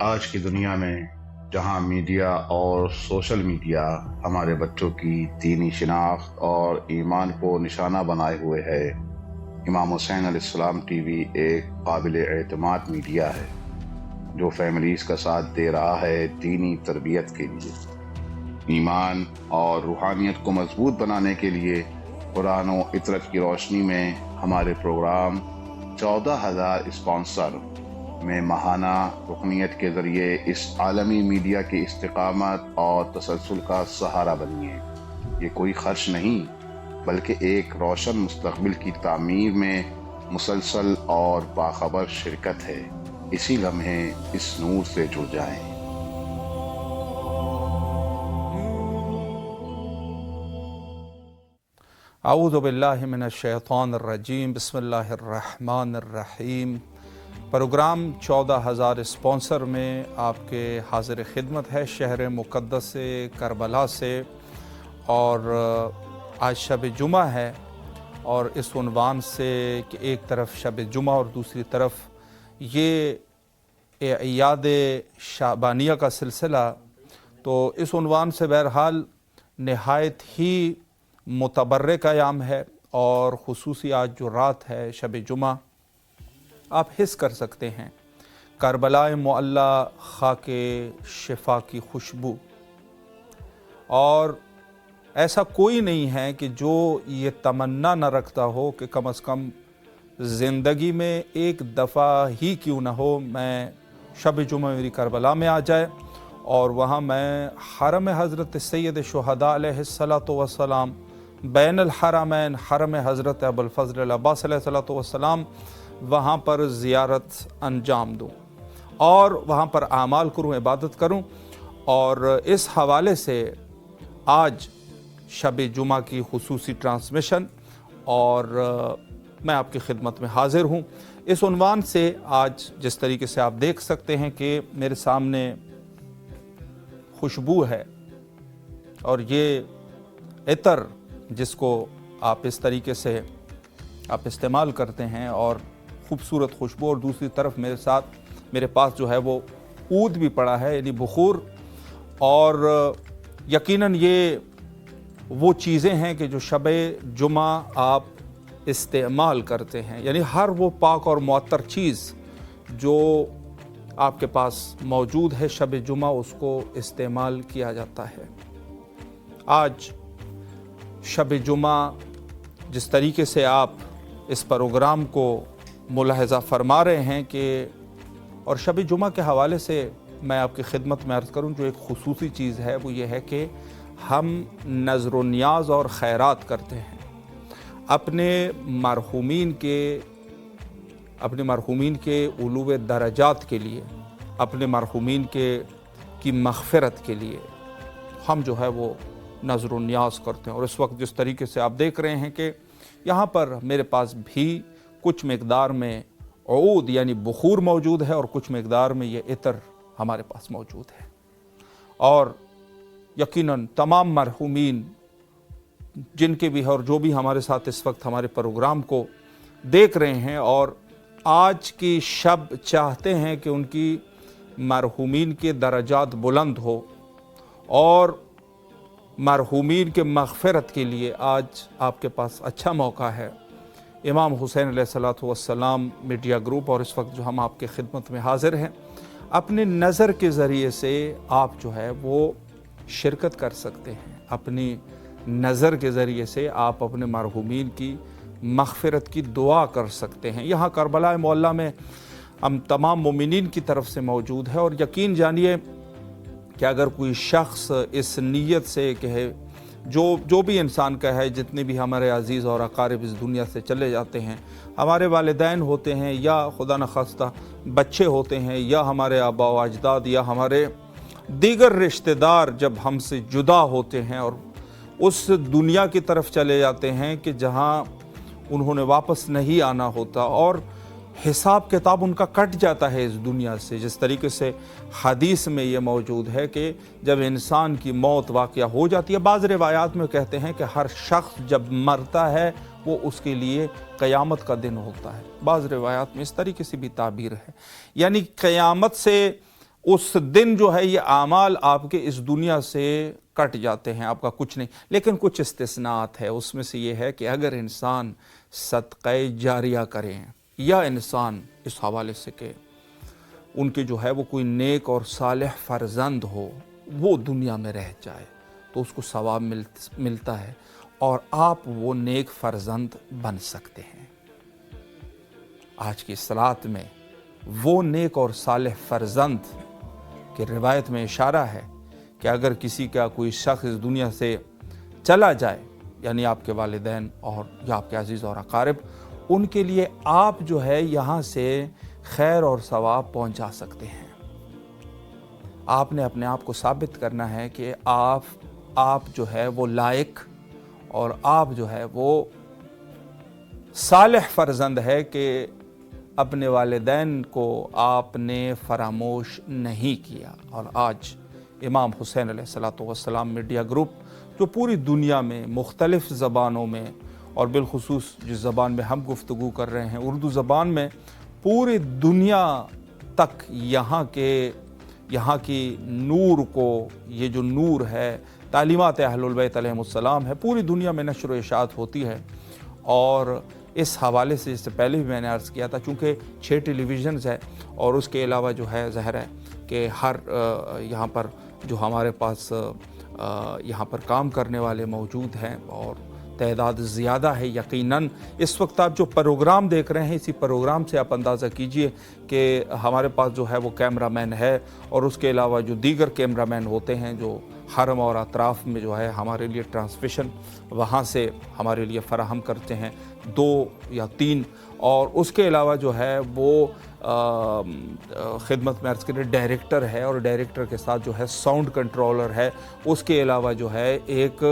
آج کی دنیا میں جہاں میڈیا اور سوشل میڈیا ہمارے بچوں کی دینی شناخت اور ایمان کو نشانہ بنائے ہوئے ہے، امام حسین علیہ السلام ٹی وی ایک قابل اعتماد میڈیا ہے جو فیملیز کا ساتھ دے رہا ہے دینی تربیت کے لیے، ایمان اور روحانیت کو مضبوط بنانے کے لیے۔ قرآن و عطرت کی روشنی میں ہمارے پروگرام 14,000 اسپانسر میں ماہانہ رکنیت کے ذریعے اس عالمی میڈیا کی استقامت اور تسلسل کا سہارا بنیے۔ یہ کوئی خرچ نہیں بلکہ ایک روشن مستقبل کی تعمیر میں مسلسل اور باخبر شرکت ہے۔ اسی لمحے اس نور سے جڑ جائیں۔ اعوذ باللہ من الشیطان الرجیم، بسم اللہ الرحمن الرحیم۔ پروگرام 14,000 اسپانسر میں آپ کے حاضر خدمت ہے شہر مقدس کربلا سے، اور آج شب جمعہ ہے، اور اس عنوان سے کہ ایک طرف شب جمعہ اور دوسری طرف یہ اعیاد شعبانیہ کا سلسلہ، تو اس عنوان سے بہرحال نہایت ہی متبرک ایام ہے، اور خصوصی آج جو رات ہے شب جمعہ، آپ حس کر سکتے ہیں کربلا معلی خاک شفا کی خوشبو، اور ایسا کوئی نہیں ہے کہ جو یہ تمنا نہ رکھتا ہو کہ کم از کم زندگی میں ایک دفعہ ہی کیوں نہ ہو میں شب جمعہ میری کربلا میں آ جائے، اور وہاں میں حرم حضرت سید شہداء علیہ الصلاۃ والسلام، بین الحرمین حرم حضرت ابوالفضل العباس علیہ الصلاۃ والسلام، وہاں پر زیارت انجام دوں اور وہاں پر اعمال کروں، عبادت کروں۔ اور اس حوالے سے آج شب جمعہ کی خصوصی ٹرانسمیشن، اور میں آپ کی خدمت میں حاضر ہوں اس عنوان سے۔ آج جس طریقے سے آپ دیکھ سکتے ہیں کہ میرے سامنے خوشبو ہے، اور یہ عطر جس کو آپ اس طریقے سے آپ استعمال کرتے ہیں، اور خوبصورت خوشبو، اور دوسری طرف میرے پاس جو ہے وہ عود بھی پڑا ہے، یعنی بخور، اور یقیناً یہ وہ چیزیں ہیں کہ جو شب جمعہ آپ استعمال کرتے ہیں، یعنی ہر وہ پاک اور معطر چیز جو آپ کے پاس موجود ہے شب جمعہ اس کو استعمال کیا جاتا ہے۔ آج شب جمعہ جس طریقے سے آپ اس پروگرام کو ملاحظہ فرما رہے ہیں کہ، اور شب جمعہ کے حوالے سے میں آپ کی خدمت میں عرض کروں جو ایک خصوصی چیز ہے وہ یہ ہے کہ ہم نذر و نیاز اور خیرات کرتے ہیں اپنے مرحومین کے علو درجات کے لیے، اپنے مرحومین کی مغفرت کے لیے ہم جو ہے وہ نذر و نیاز کرتے ہیں۔ اور اس وقت جس طریقے سے آپ دیکھ رہے ہیں کہ یہاں پر میرے پاس بھی کچھ مقدار میں عود یعنی بخور موجود ہے، اور کچھ مقدار میں یہ عطر ہمارے پاس موجود ہے، اور یقیناً تمام مرحومین جن کے بھی اور جو بھی ہمارے ساتھ اس وقت ہمارے پروگرام کو دیکھ رہے ہیں، اور آج کی شب چاہتے ہیں کہ ان کی مرحومین کے درجات بلند ہو، اور مرحومین کے مغفرت کے لیے آج آپ کے پاس اچھا موقع ہے۔ امام حسین علیہ الصلاۃ والسلام میڈیا گروپ، اور اس وقت جو ہم آپ کے خدمت میں حاضر ہیں، اپنے نظر کے ذریعے سے آپ جو ہے وہ شرکت کر سکتے ہیں۔ اپنی نظر کے ذریعے سے آپ اپنے مرحومین کی مغفرت کی دعا کر سکتے ہیں۔ یہاں کربلا معلی میں ہم تمام مومنین کی طرف سے موجود ہے، اور یقین جانیے کہ اگر کوئی شخص اس نیت سے کہے، جو بھی انسان کا ہے، جتنے بھی ہمارے عزیز اور اقارب اس دنیا سے چلے جاتے ہیں، ہمارے والدین ہوتے ہیں، یا خدا نخواستہ بچے ہوتے ہیں، یا ہمارے آباء و اجداد، یا ہمارے دیگر رشتہ دار جب ہم سے جدا ہوتے ہیں اور اس دنیا کی طرف چلے جاتے ہیں کہ جہاں انہوں نے واپس نہیں آنا ہوتا، اور حساب کتاب ان کا کٹ جاتا ہے اس دنیا سے، جس طریقے سے حدیث میں یہ موجود ہے کہ جب انسان کی موت واقعہ ہو جاتی ہے، بعض روایات میں کہتے ہیں کہ ہر شخص جب مرتا ہے وہ اس کے لیے قیامت کا دن ہوتا ہے، بعض روایات میں اس طریقے سے بھی تعبیر ہے، یعنی قیامت سے اس دن جو ہے یہ اعمال آپ کے اس دنیا سے کٹ جاتے ہیں، آپ کا کچھ نہیں. لیکن کچھ استثناءات ہے، اس میں سے یہ ہے کہ اگر انسان صدقہ جاریہ کریں یا انسان اس حوالے سے کہ ان کے جو ہے وہ کوئی نیک اور صالح فرزند ہو، وہ دنیا میں رہ جائے تو اس کو ثواب ملتا ہے اور آپ وہ نیک فرزند بن سکتے ہیں. آج کی اصطلاحات میں وہ نیک اور صالح فرزند کہ روایت میں اشارہ ہے کہ اگر کسی کا کوئی شخص اس دنیا سے چلا جائے، یعنی آپ کے والدین اور یا آپ کے عزیز اور اقارب، ان کے لیے آپ جو ہے یہاں سے خیر اور ثواب پہنچا سکتے ہیں. آپ نے اپنے آپ کو ثابت کرنا ہے کہ آپ جو ہے وہ لائق اور آپ جو ہے وہ صالح فرزند ہے کہ اپنے والدین کو آپ نے فراموش نہیں کیا. اور آج امام حسین علیہ السلام میڈیا گروپ جو پوری دنیا میں مختلف زبانوں میں اور بالخصوص جس زبان میں ہم گفتگو کر رہے ہیں اردو زبان میں، پوری دنیا تک یہاں کی نور کو، یہ جو نور ہے تعلیمات اہل البیت علیہم السلام ہے، پوری دنیا میں نشر و اشاعت ہوتی ہے. اور اس حوالے سے اس سے پہلے بھی میں نے عرض کیا تھا، چونکہ 6 ٹیلی ویژنز ہے اور اس کے علاوہ جو ہے ظاہر ہے کہ ہر یہاں پر جو ہمارے پاس یہاں پر کام کرنے والے موجود ہیں اور تعداد زیادہ ہے. یقیناً اس وقت آپ جو پروگرام دیکھ رہے ہیں، اسی پروگرام سے آپ اندازہ کیجئے کہ ہمارے پاس جو ہے وہ کیمرہ مین ہے اور اس کے علاوہ جو دیگر کیمرہ مین ہوتے ہیں جو حرم اور اطراف میں جو ہے ہمارے لیے ٹرانسمیشن وہاں سے ہمارے لیے فراہم کرتے ہیں 2 یا 3، اور اس کے علاوہ جو ہے وہ خدمت میں عرض کرے ڈائریکٹر ہے اور ڈائریکٹر کے ساتھ جو ہے ساؤنڈ کنٹرولر ہے، اس کے علاوہ جو ہے ایک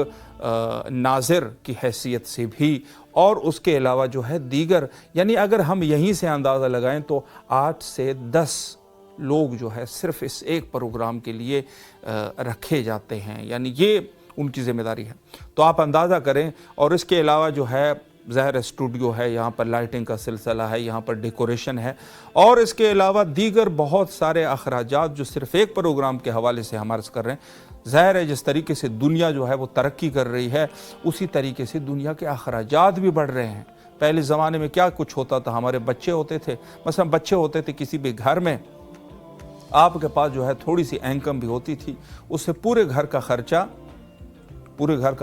ناظر کی حیثیت سے بھی، اور اس کے علاوہ جو ہے دیگر، یعنی اگر ہم یہیں سے اندازہ لگائیں تو 8 سے 10 لوگ جو ہے صرف اس ایک پروگرام کے لیے رکھے جاتے ہیں، یعنی یہ ان کی ذمہ داری ہے. تو آپ اندازہ کریں. اور اس کے علاوہ جو ہے ظاہر اسٹوڈیو ہے، یہاں پر لائٹنگ کا سلسلہ ہے، یہاں پر ڈیکوریشن ہے، اور اس کے علاوہ دیگر بہت سارے اخراجات جو صرف ایک پروگرام کے حوالے سے ہم عرض کر رہے ہیں. ظاہر ہے جس طریقے سے دنیا جو ہے وہ ترقی کر رہی ہے، اسی طریقے سے دنیا کے اخراجات بھی بڑھ رہے ہیں. پہلے زمانے میں کیا کچھ ہوتا تھا، ہمارے بچے ہوتے تھے، مثلا بچے ہوتے تھے کسی بھی گھر میں، آپ کے پاس جو ہے تھوڑی سی انکم بھی ہوتی تھی، اس سے پورے گھر کا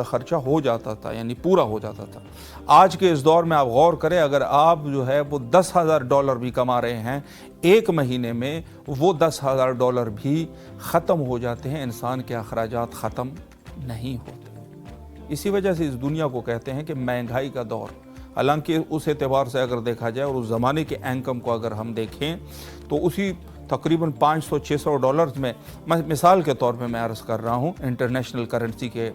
خرچہ ہو جاتا تھا، یعنی پورا ہو جاتا تھا. آج کے اس دور میں آپ غور کریں، اگر آپ جو ہے وہ $10,000 بھی کما رہے ہیں ایک مہینے میں، وہ $10,000 بھی ختم ہو جاتے ہیں، انسان کے اخراجات ختم نہیں ہوتے. اسی وجہ سے اس دنیا کو کہتے ہیں کہ مہنگائی کا دور. حالانکہ اس اعتبار سے اگر دیکھا جائے اور اس زمانے کے انکم کو اگر ہم دیکھیں تو اسی تقریباً $500-600 میں، مثال کے طور پہ میں عرض کر رہا ہوں، انٹرنیشنل کرنسی کے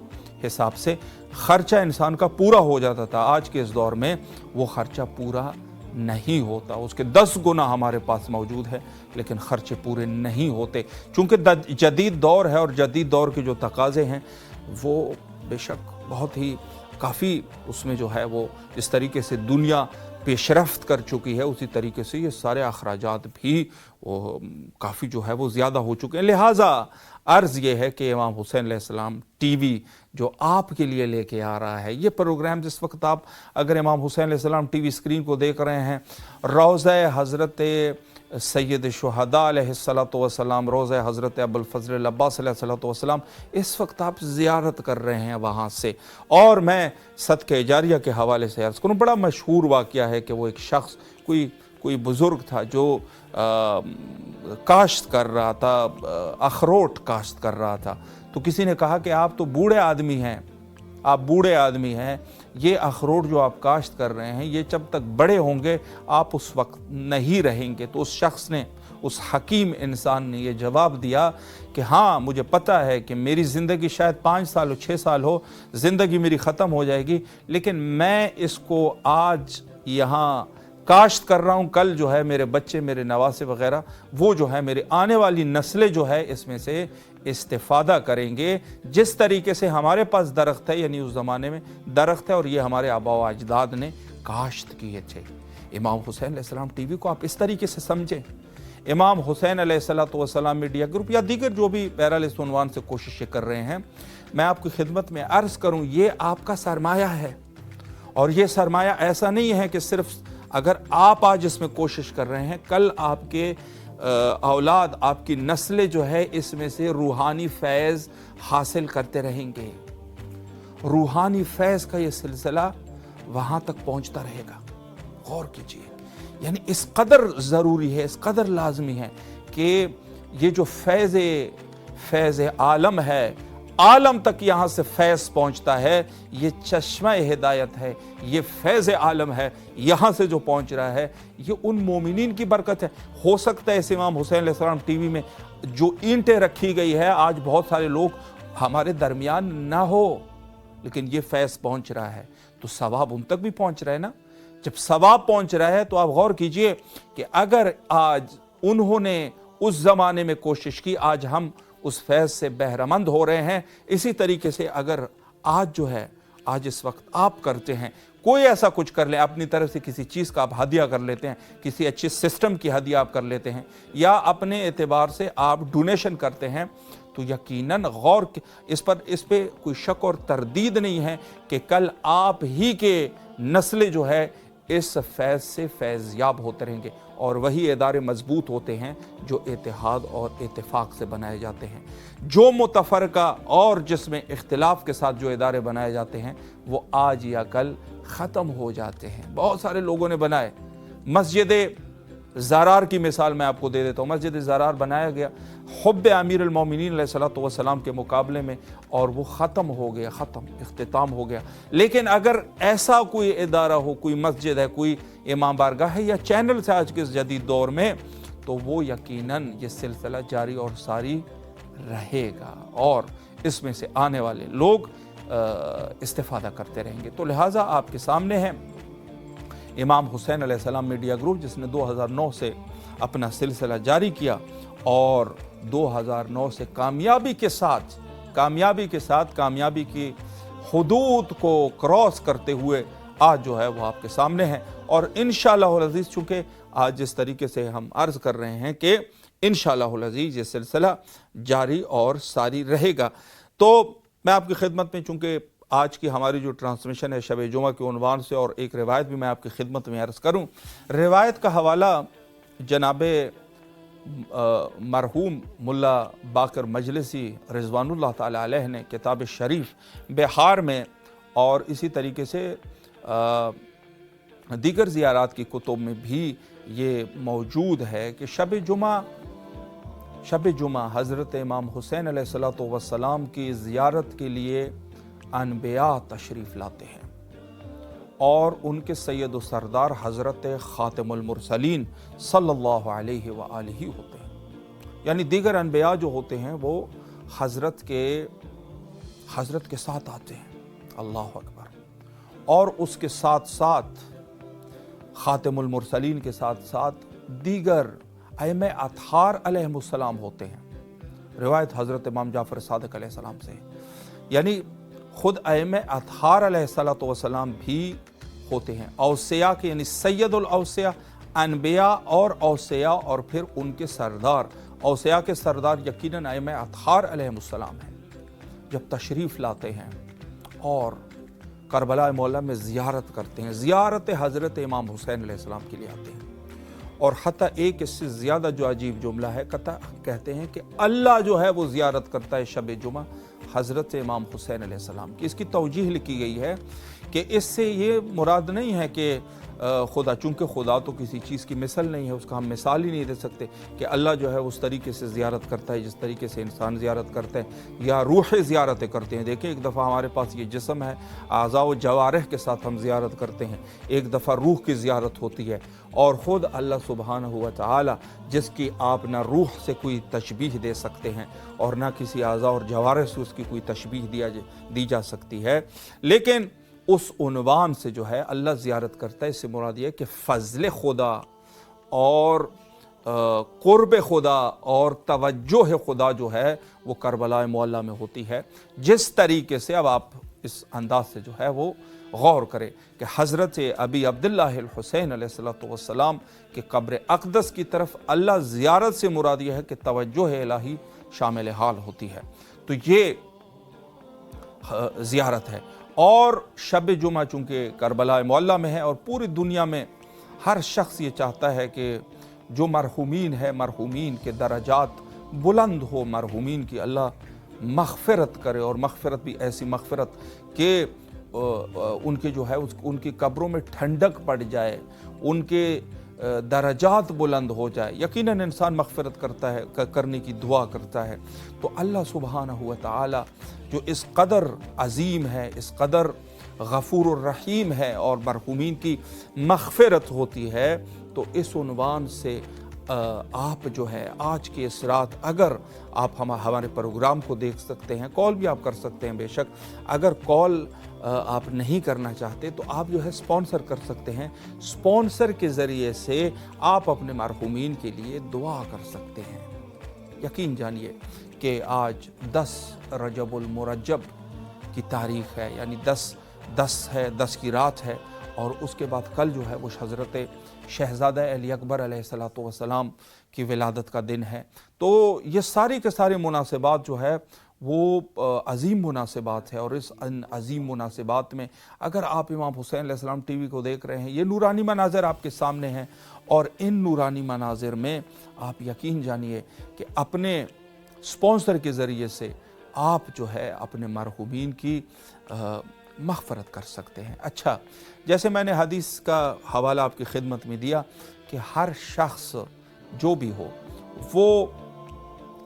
حساب سے خرچہ انسان کا پورا ہو جاتا تھا. آج کے اس دور میں وہ خرچہ پورا نہیں ہوتا، اس کے 10 گنا ہمارے پاس موجود ہے لیکن خرچے پورے نہیں ہوتے، چونکہ جدید دور ہے اور جدید دور کے جو تقاضے ہیں وہ بے شک بہت ہی کافی، اس میں جو ہے وہ جس طریقے سے دنیا پیش رفت کر چکی ہے اسی طریقے سے یہ سارے اخراجات بھی کافی جو ہے وہ زیادہ ہو چکے ہیں. لہٰذا عرض یہ ہے کہ امام حسین علیہ السلام ٹی وی جو آپ کے لیے لے کے آ رہا ہے، یہ پروگرام جس وقت آپ اگر امام حسین علیہ السلام ٹی وی اسکرین کو دیکھ رہے ہیں، روضہ حضرت سید شہداء علیہ السلام، روضہ حضرت ابوالفضل العباس علیہ السلام، اس وقت آپ زیارت کر رہے ہیں وہاں سے. اور میں صدقہ جاریہ کے حوالے سے عرض کروں، بڑا مشہور واقعہ ہے کہ وہ ایک شخص کوئی بزرگ تھا جو کاشت کر رہا تھا، اخروٹ کاشت کر رہا تھا. تو کسی نے کہا کہ آپ تو بوڑھے آدمی ہیں، یہ اخروٹ جو آپ کاشت کر رہے ہیں یہ جب تک بڑے ہوں گے آپ اس وقت نہیں رہیں گے. تو اس شخص نے، اس حکیم انسان نے یہ جواب دیا کہ ہاں مجھے پتہ ہے کہ میری زندگی شاید 5 سال ہو 6 سال ہو، زندگی میری ختم ہو جائے گی، لیکن میں اس کو آج یہاں کاشت کر رہا ہوں، کل جو ہے میرے بچے، میرے نواسے وغیرہ، وہ جو ہے میری آنے والی نسلیں جو ہے اس میں سے استفادہ کریں گے. جس طریقے سے ہمارے پاس درخت ہے، یعنی اس زمانے میں درخت ہے اور یہ ہمارے آباء و اجداد نے کاشت کیے تھے. امام حسین علیہ السلام ٹی وی کو آپ اس طریقے سے سمجھیں. इमाम हुसैन अलैहिस्सलाम मीडिया ग्रुप या दीगर जो भी बहरहाल इस उन्वान से कोशिशें कर रहे हैं, मैं आपकी खिदमत में अर्ज़ करूं, ये आपका सरमाया है। और ये सरमाया ऐसा नहीं है कि सिर्फ अगर आप आज इसमें कोशिश कर रहे हैं, कल आपके औलाद, आपकी नस्लें जो है इसमें से रूहानी फैज़ हासिल करते रहेंगे। रूहानी फैज़ का ये सिलसिला वहाँ तक पहुँचता रहेगा। गौर कीजिए, यानी इस कदर ज़रूरी है, इस कदर लाजमी है कि ये जो फैज़ आलम है, आलम तक यहाँ से फैज़ पहुँचता है, ये चश्मा हिदायत है, ये फैज़ आलम है, यहाँ से जो पहुँच रहा है ये उन मोमिनीन की बरकत है। हो सकता है इस इमाम हुसैन अलैहिस्सलाम टीवी में जो ईंटें रखी गई है, आज बहुत सारे लोग हमारे दरमियान ना हो, लेकिन ये फैज़ पहुँच रहा है तो सवाब उन तक भी पहुँच रहा है ना। जब सवाब पहुँच रहा है तो आप गौर कीजिए कि अगर आज उन्होंने उस ज़माने में कोशिश की, आज हम उस फैज़ से बहरमंद हो रहे हैं। इसी तरीके से अगर आज जो है, आज इस वक्त आप करते हैं, कोई ऐसा कुछ कर ले, अपनी तरफ से किसी चीज़ का आप हदिया कर लेते हैं, किसी अच्छे सिस्टम की हदिया आप कर लेते हैं, या अपने एतबार से आप डोनेशन करते हैं, तो यकीनन गौर इस पे कोई शक और तरदीद नहीं है कि कल आप ही के नस्लें जो है इस फैज़ से फैज़याब होते रहेंगे। और वही इदारे मजबूत होते हैं जो इत्तेहाद और इत्तेफाक से बनाए जाते हैं। जो मुतफरका और जिसमें इख्तिलाफ के साथ जो इदारे बनाए जाते हैं वो आज या कल ख़त्म हो जाते हैं। बहुत सारे लोगों ने बनाए, मस्जिद ज़रार की मिसाल मैं आपको दे देता हूँ। मस्जिद ज़रार बनाया गया हुब्ब अमीर अल-मोमिनीन अलैहिस्सलातु वस्सलाम के मुकाबले में, और वो ख़त्म हो गया, इख्तिताम हो गया। लेकिन अगर ऐसा कोई इदारा हो, कोई मस्जिद है, कोई इमाम बारगाह है या चैनल से आज के इस जदीद दौर में, तो वो यकीनन ये सिलसिला जारी और सारी रहेगा और इसमें से आने वाले लोग इस्तिफादा करते रहेंगे। तो लिहाजा आपके सामने है इमाम हुसैन अलैहिस्सलाम मीडिया ग्रुप, जिसने 2009 से अपना सिलसिला जारी किया और 2009 से कामयाबी के साथ कामयाबी की हुदूद को क्रॉस करते हुए आज जो है वो आपके सामने है। और इंशाअल्लाह अज़ीज़, चूँकि आज जिस तरीके से हम अर्ज़ कर रहे हैं कि इंशाअल्लाह अज़ीज़ ये सिलसिला जारी और सारी रहेगा, तो मैं आपकी खिदमत में, चूँकि आज की हमारी जो ट्रांसमिशन है शब जुमा के उन्वान से, और एक रिवायत भी मैं आपकी खिदमत में अर्ज़ करूँ। रिवायत का हवाला जनाबे मरहूम मुल्ला बाकर मजलिसी रिज़वानुल्लाह ताला अलैह ने किताब शरीफ बिहार में और इसी तरीके से दीगर ज़ियारात की कुतुब में भी ये मौजूद है कि शब जुमा हज़रत इमाम हुसैन अलैहिस्सलातु वस्सलाम की ज़ियारत के लिए अनबिया तशरीफ़ लाते हैं और उनके सैयद व सरदार हज़रत ख़ातिमुल मुरसलीन सल्लल्लाहु अलैहि व आलिहि होते हैं। यानी दीगर अनबिया जो होते हैं वो हज़रत के साथ आते हैं, अल्लाह अकबर। और उसके साथ साथ ख़ातिमुल मुरसलीन के साथ साथ दीगर अइम्मा अतहार अलैहिमुस्सलाम होते हैं। रिवायत हज़रत इमाम जाफ़र सादिक़ अलैहिस्सलाम से, यानी खुद अइम्मा अतहार अलैहिस्सलाम भी होते हैं। औसिया के, यानी सैयदुल औसिया, अनबिया और औसिया और फिर उनके सरदार। औसिया के सरदार यकीनन अइम्मा अतहार अलैहिमुस्सलाम हैं। जब तशरीफ़ लाते हैं और करबला मौला में ज़ियारत करते हैं, ज़ियारत हज़रत इमाम हुसैन अलैहिस्सलाम के लिए आते हैं। और हत्ता एक इससे ज़्यादा जो अजीब जुमला है, कहते हैं कि अल्लाह जो है वो ज़ियारत करता है शब जुमा हज़रत इमाम हुसैन अलैहिस्सलाम की। इसकी तौजीह लिखी गई है कि इससे ये मुराद नहीं है कि खुदा, चूँकि खुदा तो किसी चीज़ की मिसल नहीं है, उसका हम मिसाल ही नहीं दे सकते कि अल्लाह जो है उस तरीके से ज़ियारत करता है जिस तरीके से इंसान ज़ियारत करते हैं या रूह ज़ियारतें करते हैं। देखिए, एक दफ़ा हमारे पास ये जिस्म है, आज़ा व जवारिह के साथ हम ज़ियारत करते हैं, एक दफ़ा रूह की ज़ियारत होती है। और ख़ुद अल्लाह सुब्हानहु व तआला, जिसकी आप ना रूह से कोई तशबीह दे सकते हैं और ना किसी आज़ा और जवारिह से उसकी कोई तशबीह दी जा सकती है, लेकिन उस उन्वान से जो है अल्लाह ज़ियारत करता है। इससे मुराद ये कि फ़ज़्ल खुदा और क़ुर्ब खुदा और तवज्जुह खुदा जो है वो करबला मुअल्ला में होती है। जिस तरीके से, अब आप इस अंदाज से जो है वो गौर करे कि हज़रत अबी अब्दुल्लाह हुसैन अलैहिस्सलाम के कब्र अक़दस की तरफ अल्लाह ज़ियारत से मुराद यह है कि तवज्जो इलाही शामिल हाल होती है। तो ये ज़ियारत है। और शब जुमा चूँकि करबला मुअल्ला में है और पूरी दुनिया में हर शख्स ये चाहता है कि जो मरहूमीन है, मरहूमीन के दर्जात बुलंद हो, मरहूमीन की अल्लाह मग़फ़िरत करे, और मग़फ़िरत भी ऐसी मग़फ़िरत कि उनके जो है उनकी कब्रों में ठंडक पड़ जाए, उनके दर्जात बुलंद हो जाए। यकीनन इंसान मग़फ़िरत करता है, करने की दुआ करता है, तो अल्लाह सुब्हानहू व तआला जो इस कदर अज़ीम है, इस कदर गफ़ूर रहीम है और मरहूमीन की मग़फ़िरत होती है, तो इस उन्वान से आप जो है आज की इस रात अगर आप हमारे प्रोग्राम को देख सकते हैं, कॉल भी आप कर सकते हैं बेशक, अगर कॉल आप नहीं करना चाहते तो आप जो है स्पॉन्सर कर सकते हैं। स्पॉन्सर के ज़रिए से आप अपने मरहूमीन के लिए दुआ कर सकते हैं। यकीन जानिए कि आज 10 रजबुल मुरज्जब की तारीख़ है, यानी 10 है, 10 की रात है, और उसके बाद कल जो है वो हज़रत शहज़ादा अली अकबर अलैहिस्सलातु वस्सलाम की विलादत का दिन है। तो ये सारी के सारे मुनासिबात जो है वो अज़ीम मुनासिबात है, और इस अज़ीम मुनासिबात में अगर आप इमाम हुसैन अलैहिस्सलाम टीवी को देख रहे हैं, ये नूरानी मनाज़िर आपके सामने हैं, और इन नूरानी मनाज़िर में आप यकीन जानिए कि अपने स्पॉन्सर के ज़रिए से आप जो है अपने मरहूमीन की मग़फ़िरत कर सकते हैं। अच्छा, जैसे मैंने हदीस का हवाला आपकी खिदमत में दिया कि हर शख्स जो भी हो वो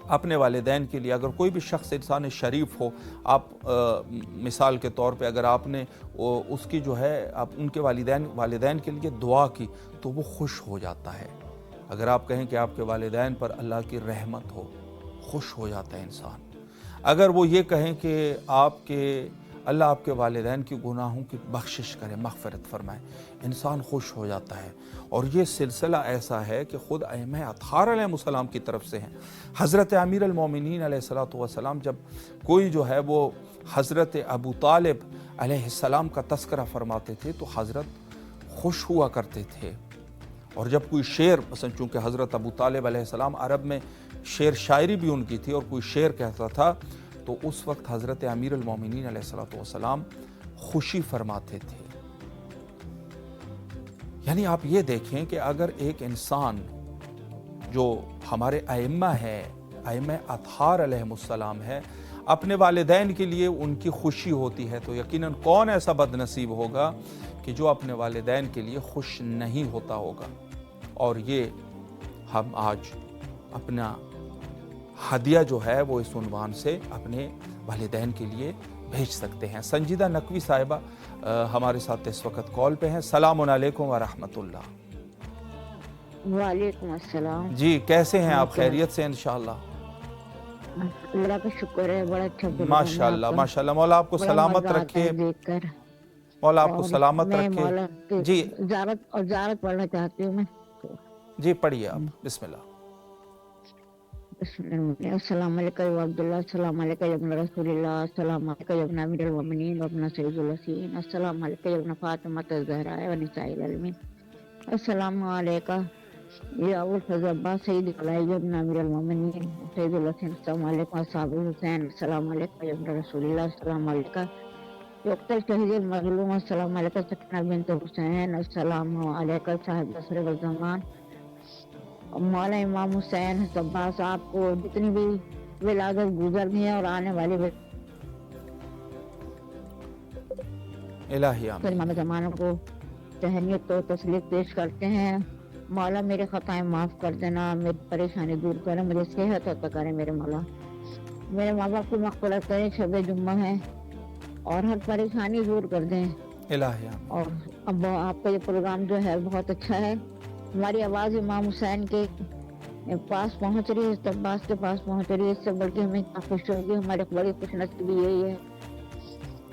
अपने वालिदैन के लिए, अगर कोई भी शख्स इंसान शरीफ हो, आप मिसाल के तौर पे अगर आपने उसकी जो है आप उनके वालिदैन के लिए दुआ की तो वो खुश हो जाता है। अगर आप कहें कि आपके वालिदैन पर अल्लाह की रहमत हो, खुश हो जाता है इंसान। अगर वो ये कहें कि अल्लाह आपके वालिदैन की गुनाहों की बख्शिश करे, मग़फ़िरत फरमाए, इंसान खुश हो जाता है। और ये सिलसिला ऐसा है कि ख़ुद अइम्मा अत्हार अलैहिस्सलाम की तरफ से हैं। हज़रत अमीर अल-मोमिनीन अलैहिस्सलातु वस्सलाम जब कोई जो है वो हज़रत अबू तालिब अलैहिस्सलाम का तज़किरा फरमाते थे तो हज़रत खुश हुआ करते थे। और जब कोई शेर, मसलन चूँकि हज़रत अबू तालिब अलैहिस्सलाम अरब में शेर शायरी भी उनकी थी, और कोई शेर कहता था तो उस वक्त हज़रत अमीर अल-मोमिनीन अलैहिस्सलातु वस्सलाम खुशी फरमाते थे। यानी आप ये देखें कि अगर एक इंसान जो हमारे अइम्मा है, अइम्मा अत्हार अलैहिमुस्सलाम है, अपने वालिदैन के लिए उनकी खुशी होती है, तो यकीनन कौन ऐसा बदनसीब होगा कि जो अपने वालिदैन के लिए खुश नहीं होता होगा। और ये हम आज अपना हदिया जो है वो इस उन्वान से अपने वालिदैन के लिए भेज सकते हैं। संजीदा नकवी साहिबा हमारे साथ इस वक्त कॉल पे हैं। सलाम अलैकुम व रहमतुल्लाह। वालेकुम अस्सलाम। जी, कैसे हैं आप? खैरियत से इंशाअल्लाह? अल्लाह का शुक्र है, बड़ा अच्छा प्रोग्राम है माशाअल्लाह आपका। माशाअल्लाह। मौला आपको बड़ा सलामत मजा आता रखे, है देखकर। मौला आपको और सलामत मैं रखे। मौला की जी ज़ियारत पढ़ना चाहती हूँ मैं। जी, पढ़िए आप, बिस्मिल्लाह। अस्सलाम वालेकुम व अब्दुल्लाह, अस्सलाम वालेकुम इब्न रसूलिल्लाह, अस्सलाम वालेकुम इब्न अमीरुल मोमिनीन व इब्न सय्यिदुल वसीन, अस्सलाम वालेकुम इब्न फातिमा ज़हरा व निसाइल आलमीन, अस्सलाम वालेकुम या अबुल फज़ल अब्बास सय्यिद अली इब्न अमीरुल मोमिनीन सय्यिदुल वसीन, अस्सलाम वालेकुम अस्हाबुल हुसैन, अस्सलाम वालेकुम इब्न रसूलिल्लाह, अस्सलाम वालेकुम वक़्तल शहीदुल मज़लूम, अस्सलाम वालेकुम सकीना बिन्त हुसैन, अस्सलाम वालेकुम साहिब असर व ज़मान, मौला इमाम हुसैन अब्बास। आपको जितनी भी विलादत गुजरनी है और आने वाली इलाही आमीन। इमाम ज़माना को तहनीत तो तस्लीफ पेश करते हैं। मौला मेरे ख़ताएं माफ़ कर देना, मेरी परेशानी दूर करें, मुझे सेहत अता करें मेरे मौला। मेरे माँ बाप की मग़फ़िरत करें, शब जुम्मा है, और हर परेशानी दूर कर दें। इलाही आमीन। और अब आपका ये प्रोग्राम जो है बहुत अच्छा है। हमारी आवाज़ इमाम हुसैन के पास पहुंच रही है, इस अब्बास के पास पहुंच रही है। इससे बढ़ के हमें खुश होगी। हमारे बड़ी खुशनसीबी यही है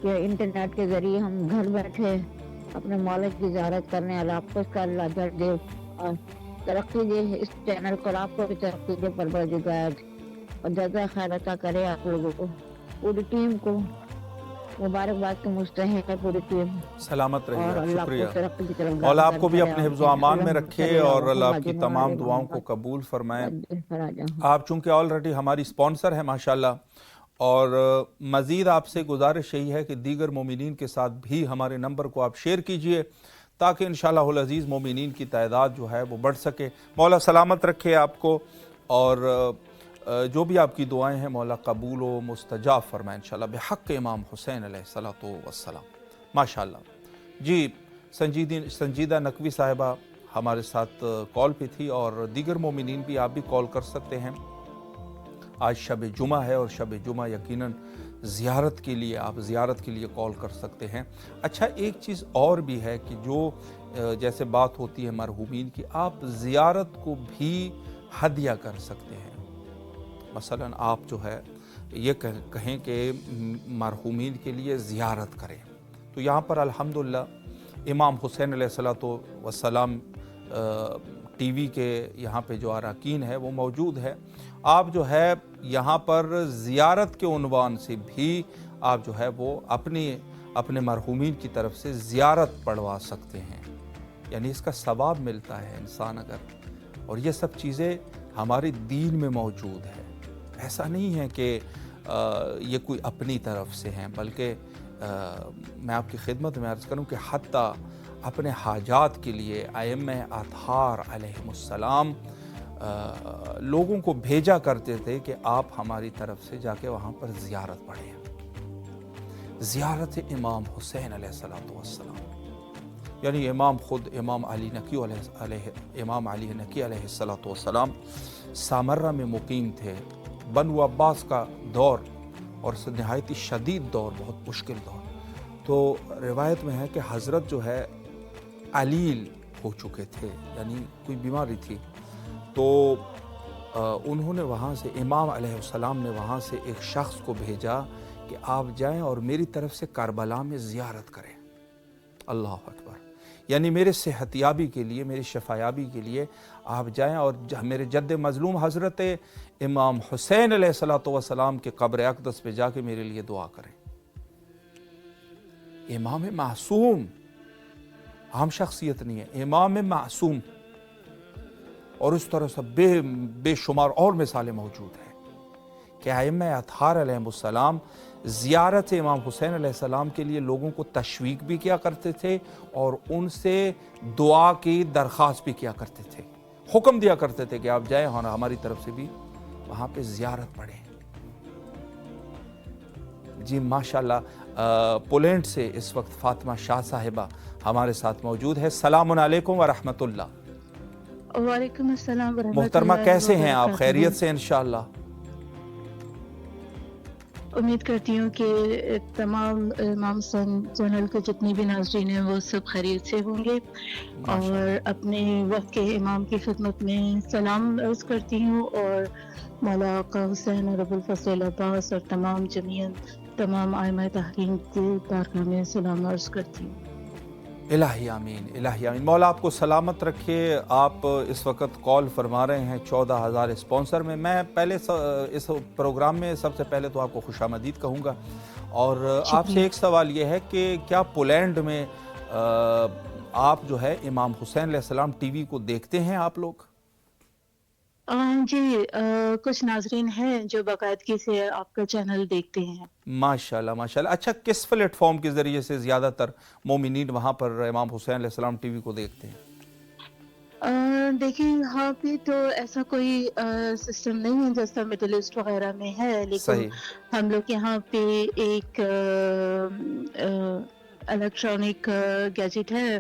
कि इंटरनेट के ज़रिए हम घर बैठे अपने मौला की ज़ियारत करने। अल्लाह आपको इसका अल्लाह अजर दे और तरक्की दे, इस चैनल पर आपको भी तरक्की दे, परवरदिगार, और जज़ा खैर अता करे आप लोगों को, पूरी टीम को। मुबारकबाद के मुस्तहिक है पूरी टीम सलामत रहिए और आप, अल्लाह को शुक्रिया। तरक्की की तरफ मौला गामजन आपको भी करे अपने और हिफ्ज़ व अमान में अलहम्दुलिल्लाह रखे और अल्लाह आपकी मजनू तमाम और दुआओं को इमाम कबूल फरमाएँ। फराजा आप चूँकि ऑलरेडी हमारी स्पॉन्सर हैं माशाल्लाह, और मज़ीद आपसे गुजारिश यही है कि दीगर मोमिनीन के साथ भी हमारे नंबर को आप शेयर कीजिए ताकि इंशाअल्लाहुल अज़ीज़ मोमिनीन की तादाद जो है वो बढ़ सके। मौला सलामत रखे आपको, और जो भी आपकी दुआएं हैं मौला कबूल व मुस्तजाब फरमाए इंशाअल्लाह बिहक़्क़ इमाम हुसैन अलैहिस्सलातु वस्सलाम। माशाअल्लाह जी, संजीदा नकवी साहिबा हमारे साथ कॉल पे थी, और दीगर मोमिनीन भी आप भी कॉल कर सकते हैं। आज शब जुमा है और शब जुमा यकीनन ज़ियारत के लिए, आप ज़ियारत के लिए कॉल कर सकते हैं। अच्छा, एक चीज़ और भी है कि जो जैसे बात होती है मरहूमीन की, आप ज़ियारत को भी हदिया कर सकते हैं। मसलन आप जो है ये कहें कि मरहूमीन के लिए ज़ियारत करें, तो यहाँ पर अल्हम्दुलिल्लाह इमाम हुसैन अलैहिस्सलातु वस्सलाम टीवी के यहाँ पे जो अरकान है वो मौजूद है। आप जो है यहाँ पर ज़ियारत के उन्वान से भी आप जो है वो अपने मरहूमीन की तरफ से ज़ियारत पढ़वा सकते हैं, यानी इसका सवाब मिलता है इंसान अगर, और ये सब चीज़ें हमारे दीन में मौजूद है। ऐसा नहीं है कि ये कोई अपनी तरफ से हैं, बल्कि मैं आपकी खिदमत में अर्ज़ करूँ कि हत्ता अपने हाजात के लिए आइम्मा अतहार अलैहिमुस्सलाम लोगों को भेजा करते थे कि आप हमारी तरफ से जाके वहाँ पर ज़ियारत पढ़ें। ज़ियारत इमाम हुसैन अलैहिस्सलातु वस्सलाम, यानी इमाम ख़ुद इमाम अली नकी अलैहिस्सलातु वस्सलाम सामर्रा में मुकीम थे। बनु अब्बास का दौर और नहायत ही शदीद दौर, बहुत मुश्किल दौर। तो रिवायत में है कि हज़रत जो है अलील हो चुके थे, यानी कोई बीमारी थी, तो उन्होंने वहाँ से, इमाम अलैहिस्सलाम ने वहाँ से एक शख्स को भेजा कि आप जाएं और मेरी तरफ से करबला में ज़ियारत करें। अल्लाह अकबर, यानी मेरे सेहतियाबी के लिए, मेरी शफायाबी के लिए आप जाएं और मेरे जद्द मज़लूम हज़रत इमाम हुसैन अलैहिस्सलातु वस्सलाम के कब्र अक़दस पे जाके मेरे लिए दुआ करें। इमाम मासूम, आम शख्सियत नहीं है, इमाम मासूम, और इस तरह से बेशुमार और मिसालें मौजूद हैं कि आइम्मा अतहार अलैहिमुस्सलाम ज़ियारत इमाम हुसैन अलैहिस्सलाम के लिए लोगों को तशवीक भी किया करते थे और उनसे दुआ की दरख्वास्त भी किया करते थे, हुक्म दिया करते थे कि आप जाएं और हमारी तरफ से भी वहाँ पे ज़ियारत पढ़ें। जी माशाल्लाह, पोलैंड से इस वक्त फातिमा शाह साहिबा हमारे साथ मौजूद है। सलामुन अलैकुम व रहमतुल्लाह। वालेकुम अस्सलाम व रहमतुल्लाह। मोहतरमा कैसे हैं आप? खैरियत से इंशाअल्लाह? उम्मीद करती हूँ कि तमाम इमाम चैनल के जितने भी नाज़रीन हैं वो सब खैरियत से होंगे, और अपने वक्त के इमाम की खिदमत में सलाम अर्ज़ करती हूँ, और मौला आका हुसैन रब्बुल फ़ज़ल अब्बास और तमाम आइम्मा तहरीम की बारगाह में सलाम अर्ज़ करती हूँ। इलाही आमीन, इलाही आमीन। मौला आपको सलामत रखे। आप इस वक्त कॉल फरमा रहे हैं 14,000 स्पॉन्सर में। मैं पहले इस प्रोग्राम में सबसे पहले तो आपको खुशामदीद कहूँगा, और आपसे एक सवाल ये है कि क्या पोलैंड में आप जो है इमाम हुसैन अलैहिस्सलाम टीवी को देखते हैं आप लोग? जी, कुछ नाज़रीन हैं जो बाकायदगी से आपका चैनल देखते हैं। माशाल्लाह माशाल्लाह। अच्छा, किस प्लेटफॉर्म के ज़रिए से ज़्यादातर मोमिनीन वहाँ पर इमाम हुसैन अलैहिस्सलाम टीवी को देखते हैं? देखिए, यहाँ पे तो ऐसा कोई सिस्टम नहीं है जैसा मिडिल ईस्ट वगैरह में है, लेकिन हम लोग यहाँ पे एक इलेक्ट्रॉनिक गैजेट है,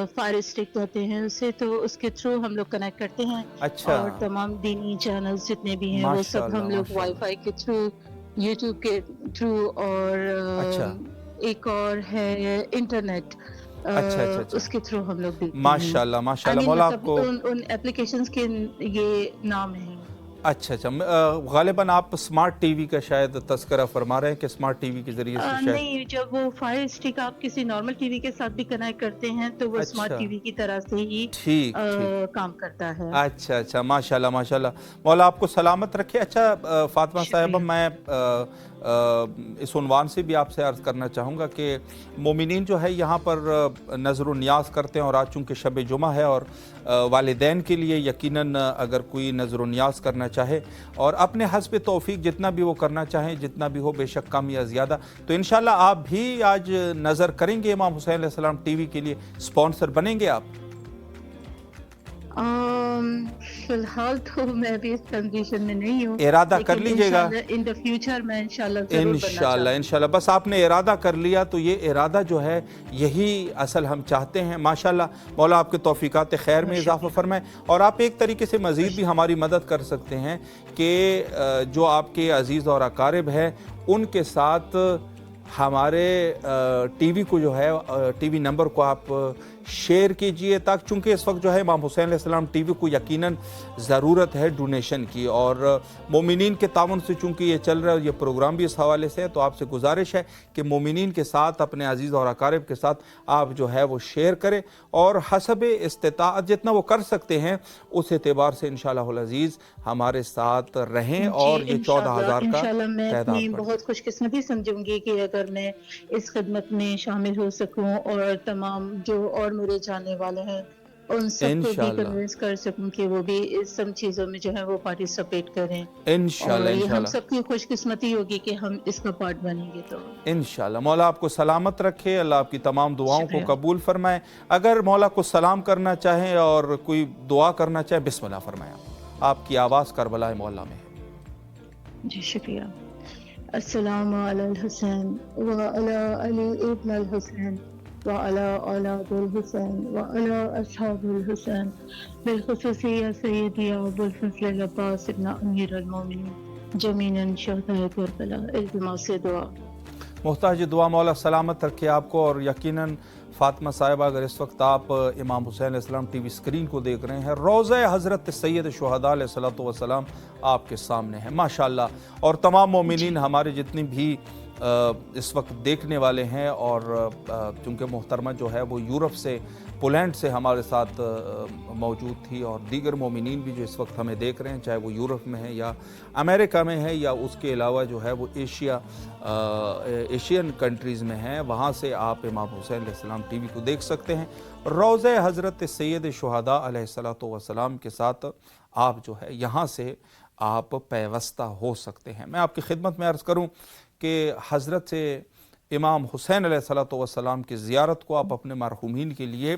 फायर स्टिक कहते हैं उसे, तो उसके थ्रू हम लोग कनेक्ट करते हैं। अच्छा। और तमाम दीनी चैनल्स जितने भी हैं वो सब हम लोग वाईफाई के थ्रू, यूट्यूब के थ्रू, और एक और है इंटरनेट, अच्छा। उसके थ्रू हम लोग देखते हैं। माशाल्लाह माशाल्लाह। मौला आपको उन एप्लीकेशंस के ये नाम है। अच्छा, गालिबन आप स्मार्ट टीवी का शायद तस्करा फरमा रहे हैं कि स्मार्ट टीवी के जरिए से शायद नहीं, जब वो फायर स्टिक आप किसी नॉर्मल टीवी के साथ भी कनेक्ट करते हैं तो वो स्मार्ट टीवी की तरह से ही ठीक काम करता है। अच्छा, माशाल्लाह माशाल्लाह। मौला आपको सलामत रखे। अच्छा फातिमा साहिबा, मैं इस उन्वान से भी आपसे अर्ज़ करना चाहूँगा कि मोमिनीन जो है यहाँ पर नज़र न्याज़ करते हैं, और आज चूँकि शब जुमा है और वालिदैन के लिए यकीनन अगर कोई नज़र न्याज़ करना चाहे और अपने हस्ब तौफीक जितना भी वो करना चाहें, जितना भी हो, बेशक कम या ज़्यादा, तो इंशाल्लाह आप भी आज नज़र करेंगे इमाम हुसैन अलैहिस्सलाम टीवी के लिए, स्पॉन्सर बनेंगे आप? फिलहाल तो मैं अभी इस कंडीशन में नहीं हूँ, इरादा कर लीजिएगा इन द फ्यूचर मैं इंशाल्लाह इंशाल्लाह बस आपने इरादा कर लिया तो ये इरादा जो है यही असल हम चाहते हैं। माशाल्लाह मौला आपके तौफीकात खैर में इजाफा फरमाए। और आप एक तरीके से मज़ीद भी हमारी मदद कर सकते हैं कि जो आपके अजीज़ और अकारिब हैं उनके साथ हमारे टीवी को जो है टीवी नंबर को आप शेयर कीजिए, ताकि चूँकि इस वक्त जो है इमाम हुसैन अलैहिस्सलाम टीवी को यकीनन ज़रूरत है डोनेशन की, और मोमिनीन के ताउन से चूँकि ये चल रहा है, ये प्रोग्राम भी इस हवाले से है, तो आपसे गुजारिश है कि मोमिनीन के साथ, अपने अजीज़ और अकारिब के साथ आप जो है वो शेयर करें और हसब इस्तिताअत जितना वो कर सकते हैं उस एतबार से इंशाअल्लाह अज़ीज़ हमारे साथ रहें। और ये 14,000 का मैं बहुत खुशकिस्मती समझूंगी कि अगर मैं इस खिदमत में शामिल हो सकूं और तमाम जो और मेरे जानने वाले हैं उन सबको भी कन्विंस कर सकूं कि वो भी इस सब चीज़ों में जो है वो पार्टिसिपेट करें। इंशाल्लाह हम सबकी खुशकिस्मती होगी कि हम इसका पार्ट बनेंगे। तो इंशाल्लाह मौला आपको सलामत रखे, अल्लाह आपकी तमाम दुआओं को कबूल फरमाए। अगर मौला को सलाम करना चाहें और कोई दुआ करना चाहे, बिस्मिल्लाह फरमाएं। आपकी आवाज़ करबला मौला में। जी शुक्रिया। अस्सलामु अलल हुसैन व अला अली इब्न अल हुसैन व अला औलादुल हुसैन व अला अस्हाबुल हुसैन बिलखुसूसी सय्यदी अबुल फज़ल अब्बास इब्न अमीर अल मोमिनीन जमीनन शुहदाए करबला, इल्तिमास से दुआ। मोहताज दुआ मौला सलामत रखे आपको। और यकीनन फ़ातिमा साहिबा, अगर इस वक्त आप इमाम हुसैन अलैहिस्सलाम टीवी स्क्रीन को देख रहे हैं, रोज़े हज़रत सैयद शुहदा अलैहिस्सलातु वस्सलाम आपके सामने है माशाअल्लाह। और तमाम मोमिनीन हमारे जितनी भी इस वक्त देखने वाले हैं, और चूँकि मोहतरमा जो है वो यूरोप से, पोलैंड से हमारे साथ मौजूद थी, और दीगर मोमिनीन भी जो इस वक्त हमें देख रहे हैं, चाहे वो यूरोप में है या अमेरिका में है या उसके अलावा जो है वो एशियन कंट्रीज़ में हैं, वहाँ से आप इमाम हुसैन अलैहिस्सलाम टीवी को देख सकते हैं। रोज़े हज़रत सैयद शुहदा अलैहिस्सलातु वस्सलाम के साथ आप जो है यहाँ से आप पैवस्ता हो सकते हैं। मैं आपकी खिदमत में अर्ज़ करूँ कि हज़रत से इमाम हुसैन अलैहिस्सलातु वस्सलाम की ज़ियारत को आप अपने मरहूमीन के लिए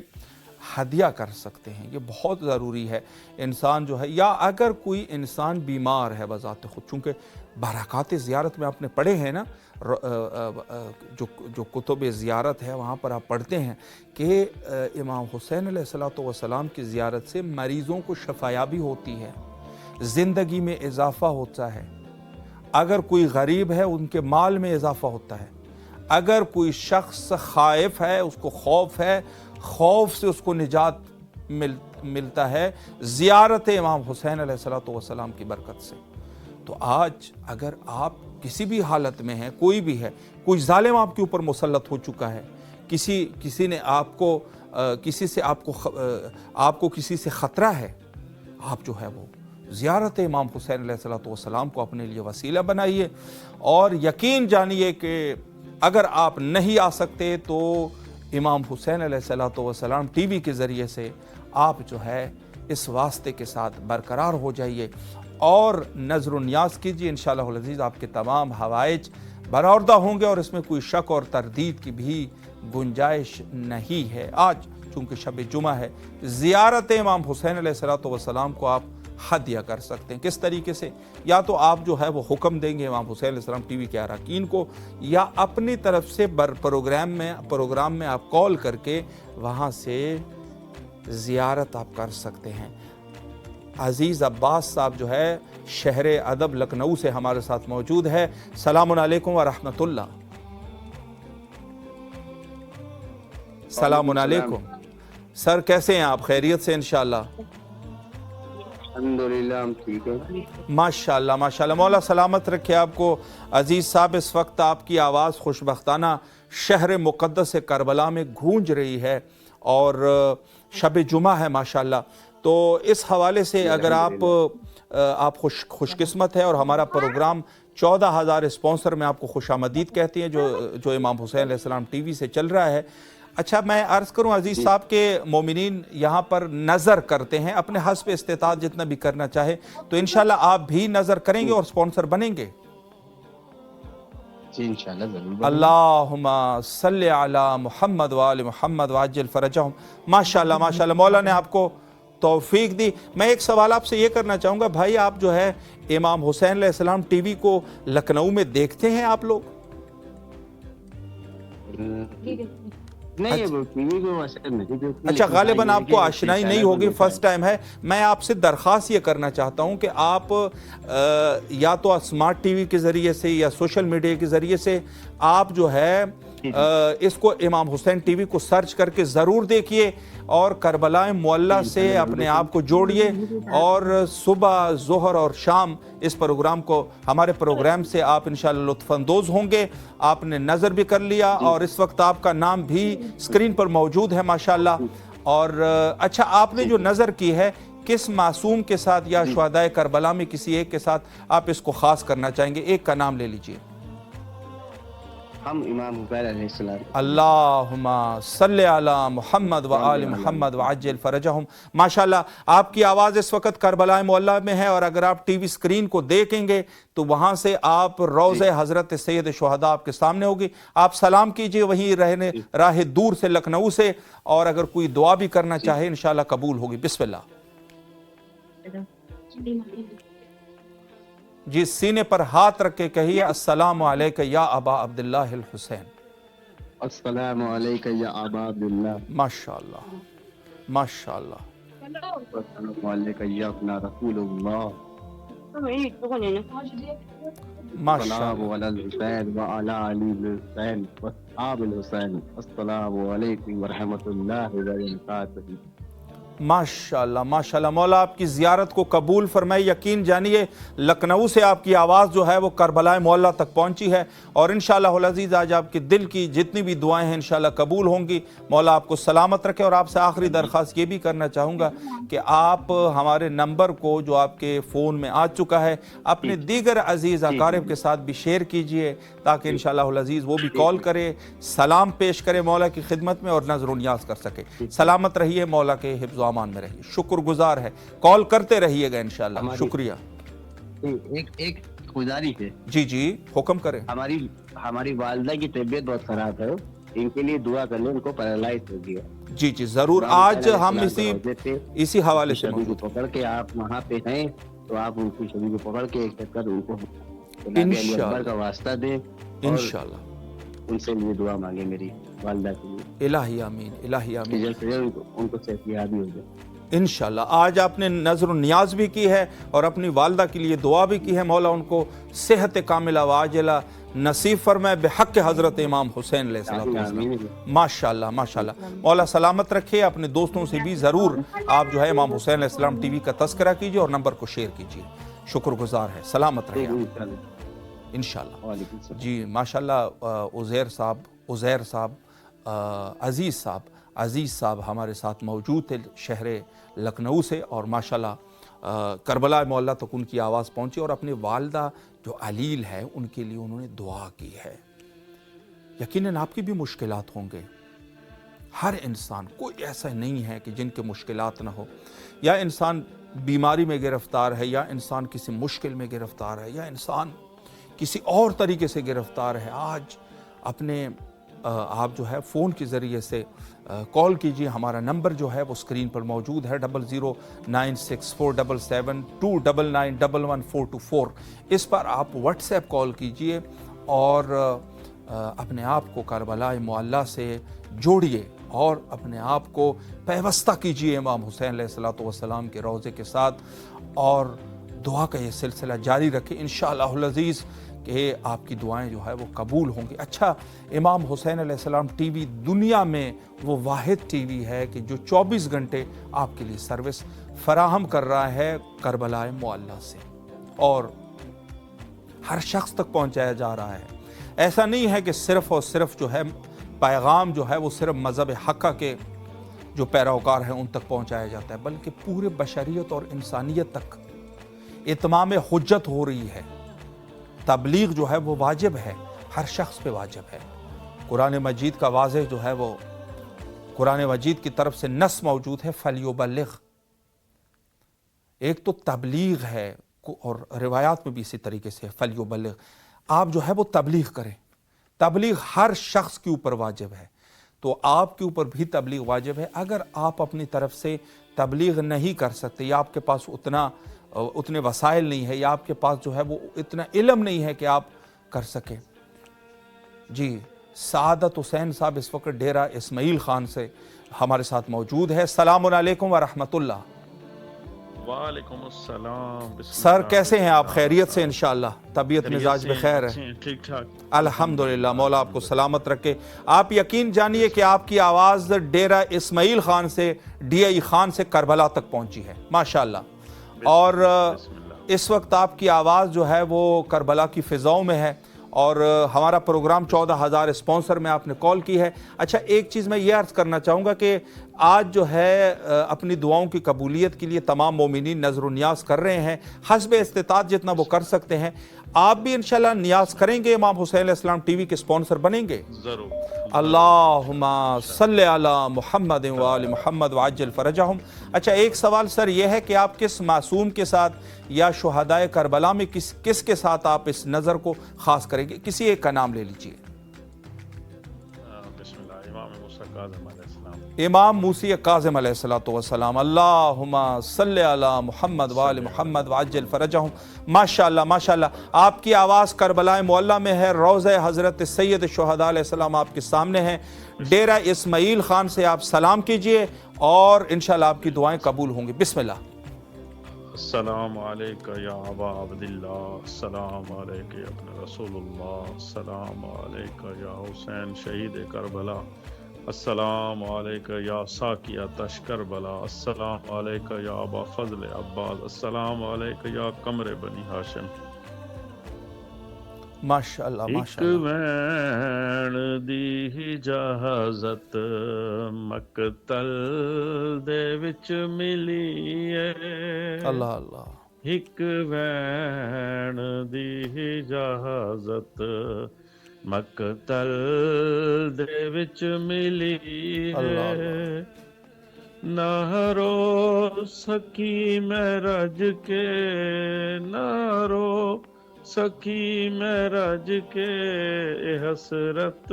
हदिया कर सकते हैं। ये बहुत ज़रूरी है। इंसान जो है, या अगर कोई इंसान बीमार है बज़ात खुद, चूँकि बरक़ात ज़ियारत में आपने पढ़े हैं ना, जो कुतुब ज़ियारत है वहाँ पर आप पढ़ते हैं कि इमाम हुसैन अलैहिस्सलातु वस्सलाम की ज़ियारत से मरीज़ों को शफ़ायाबी होती है, ज़िंदगी में इजाफ़ा होता है, अगर कोई गरीब है उनके माल में इजाफ़ा होता है, अगर कोई शख्स खाइफ है उसको खौफ है, खौफ से उसको निजात मिलता है ज़ियारत इमाम हुसैन अलैहिस्सलातु वस्सलाम की बरकत से। तो आज अगर आप किसी भी हालत में हैं, कोई भी है, कोई ज़ालिम आपके ऊपर मुसल्लत हो चुका है, किसी ने आपको आपको किसी से ख़तरा है, आप जो है वो ज़ियारत इमाम हुसैन अलैहिस्सलातु वस्सलाम को अपने लिए वसीला बनाइए। और यकीन जानिए कि अगर आप नहीं आ सकते तो इमाम हुसैन अलैहिस्सलातु वस्सलाम टीवी के ज़रिए से आप जो है इस वास्ते के साथ बरकरार हो जाइए और नज़र न्याज़ कीजिए। इंशाअल्लाह अज़ीज़ आपके तमाम हवाइज बरामदा होंगे और इसमें कोई शक और तरदीद की भी गुंजाइश नहीं है। आज चूँकि शब जुमा है, ज़ियारत इमाम हुसैन अलैहिस्सलातु वस्सलाम को आप हदिया कर सकते हैं। किस तरीके से? या तो आप जो है वो हुक्म देंगे इमाम हुसैन अलैहिस्सलाम टीवी के अरकान को, या अपनी तरफ से प्रोग्राम में आप कॉल करके वहाँ से ज़ियारत आप कर सकते हैं। अज़ीज़ अब्बास साहब जो है शहर अदब लखनऊ से हमारे साथ मौजूद है। सलामुन अलैकुम व रहमतुल्लाह। सलामुन अलैकुम सर, कैसे हैं आप? खैरियत से इंशाअल्लाह? अल्हम्दुलिल्लाह हम ठीक हैं माशाअल्लाह माशाअल्लाह। मौला सलामत रखे आपको। अजीज़ साहब, इस वक्त आपकी आवाज़ खुशबख्ताना शहर मुक़द्दस करबला में गूंज रही है और शब जुमा है माशाअल्लाह। तो इस हवाले से अगर आप खुशकिस्मत है और हमारा प्रोग्राम 14,000 स्पॉन्सर में आपको खुशामदीद कहते हैं जो इमाम हुसैन अलैहिस्सलाम टीवी से चल रहा है। अच्छा, मैं अर्ज़ करूं अजीज़ साहब के मोमिनीन यहाँ पर नज़र करते हैं, अपने हस्ब इस्तिताअत जितना भी करना चाहे, तो इंशाल्लाह आप भी नज़र करेंगे और स्पॉन्सर बनेंगे। जी इंशाल्लाह ज़रूर। अल्लाहुम्मा सल्ली अला मुहम्मद व आले मुहम्मद वाजिल फरजहुम। माशाल्लाह माशाल्लाह, मौला ने आपको तौफीक दी। मैं एक सवाल आपसे ये करना चाहूँगा भाई, आप जो है इमाम हुसैन अलैहिस्सलाम टीवी को लखनऊ में देखते हैं आप लोग? नहीं, वो टीवी को असर नहीं देखते। अच्छा, लेकिन गालिबन हाँ, ये आपको है कि आशनाई चैनल नहीं को होगी, देखा फर्स्ट टाइम है। मैं आपसे दरख्वास्त ये करना चाहता हूँ कि आप या तो स्मार्ट टीवी के ज़रिए से या सोशल मीडिया के ज़रिए से आप जो है इसको इमाम हुसैन टीवी को सर्च करके ज़रूर देखिए और करबला मुअल्ला से अपने आप को जोड़िए, और सुबह, ज़ोहर और शाम इस प्रोग्राम को, हमारे प्रोग्राम से आप इंशाअल्लाह लुत्फ़अंदोज़ होंगे। आपने नज़र भी कर लिया और इस वक्त आपका नाम भी स्क्रीन पर मौजूद है माशाअल्लाह। और अच्छा, आपने जो नज़र की है किस मासूम के साथ या शुहदाए करबला में किसी एक के साथ आप इसको ख़ास करना चाहेंगे? एक का नाम ले लीजिए। हम इमाम हुसैन अलैहिस्सलाम। अल्लाहुम्मा सल्ले अला मुहम्मद व आले मुहम्मद व अज्जिल फरजहुम। माशाल्लाह, आपकी आवाज़ इस वक्त करबला मुअल्ला में है, और अगर आप टीवी स्क्रीन को देखेंगे तो वहाँ से आप रोज़े हज़रत सैयद शुहदा आपके सामने होगी। आप सलाम कीजिए वहीं रहने राह दूर से, लखनऊ से, और अगर कोई दुआ भी करना चाहे इंशाअल्लाह कबूल होगी। बिस्मिल्लाह। जी, सीने पर हाथ रख के कहिए, अस्सलामु अलैका या अबा अब्दुल्लाह अल हुसैन। अस्सलामु अलैका या अबा अब्दुल्लाह। माशाअल्लाह माशाअल्लाह। अस्सलामु अलैका या अपना रसूलुल्लाह। माशाअल्लाह। अस्सलामु अलल हुसैन व अला अली हुसैन व अस्हाबिल हुसैन। अस्सलामु अलैकुम व रहमतुल्लाहि व बरकातहू। माशाअल्लाह माशाअल्लाह, मौला आपकी ज़ियारत को कबूल फरमाए। यकीन जानिए लखनऊ से आपकी आवाज़ जो है वो करबला मुअल्ला तक पहुंची है, और इंशाअल्लाह अल अज़ीज़ आज आपके दिल की जितनी भी दुआएं हैं इंशाअल्लाह कबूल होंगी। मौला आपको सलामत रखे। और आपसे आखिरी दरख्वास्त ये भी करना चाहूँगा कि आप हमारे नंबर को जो आपके फ़ोन में आ चुका है अपने दीगर अज़ीज़ अकारिब के साथ भी शेयर कीजिए, ताकि इंशाअल्लाह अल अज़ीज़ वो भी कॉल करे, सलाम पेश करे मौला की खिदमत में और नज़र व नियाज़ कर सके। सलामत रहिए, मौला के हिफ्ज़ अमान में रहिए। शुक्रगुजार है, कॉल करते रहिएगा इंशाअल्लाह। शुक्रिया। एक गुजारिश है। जी जी, हुक्म करें। हमारी वालिदा की तबीयत बहुत खराब है, इनके लिए दुआ कर लें, उनको पैरालाइज हो गया। जी जी ज़रूर, आज हम इसी हवाले से शबी को पकड़ के, आप वहाँ पे हैं तो आप उनको शबी को पकड़ के एक चक्कर उनको इंशाअल्लाह का वास्ता दें, इंशाअल्लाह उनसे लिए दुआ मांगे मेरी वालिदा के लिए। इलाही आमीन, इलाही आमीन। उनको सेहतियाबी हो जाए इंशाअल्लाह। आज आपने नज़र नियाज भी की है और अपनी वालिदा के लिए दुआ भी की है। मौला उनको सेहत कामिला वाजिला नसीब फरमाए बेहक हज़रत इमाम हुसैन अलैहिस्सलाम। माशाअल्लाह माशाअल्लाह, मौला सलामत रखे। अपने दोस्तों से भी ज़रूर आप जो है इमाम हुसैन अलैहिस्सलाम टीवी का तज़किरा कीजिए और नंबर को शेयर कीजिए। शुक्रगुजार है, सलामत रहे इंशाअल्लाह। जी माशाअल्लाह, उज़ैर साहब अज़ीज़ साहब हमारे साथ मौजूद थे शहर लखनऊ से, और माशाअल्लाह करबला मुअल्ला तक उनकी आवाज़ पहुंची और अपनी वालिदा जो अलील है उनके लिए उन्होंने दुआ की है। यकीनन आपकी भी मुश्किलात होंगे, हर इंसान, कोई ऐसा नहीं है कि जिनके मुश्किलात ना हो। या इंसान बीमारी में गिरफ्तार है, या इंसान किसी मुश्किल में गिरफ्तार है, या इंसान किसी और तरीके से गिरफ्तार है। आज अपने आप जो है फ़ोन के ज़रिए से कॉल कीजिए। हमारा नंबर जो है वो स्क्रीन पर मौजूद है 00964772991144। इस पर आप व्हाट्सएप कॉल कीजिए और अपने आप को करबला मुअल्ला से जोड़िए और अपने आप को पैवस्ता कीजिए इमाम हुसैन अलैहिस्सलातु वस्सलाम के रोज़े के साथ, और दुआ का ये सिलसिला जारी रखें। इंशाअल्लाह अल अज़ीज़ कि आपकी दुआएं जो है वो कबूल होंगी। अच्छा, इमाम हुसैन अलैहिस्सलाम टीवी दुनिया में वो वाहिद टीवी है कि जो 24 घंटे आपके लिए सर्विस फराहम कर रहा है करबला मुअल्ला से, और हर शख्स तक पहुंचाया जा रहा है। ऐसा नहीं है कि सिर्फ़ और सिर्फ जो है पैगाम जो है वो सिर्फ मज़हब हक़ के जो पैरोकार हैं उन तक पहुंचाया जाता है, बल्कि पूरे बशरियत और इंसानियत तक इत्माम हुज्जत हो रही है। تبلیغ جو ہے وہ واجب ہے، ہر شخص پہ واجب ہے۔ قرآن مجید کا واضح جو ہے وہ قرآن مجید کی طرف سے نص موجود ہے فَلْيُبَلِّغْ۔ ایک تو تبلیغ ہے اور روایات میں بھی اسی طریقے سے فَلْيُبَلِّغْ، آپ جو ہے وہ تبلیغ کریں۔ تبلیغ ہر شخص کے اوپر واجب ہے، تو آپ کے اوپر بھی تبلیغ واجب ہے۔ اگر آپ اپنی طرف سے تبلیغ نہیں کر سکتے، یا آپ کے پاس اتنے وسائل نہیں ہے، یا آپ کے پاس جو ہے وہ اتنا علم نہیں ہے کہ آپ کر سکیں۔ جی سعادت حسین صاحب اس وقت ڈیرہ اسماعیل خان سے ہمارے ساتھ موجود ہے۔ السلام علیکم ورحمۃ اللہ۔ وعلیکم السلام۔ سر کیسے ہیں آپ؟ خیریت سے انشاءاللہ؟ طبیعت مزاج بخیر ہے؟ ٹھیک ٹھاک الحمدللہ، مولا آپ کو سلامت رکھے۔ آپ یقین جانیے کہ آپ کی آواز ڈیرہ اسماعیل خان سے ڈی آئی خان سے کربلا تک پہنچی ہے ماشاءاللہ، اور اس وقت آپ کی آواز جو ہے وہ کربلا کی فضاؤں میں ہے، اور ہمارا پروگرام 14,000 اسپانسر میں آپ نے کال کی ہے۔ اچھا ایک چیز میں یہ عرض کرنا چاہوں گا کہ آج جو ہے اپنی دعاؤں کی قبولیت کے لیے تمام مومنین نظر و نیاز کر رہے ہیں، حسب استطاعت جتنا وہ کر سکتے ہیں۔ آپ بھی انشاءاللہ نیاز کریں گے، امام حسین علیہ السلام ٹی وی کے اسپانسر بنیں گے؟ ضرور۔ اللہم صلی علی محمد وآل محمد وعجل فرجہم۔ اچھا ایک سوال سر یہ ہے کہ آپ کس معصوم کے ساتھ یا شہدائے کربلا میں کس کے ساتھ آپ اس نظر کو خاص کریں گے؟ کسی ایک کا نام لے لیجئے۔ بسم اللہ۔ امام موسیٰ کاظم علیہ السلام۔ امام موسی کاظم علیہ السلام۔ اللہم صلی علی محمد وآل محمد وعجل فرجہم۔ ماشاءاللہ ماشاءاللہ، آپ کی آواز کربلا معلیٰ میں ہے، روضہ حضرت سید شہداء علیہ السلام آپ کے سامنے ہیں۔ ڈیرہ اسماعیل خان سے آپ سلام کیجئے اور انشاءاللہ آپ کی دعائیں قبول ہوں گی۔ بسم اللہ۔ السلام علیکہ یا ابا عبداللہ، السلام علیکہ یا ابن رسول اللہ، السلام علیکہ یا حسین شہید کربلا، السلام علیکہ یا ساقیہ تش کربلا، السلام علیکہ یا ابا فضل عباس، السلام علیکہ یا قمر بنی ہاشم۔ ماشاءاللہ ایک ماشاءاللہ۔ وین دی اجازت مقتل دے وچ ملی ہے، اللہ اللہ۔ ایک وین دی اجازت مقتل دے وچ ملی ہے، نہ رو سکی میں رج کے، نہ رو سکی میں رج کے، اے حسرت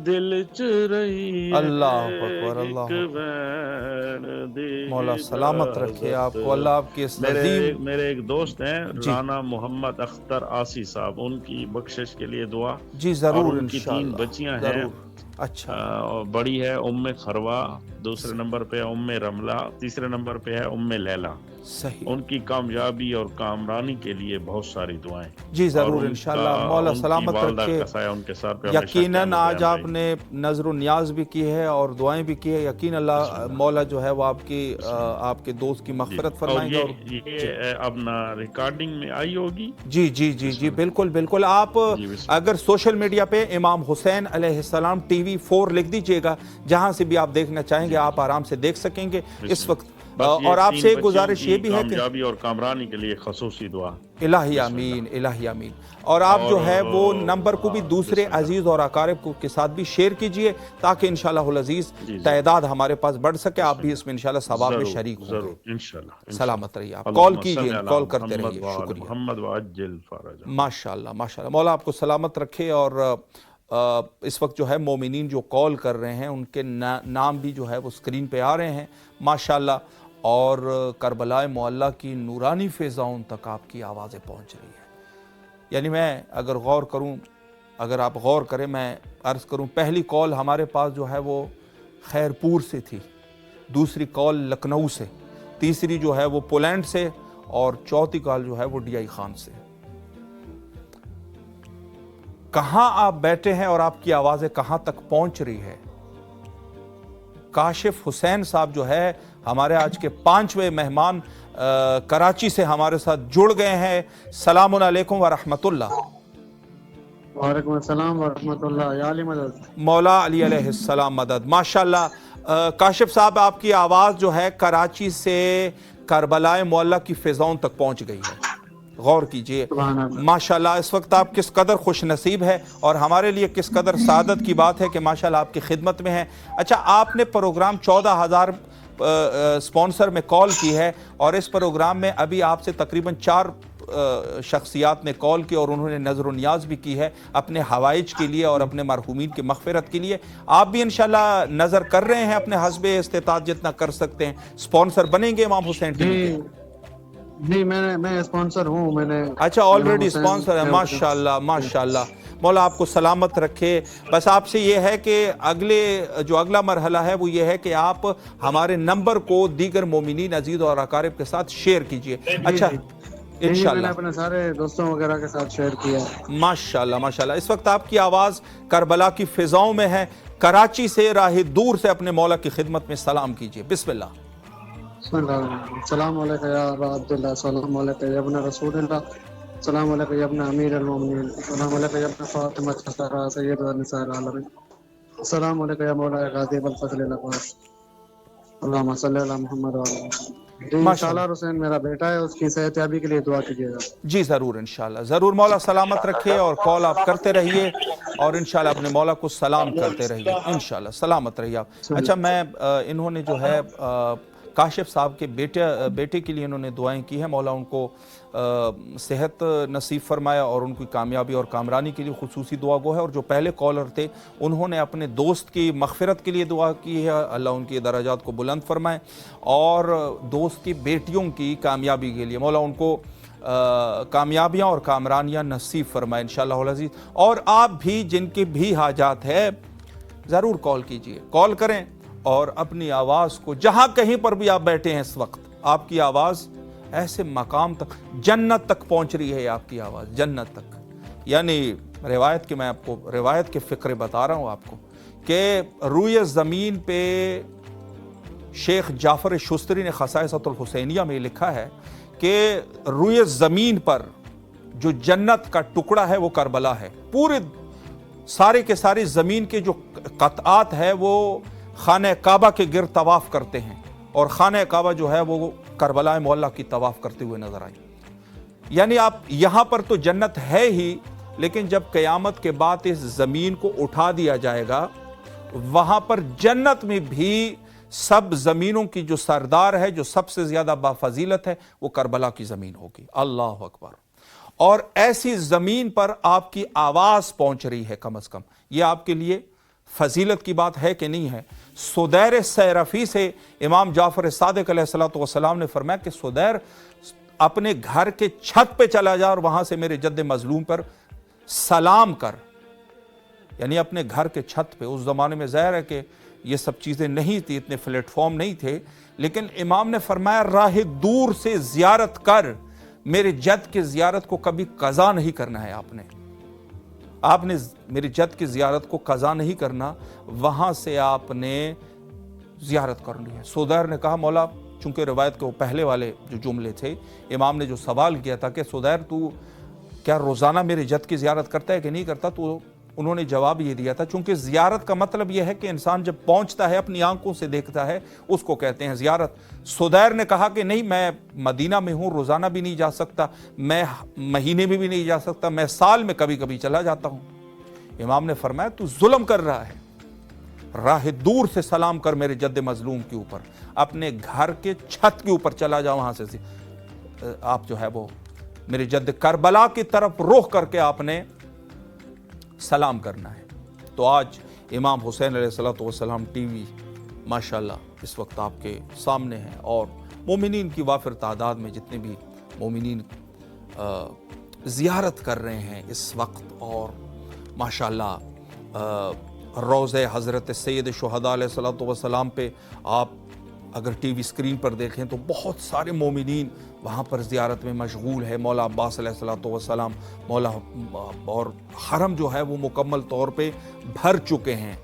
دل چ رہی ہے، اللہ اکبر، اللہ ایک وین دی مولا سلامت رکھے آپ کو، اللہ آپ کی اس عظیم۔ میرے ایک دوست ہیں جی رانا محمد اختر آسی صاحب، ان کی بخشش کے لیے دعا۔ جی ضرور اور ان کی انشاءاللہ، 3 بچیاں ہیں، ضرور۔ اچھا بڑی ہے ام خروا، دوسرے نمبر پہ ام رملہ، تیسرے نمبر پہ ہے ام لیلا۔ صحیح، ان کی کامیابی اور کامرانی کے لیے بہت ساری دعائیں۔ جی ضرور اور ان انشاءاللہ، کا- مولا ان کی سلامت والدہ رکھے۔ کا سایہ ان کے سر پہ ہمیشہ یقیناً قائم آج آپ رہے۔ نے نظر و نیاز بھی کی ہے اور دعائیں بھی کی ہے، یقین اللہ مولا جو ہے وہ آپ کے دوست کی مغفرت فرمائیں گے۔ اور یہ اب نہ ریکارڈنگ میں آئی ہوگی۔ جی جی جی جی بالکل بالکل، آپ جی، بسم اگر سوشل میڈیا پہ امام حسین علیہ السلام ٹی وی 4 لکھ دیجئے گا، جہاں سے بھی آپ دیکھنا چاہیں گے آپ آرام سے دیکھ سکیں گے اس وقت۔ اور آپ سے ایک گزارش یہ بھی ہے کہ کامیابی اور کامرانی کے لیے خصوصی دعا۔ الہی آمین، الہی آمین۔ اور آپ جو ہے وہ نمبر کو بھی دوسرے عزیز اور اقارب کے ساتھ بھی شیئر کیجئے تاکہ انشاءاللہ العزیز تعداد ہمارے پاس بڑھ سکے، آپ بھی اس میں انشاءاللہ ثواب میں شریک ہوں ضرور گے۔ انشاءاللہ۔ سلامت رہیے آپ، اللہم کال صلی کیجئے، علی کال کرتے محمد رہیے، وآل شکریہ۔ محمد وعجل فرجہ۔ ماشاءاللہ ماشاءاللہ، مولا آپ کو سلامت رکھے۔ اور اس وقت جو ہے مومنین جو کال کر رہے ہیں ان کے نام بھی جو ہے وہ سکرین پہ آ رہے ہیں ماشاءاللہ، اور کربلا معلیٰ کی نورانی فضاؤں تک آپ کی آوازیں پہنچ رہی ہیں۔ یعنی میں اگر غور کروں، اگر آپ غور کریں، میں عرض کروں، پہلی کال ہمارے پاس جو ہے وہ خیرپور سے تھی، دوسری کال لکھنؤ سے، تیسری جو ہے وہ پولینڈ سے، اور چوتھی کال جو ہے وہ ڈی آئی خان سے۔ کہاں آپ بیٹھے ہیں اور آپ کی آوازیں کہاں تک پہنچ رہی ہے؟ کاشف حسین صاحب جو ہے ہمارے آج کے 5ویں مہمان کراچی سے ہمارے ساتھ جڑ گئے ہیں۔ السلام علیکم ورحمۃ اللہ۔ وعلیکم السلام ورحمۃ اللہ، یا علی مدد۔ مولا علی علیہ السلام مدد۔ ماشاءاللہ کاشف صاحب، آپ کی آواز جو ہے کراچی سے کربلا معلیٰ کی فضاؤں تک پہنچ گئی ہے۔ गौर कीजिए। माशाल्लाह इस वक्त आप किस कदर खुश नसीब है और हमारे लिए किस कदर सादत की बात है कि माशाल्लाह आपकी खिदमत में है। अच्छा, आपने प्रोग्राम 14,000 स्पॉन्सर में कॉल की है और इस प्रोग्राम में अभी आपसे तकरीबन 4 शख्सियात ने कॉल की और उन्होंने नज़र नियाज भी की है अपने हवाइज के लिए और अपने मरहूमीन की मग़फ़िरत के लिए। आप भी इंशाल्लाह नज़र कर रहे हैं अपने हस्बे इस्तिताअत जितना कर सकते हैं, स्पॉन्सर बनेंगे इमाम हुसैन टीवी के? जी मैं स्पॉन्सर हूँ। मैंने अच्छा, ऑलरेडी स्पॉन्सर है। माशाल्लाह माशाल्लाह, मौला आपको सलामत रखे। बस आपसे ये है कि अगला मरहला है वो ये है कि आप हमारे नंबर को दीगर मोमिनीन अजीज और अकारिब के साथ शेयर कीजिए। अच्छा, इंशाल्लाह अपने सारे दोस्तों वगैरह के साथ शेयर किया। माशाल्लाह माशाल्लाह। इस वक्त आपकी आवाज़ करबला की फिजाओं में है। कराची से राह दूर से अपने मौला की खिदमत में सलाम कीजिए। बिस्मिल्लाह। सलाम अलैका या अबा अब्दुल्लाह, सलाम अलैका या इब्न रसूलिल्लाह, सलाम अलैका या इब्न अमीरुल मोमिनीन, सलाम अलैका या इब्न फातिमा ज़हरा सय्यदुन निसाइल आलमीन, सलाम अलैका या मौला गाज़ी अल फज़ल अल अब्बास, अल्लाहुम्मा सल्लि अला मुहम्मद व अला। इंशाअल्लाह हुसैन मेरा बेटा है, उसकी सेहतयाबी के लिए दुआ कीजिएगा। जी ज़रूर, इंशाअल्लाह ज़रूर। मौला सलामत रखे और कॉल आप करते रहिए और इंशाअल्लाह अपने मौला को सलाम करते रहिए। इंशाअल्लाह सलामत रहिए आप। अच्छा, मैं इन्होंने जो है काशिफ साहब के बेटे के लिए इन्होंने दुआएं की है। मौला उनको सेहत नसीब फरमाया और उनकी कामयाबी और कामरानी के लिए खुसूसी दुआ गो है। और जो पहले कॉलर थे उन्होंने अपने दोस्त की मग़फ़िरत के लिए दुआ की है, अल्लाह उनकी दराजात को बुलंद फरमाए, और दोस्त की बेटियों की कामयाबी के लिए मौला उनको कामयाबियाँ और कामरानियाँ नसीब फरमाए इंशाअल्लाह अज़ीज़। और आप भी जिनके भी हाजात है ज़रूर कॉल कीजिए, कॉल करें और अपनी आवाज़ को, जहाँ कहीं पर भी आप बैठे हैं इस वक्त, आपकी आवाज़ ऐसे मकाम तक, जन्नत तक पहुँच रही है आपकी आवाज़, जन्नत तक। यानी मैं आपको रिवायत के फ़िक्रे बता रहा हूँ आपको कि रूए ज़मीन पे शेख जाफ़र शुस्तरी ने ख़साइसतुल हुसैनिया में लिखा है कि रूए ज़मीन पर जो जन्नत का टुकड़ा है वो करबला है। पूरे सारे के सारी ज़मीन के जो क़तआत है वो खाने काबा के गिर तवाफ़ करते हैं और खाने काबा जो है वो करबला मोहल्ला की तवाफ़ करते हुए नजर आई। यानी आप यहाँ पर तो जन्नत है ही, लेकिन जब क़यामत के बाद इस ज़मीन को उठा दिया जाएगा, वहाँ पर जन्नत में भी सब ज़मीनों की जो सरदार है, जो सबसे ज़्यादा बाफजीलत है, वो करबला की ज़मीन होगी। अल्लाह अकबर। और ऐसी ज़मीन पर आपकी आवाज़ पहुँच रही है, कम अज़ कम ये आपके लिए फजीलत की बात है कि नहीं है। सुदैर सैरफ़ी से इमाम जाफ़र सादिक़ अलैहिस्सलातु वस्सलाम ने फरमाया कि सुदैर अपने घर के छत पे चला जा और वहाँ से मेरे जद्द मज़लूम पर सलाम कर। यानी अपने घर के छत पे, उस ज़माने में ज़ाहिर है कि ये सब चीज़ें नहीं थी, इतने प्लेटफॉर्म नहीं थे, लेकिन इमाम ने फरमाया राह दूर से ज़ियारत कर, मेरे जद की ज़ियारत को कभी क़ज़ा नहीं करना है। आपने मेरी जद की ज़ियारत को क़ज़ा नहीं करना, वहाँ से आपने ज़ियारत करनी है। सुदैर ने कहा मौला, चूँकि रिवायत के वो पहले वाले जो जुमले थे, इमाम ने जो सवाल किया था कि सुदैर तू क्या रोज़ाना मेरे जद की ज़ियारत करता है कि नहीं करता, तो उन्होंने जवाब ये दिया था, चूँकि ज़ियारत का मतलब यह है कि इंसान जब पहुँचता है अपनी आंखों से देखता है, उसको कहते हैं ज़ियारत। सुदैर ने कहा कि नहीं, मैं मदीना में हूँ, रोज़ाना भी नहीं जा सकता, मैं महीने में भी नहीं जा सकता, मैं साल में कभी कभी चला जाता हूँ। इमाम ने फरमाया तू जुल्म कर रहा है, राह दूर से सलाम कर मेरे जद्द मजलूम के ऊपर, अपने घर के छत के ऊपर चला जा, वहाँ से आप जो है वो मेरे जद्द करबला की तरफ रुख करके आपने सलाम करना है। तो आज इमाम हुसैन अलैहिस्सलातु वस्सलाम टीवी माशाल्लाह इस वक्त आपके सामने है और मोमिनीन की वाफिर तादाद में जितने भी मोमिनीन ज़ियारत कर रहे हैं इस वक्त, और माशाल्लाह रोज़े हज़रत सैयद शुहदा अलैहिस्सलातु वस्सलाम पे आप अगर टीवी स्क्रीन पर देखें तो बहुत सारे मोमिनीन वहाँ पर ज़ियारत में मशगूल है। मौला अब्बास अलैहिस्सलातु वस्सलाम मौला और हरम जो है वो मुकम्मल तौर पे भर चुके हैं।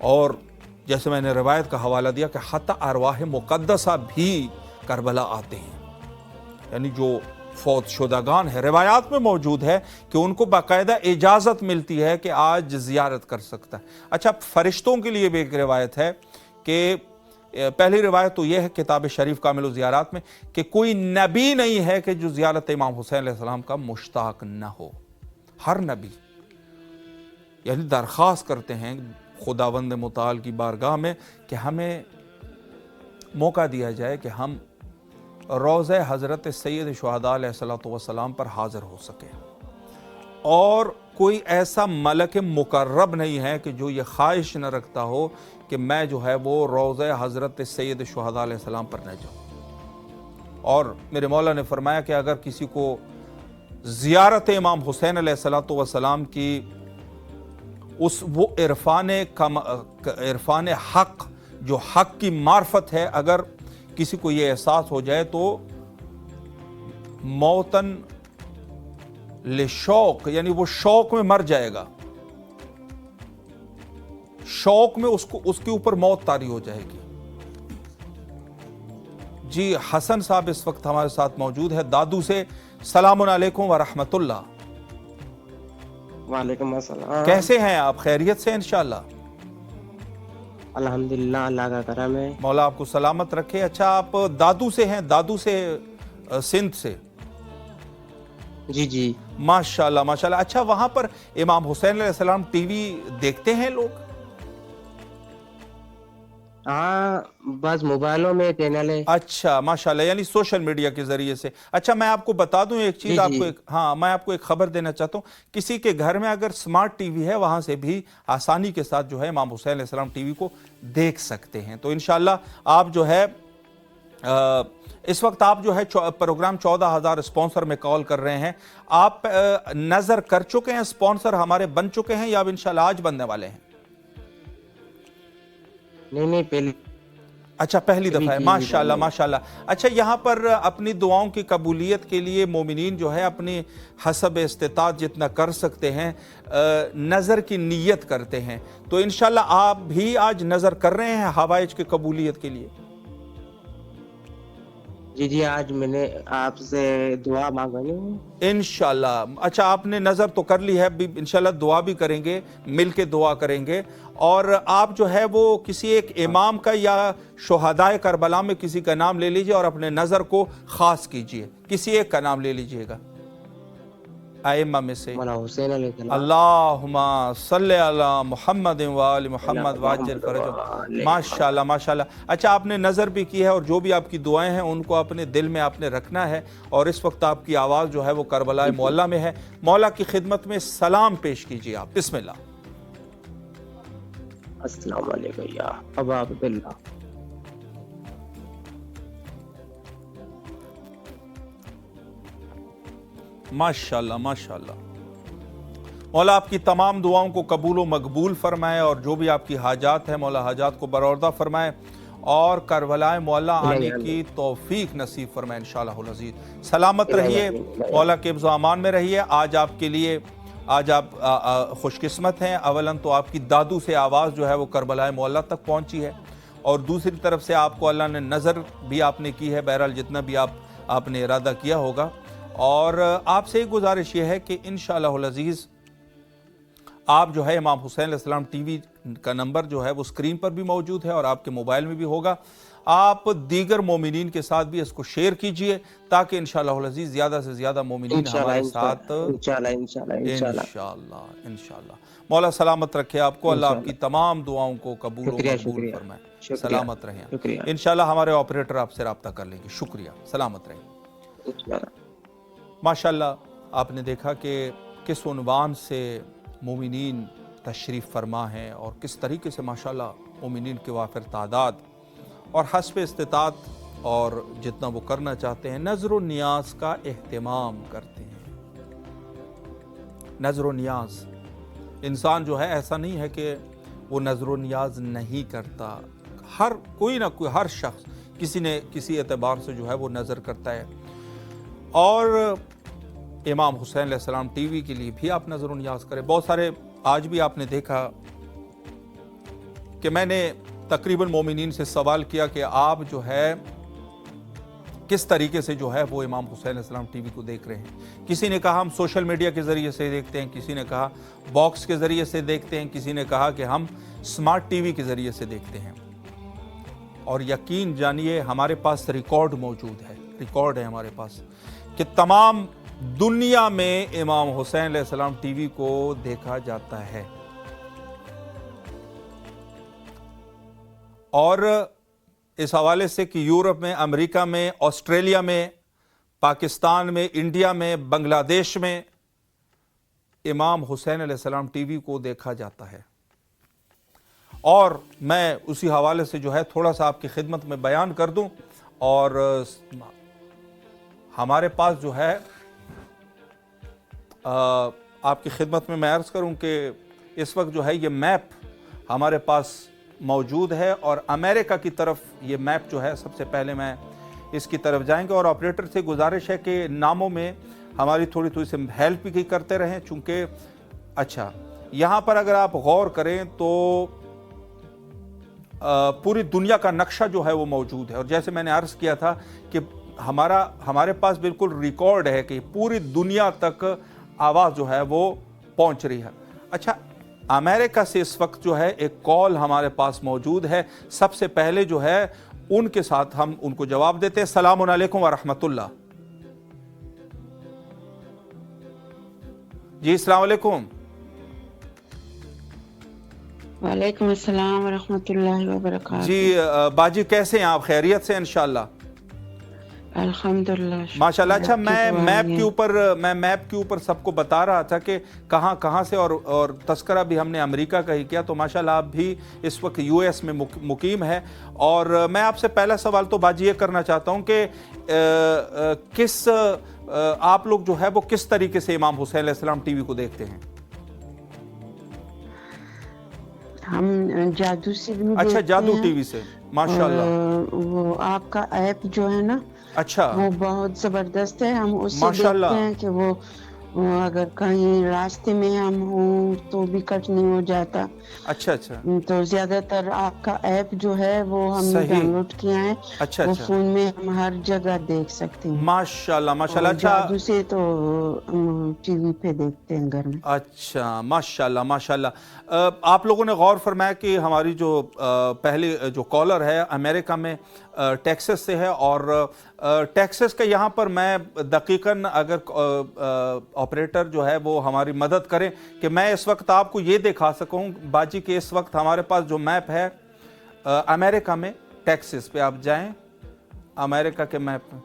और जैसे मैंने रिवायत का हवाला दिया कि हत्ता अरवाह मुक़द्दसा भी करबला आते हैं, यानी जो फौत शुदागान है, रिवायात में मौजूद है कि उनको बाकायदा इजाज़त मिलती है कि आज ज़ियारत कर सकता है। अच्छा, फ़रिश्तों के लिए भी एक रिवायत है कि पहली रिवायत तो यह है किताब शरीफ कामिल ज़ियारात में कि कोई नबी नहीं है कि जो ज़ियारत इमाम हुसैन अलैहिस्सलाम का मुश्ताक न हो। हर नबी यानी दरख्वास्त करते हैं खुदावंद मुताल की बारगाह में कि हमें मौका दिया जाए कि हम रोज़े हज़रत सैयद शुहदा अलैहिस्सलातु वस्सलाम पर हाज़िर हो सके। और कोई ऐसा मलक मुकर्रब नहीं है कि जो ये ख्वाहिश न रखता हो कि मैं जो है वो रोज़े हज़रत सैयद शुहदा अलैहिस्सलाम पर न जाऊँ। और मेरे मौला ने फरमाया कि अगर किसी को ज़ियारत इमाम हुसैन अलैहिस्सलातु वस्सलाम की उस वो इरफान हक़ जो हक़ की मार्फत है, अगर किसी को ये एहसास हो जाए तो मौतन ले शौक यानी वो शौक में मर जाएगा, शौक में उसको उसके ऊपर मौत तारी हो जाएगी। जी हसन साहब इस वक्त हमारे साथ मौजूद है दादू से। सलामुन अलैकुम व रहमतुल्लाह। वालेकुम अस्सलाम। कैसे हैं आप? खैरियत से इंशाअल्लाह? अल्हम्दुलिल्लाह, अल्लाह का करम है। मौला आपको सलामत रखे। अच्छा, आप दादू से हैं? दादू से सिंध से? जी जी। माशाल्लाह माशाल्लाह। अच्छा, वहां पर इमाम हुसैन अलैहिस्सलाम टीवी देखते हैं लोग? हाँ, बस मोबाइलों में चैनल है। अच्छा माशाल्लाह, यानी सोशल मीडिया के जरिए से। अच्छा, मैं आपको बता दूं एक चीज, मैं आपको एक खबर देना चाहता हूं। किसी के घर में अगर स्मार्ट टीवी है, वहां से भी आसानी के साथ जो है इमाम हुसैन अलैहिस्सलाम टीवी को देख सकते हैं। तो इंशाल्लाह आप जो है इस वक्त आप जो है प्रोग्राम 14,000 स्पॉन्सर में कॉल कर रहे हैं। आप नजर कर चुके हैं? स्पॉन्सर हमारे बन चुके हैं या अब इंशाल्लाह आज बनने वाले हैं? नहीं, पहले। अच्छा, पहली दफा है। माशाल्लाह माशाल्लाह। अच्छा, यहाँ पर अपनी दुआओं की कबूलियत के लिए मोमिनीन जो है अपनी हसब इस्तिताअत जितना कर सकते हैं नज़र की नीयत करते हैं। तो इंशाल्लाह आप भी आज नज़र कर रहे हैं हवाइज की कबूलियत के लिए? जी जी, आज मैंने आपसे दुआ मांगी है इंशाल्लाह। अच्छा, आपने नज़र तो कर ली है, इंशाल्लाह दुआ भी करेंगे, मिल के दुआ करेंगे। और आप जो है वो किसी एक इमाम का या शुहदाए करबला में किसी का नाम ले लीजिए और अपने नज़र को ख़ास कीजिए। किसी एक का नाम ले लीजिएगा आइम्मा में से। अल्लाहुम्मा सल्ली अला मुहम्मद व आलि मुहम्मद वाजिल फरज। माशाल्लाह माशाल्लाह। अच्छा, आपने नज़र भी की है और जो भी आपकी दुआएं हैं उनको अपने दिल में आपने रखना है। और इस वक्त आपकी आवाज़ जो है वो करबला मौला में है। मौला की खिदमत में सलाम पेश कीजिए आप। बिस्मिल्लाह। अस्सलाम वालेकुम या अबा अब्दुल्लाह। माशाल्लाह माशाल्लाह। मौला आपकी तमाम दुआओं को कबूल व मकबूल फरमाए और जो भी आपकी हाजात है मौला हाजात को बरौरदा फरमाए और करबलाए मौला आने की तौफीक नसीब फरमाए इंशाअल्लाह अज़ीज़। सलामत रहिए, मौला के हिफ्ज़ व अमान में रहिए। आज आपके लिए आज आप खुशकिस्मत हैं। अवलन तो आपकी दादू से आवाज़ जो है वो करबलाए मौला तक पहुँची है और दूसरी तरफ से आपको अल्लाह ने नज़र भी आपने की है। बहरहाल जितना भी आपने इरादा किया होगा। और आपसे एक गुजारिश ये है कि इंशाअल्लाह अज़ीज़ आप जो है इमाम हुसैन अलैहिस्सलाम टीवी का नंबर जो है वो स्क्रीन पर भी मौजूद है और आपके मोबाइल में भी होगा। आप दीगर मोमिनीन के साथ भी इसको शेयर कीजिए ताकि इंशाअल्लाह अज़ीज़ ज़्यादा से ज़्यादा मोमिनीन हमारे साथ इंशाअल्लाह। मौला सलामत रखे आपको। अल्लाह आपकी तमाम दुआओं को कबूल फरमाए। सलामत रहें। इंशाअल्लाह हमारे ऑपरेटर आपसे रब्ता कर लेंगे। शुक्रिया, सलामत रहें। माशाअल्लाह आपने देखा कि किस उन्वान से मोमिनीन तशरीफ़ फरमा हैं और किस तरीके से माशाअल्लाह मोमिनीन के वाफिर तादाद और हस्ब इस्तिताअत और जितना वो करना चाहते हैं नज़र व नियाज का एहतमाम करते हैं। नज़र व नियाज, इंसान जो है ऐसा नहीं है कि वो नज़र व नियाज नहीं करता। हर कोई ना कोई, हर शख्स किसी न किसी एतबार से जो है वो नज़र करता है। और इमाम हुसैन अलैहिस्सलाम टीवी के लिए भी आप नज़र व नियाज करें। बहुत सारे आज भी आपने देखा कि मैंने तकरीबन मोमिनीन से सवाल किया कि आप जो है किस तरीके से जो है वो इमाम हुसैन अलैहिस्सलाम टीवी को देख रहे हैं। किसी ने कहा हम सोशल मीडिया के ज़रिए से देखते हैं, किसी ने कहा बॉक्स के ज़रिए से देखते हैं, किसी ने कहा कि हम स्मार्ट टीवी के ज़रिए से देखते हैं। اور یقین جانیے ہمارے پاس ریکارڈ موجود ہے، ریکارڈ ہے ہمارے پاس کہ تمام دنیا میں امام حسین علیہ السلام ٹی وی کو دیکھا جاتا ہے. اور اس حوالے سے کہ یورپ میں، امریکہ میں، آسٹریلیا میں، پاکستان میں، انڈیا میں، بنگلہ دیش میں امام حسین علیہ السلام ٹی وی کو دیکھا جاتا ہے. اور میں اسی حوالے سے جو ہے تھوڑا سا آپ کی خدمت میں بیان کر دوں. اور ہمارے پاس جو ہے آپ کی خدمت میں عرض کروں کہ اس وقت جو ہے یہ میپ ہمارے پاس موجود ہے، اور امریکہ کی طرف یہ میپ جو ہے سب سے پہلے میں اس کی طرف جائیں گے. اور آپریٹر سے گزارش ہے کہ ناموں میں ہماری تھوڑی سے ہیلپ بھی کرتے رہیں، چونکہ اچھا یہاں پر اگر آپ غور کریں تو پوری دنیا کا نقشہ جو ہے وہ موجود ہے. اور جیسے میں نے عرض کیا تھا کہ ہمارے پاس بالکل ریکارڈ ہے کہ پوری دنیا تک آواز جو ہے وہ پہنچ رہی ہے. اچھا امریکہ سے اس وقت جو ہے ایک کال ہمارے پاس موجود ہے. سب سے پہلے جو ہے ان کے ساتھ ہم ان کو جواب دیتے ہیں. السلام علیکم ورحمۃ اللہ. جی السلام علیکم. وعلیکم السلام ورحمۃ اللہ وبرکاتہ. جی باجی کیسے ہیں آپ؟ خیریت سے انشاءاللہ؟ الحمدللہ ماشاءاللہ. اچھا میں میپ کے اوپر سب کو بتا رہا تھا کہ کہاں سے، اور تذکرہ بھی ہم نے امریکہ کا ہی کیا. تو ماشاءاللہ آپ بھی اس وقت یو ایس میں مقیم ہے. اور میں آپ سے پہلا سوال تو باجی یہ کرنا چاہتا ہوں کہ آپ لوگ جو ہے وہ کس طریقے سے امام حسین علیہ السلام ٹی وی کو دیکھتے ہیں؟ ہم جادو سے بھی اچھا جادو ٹی وی سے. ماشاءاللہ. وہ آپ کا ایپ جو ہے نا اچھا وہ بہت زبردست ہے. ہم اس سے ماشاءاللہ. دیکھتے ہیں کہ وہ اگر کہیں راستے میں ہم ہوں تو بھی کٹ نہیں ہو جاتا. اچھا اچھا تو زیادہ تر آپ کا ایپ جو ہے وہ ہم نے صحیح. ڈاؤن لوڈ کیا ہے. اچھا وہ اچھا فون میں ہم ہر جگہ دیکھ سکتے ہیں. ماشاءاللہ ماشاءاللہ. اور اچھا جادو سے تو ٹی وی پہ دیکھتے ہیں گھر میں. اچھا ماشاءاللہ ماشاءاللہ. آپ لوگوں نے غور فرمایا کہ ہماری جو پہلی جو کالر ہے امریکہ میں ٹیکسس سے ہے. اور ٹیکسس کا یہاں پر میں دقیقاً اگر آپریٹر جو ہے وہ ہماری مدد کریں کہ میں اس وقت آپ کو یہ دکھا سکوں باجی کہ اس وقت ہمارے پاس جو میپ ہے امریکہ میں ٹیکسس پہ آپ جائیں، امریکہ کے میپ میں.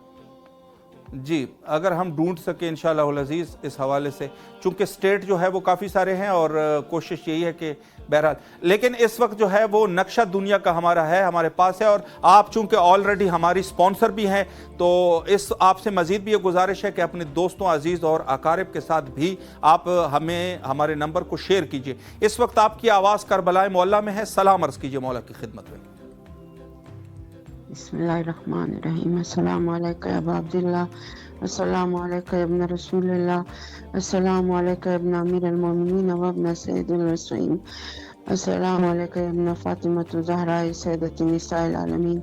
جی اگر ہم ڈھونڈ سکیں انشاءاللہ العزیز اس حوالے سے، چونکہ سٹیٹ جو ہے وہ کافی سارے ہیں اور کوشش یہی ہے کہ بہرحال، لیکن اس وقت جو ہے وہ نقشہ دنیا کا ہمارا ہے، ہمارے پاس ہے. اور آپ چونکہ آلریڈی ہماری سپانسر بھی ہیں تو اس آپ سے مزید بھی یہ گزارش ہے کہ اپنے دوستوں عزیز اور اقارب کے ساتھ بھی آپ ہمارے نمبر کو شیئر کیجئے. اس وقت آپ کی آواز کربلا معلیٰ میں ہے. سلام عرض کیجئے مولا کی خدمت میں. بسم اللہ الرحمن الرحیم. السلام علیکم یا ابا عبداللہ، السلام علیکم یا ابن رسول اللہ، السلام علیکم یا ابن امیر المومنین و ابن سید الرسولین، السلام علیکم یا ابن فاطمۃ الزہراء سیدۃ نساء العالمین،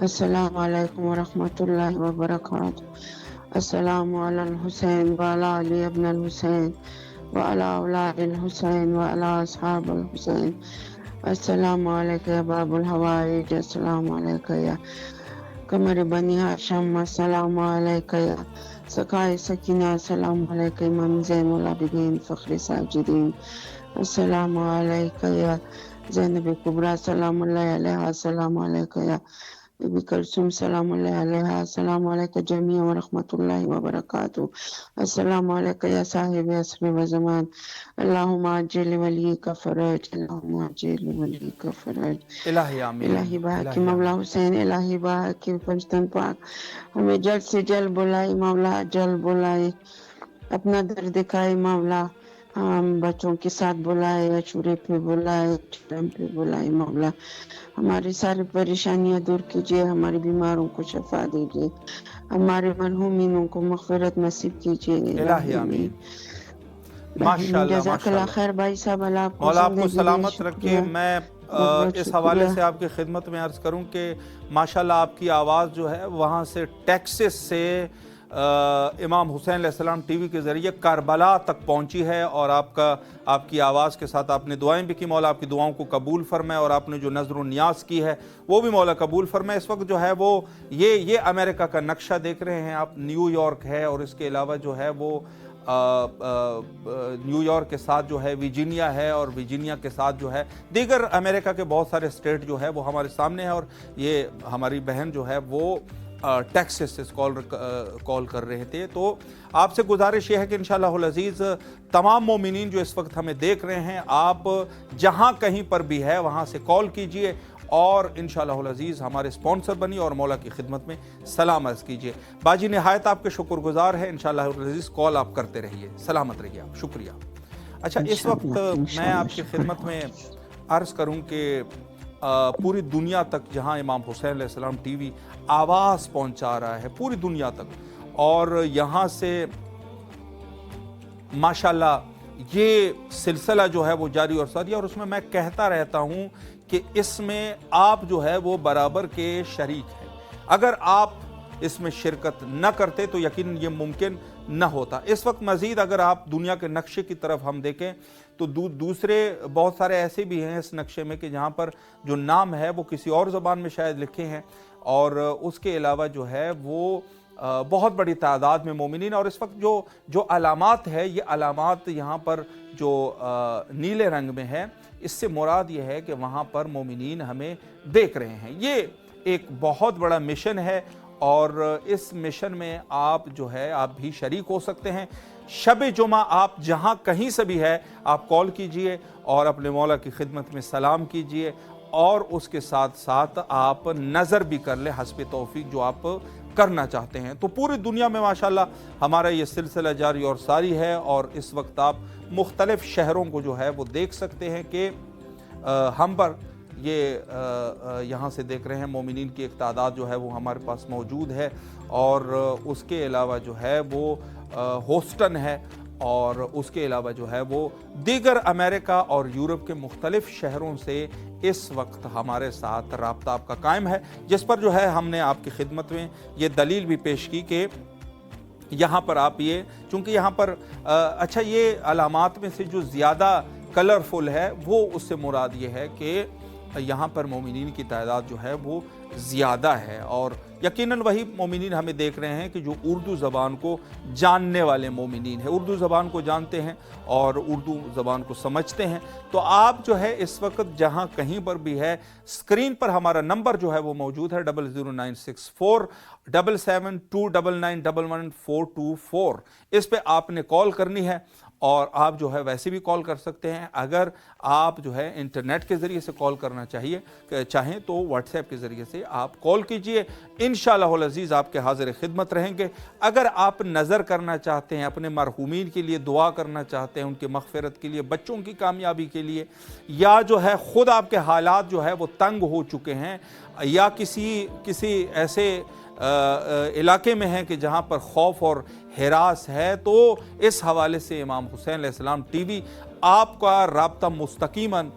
السلام علیکم ورحمۃ اللہ وبرکاتہ. السلام علی الحسین وعلی علی ابن الحسین وعلی اولاد الحسین وعلی اصحاب الحسین. السلام علیکم یا باب الحوائج، السلام علیکم یا قمر بنی ہاشم، السلام علیکم یا سقائے سکینہ، السلام علیکم امام زین العابدین فخر ساجدین، السلام علیکم یا زینب کبریٰ سلام اللہ علیہا، السلام علیکم یا بی کلثوم سلام اللہ علیہا، السلام علیکم جمیع ورحمۃ اللہ وبرکاتہ. السلام علیکم یا صاحب عصر و زمان، اللہم عجل ولی کا فرج، اللہم عجل ولی کا فرج. الہی آمین. الہی باقی مولا حسین، الہی باقی پنجتن پاک ہمیں جلد سے جلد بلائی مولا، جلد بلائی، اپنا درد دکھائے مولا. ہم بچوں کے ساتھ بلائے، اشورے پہ بلائے، ٹائم پہ بلائے مولا. ہماری ساری پریشانیاں دور کیجیے، ہماری بیماروں کو شفا دیجیے، ہمارے مرحومینوں کو مغفرت نصیب کیجیے. الہی آمین. ماشاءاللہ جزاک اللہ ماشاءاللہ. خیر بھائی صاحب، اللہ آپ کو مولا آپ کو زندگی دے. سلامت رکھے. شکریہ، میں بہت اس شکریہ. حوالے سے آپ کی خدمت میں عرض کروں کہ ماشاءاللہ آپ کی آواز جو ہے وہاں سے ٹیکسس سے इमाम हुसैन अलैहिस्सलाम टीवी के ज़रिए करबला तक पहुंची है और आपकी आवाज़ के साथ आपने दुआएं भी की। मौला आपकी दुआओं को कबूल फरमाए और आपने जो नज़र नियाज़ की है वो भी मौला कबूल फरमाए। इस वक्त जो है वो ये अमेरिका का नक्शा देख रहे हैं आप, न्यूयॉर्क है और इसके अलावा जो है वो न्यूयॉर्क के साथ जो है वर्जीनिया है और वर्जीनिया के साथ जो है दीगर अमेरिका के बहुत सारे स्टेट जो है वो हमारे सामने है। और ये हमारी बहन जो है वो टेक्सास से कॉल कर रहे थे। तो आपसे गुजारिश ये है कि इंशाअल्लाहुल अज़ीज़ तमाम मोमिनीन जो इस वक्त हमें देख रहे हैं, आप जहां कहीं पर भी है वहां से कॉल कीजिए और इंशाअल्लाहुल अज़ीज़ हमारे स्पॉन्सर बनिए और मौला की खिदमत में सलाम अर्ज़ कीजिए। बाजी निहायत आपके शुक्रगुजार है, इंशाअल्लाहुल अज़ीज़ कॉल आप करते रहिए, सलामत रहिए आप, शुक्रिया। अच्छा, इस वक्त मैं आपकी खिदमत में अर्ज़ करूं कि पूरी दुनिया तक जहां इमाम हुसैन अलैहिस्सलाम टीवी आवाज़ पहुंचा रहा है पूरी दुनिया तक, और यहाँ से माशाल्लाह ये सिलसिला जो है वो जारी और सारी, और उसमें मैं कहता रहता हूँ कि इसमें आप जो है वो बराबर के शरीक हैं। अगर आप इसमें शिरकत न करते तो यकीन ये मुमकिन न होता। इस वक्त मज़ीद अगर आप दुनिया के नक्शे की तरफ हम देखें तो दूसरे बहुत सारे ऐसे भी हैं इस नक्शे में कि जहाँ पर जो नाम है वो किसी और ज़बान में शायद लिखे हैं, और उसके अलावा जो है वो बहुत बड़ी तादाद में मोमिनीन। और इस वक्त जो अलामात है, ये अलामात यहाँ पर जो नीले रंग में है, इससे मुराद ये है कि वहाँ पर मोमिनीन हमें देख रहे हैं। ये एक बहुत बड़ा मिशन है और इस मिशन में आप जो है आप भी शरीक हो सकते हैं। शब जुमा आप जहाँ कहीं से भी है आप कॉल कीजिए और अपने मौला की खिदमत में सलाम कीजिए, और उसके साथ साथ आप नज़र भी कर ले हस्ब तौफीक जो आप करना चाहते हैं। तो पूरी दुनिया में माशाल्लाह हमारा ये सिलसिला जारी और सारी है, और इस वक्त आप मुख्तलिफ़ शहरों को जो है वो देख सकते हैं कि हम पर ये यहाँ से देख रहे हैं मोमिनीन की एक तादाद जो है वो हमारे पास मौजूद है। और उसके अलावा जो है वो होस्टन है, और उसके अलावा जो है वो दीगर अमेरिका और यूरोप के मुख्तलिफ़ शहरों से इस वक्त हमारे साथ राब्ता आपका कायम है, जिस पर जो है हमने आपकी खिदमत में ये दलील भी पेश की कि यहाँ पर आप ये, चूँकि यहाँ पर अच्छा ये अलामात में से जो ज़्यादा कलरफुल है वो उससे मुराद ये है कि यहाँ पर मोमिनीन की तादाद जो है वो ज़्यादा है, और यकीनन वही मोमिनीन हमें देख रहे हैं कि जो उर्दू ज़बान को जानने वाले मोमिनीन हैं, उर्दू ज़बान को जानते हैं और उर्दू ज़बान को समझते हैं। तो आप जो है इस वक्त जहाँ कहीं पर भी है, स्क्रीन पर हमारा नंबर जो है वो मौजूद है 009647729911424। इस पे आपने कॉल करनी है, और आप जो है वैसे भी कॉल कर सकते हैं। अगर आप जो है इंटरनेट के ज़रिए से कॉल करना चाहें तो व्हाट्सएप के ज़रिए से आप कॉल कीजिए, इंशाअल्लाहुल अज़ीज़ आपके हाज़िर खिदमत रहेंगे। अगर आप नज़र करना चाहते हैं, अपने मरहूमीन के लिए दुआ करना चाहते हैं, उनकी मग़फ़िरत के लिए, बच्चों की कामयाबी के लिए, या जो है ख़ुद आपके हालात जो है वो तंग हो चुके हैं, या किसी ऐसे इलाके में है कि जहाँ पर खौफ और हिरास है, तो इस हवाले से इमाम हुसैन अलैहिस्सलाम टीवी आपका राब्ता मुस्तकीमन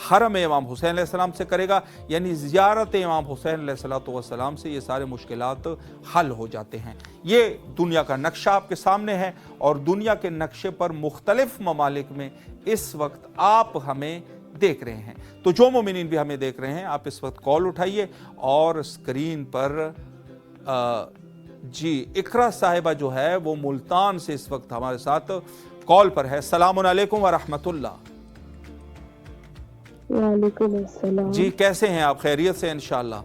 हरम इमाम हुसैन अलैहिस्सलाम से करेगा, यानी ज़ियारत इमाम हुसैन अलैहिस्सलाम से ये सारे मुश्किलात हल हो जाते हैं। ये दुनिया का नक्शा आपके सामने है, और दुनिया के नक्शे पर मुख्तलिफ़ ममालिक में इस वक्त आप हमें देख रहे हैं। तो जो मोमिनीन भी हमें देख रहे हैं, आप इस वक्त कॉल उठाइए, और स्क्रीन पर जी इकरा साहिबा जो है वो मुल्तान से इस वक्त हमारे साथ कॉल पर है। अस्सलामु अलैकुम व रहमतुल्लाह। वालेकुम अस्सलाम। जी कैसे हैं आप? खैरियत से इंशाअल्लाह?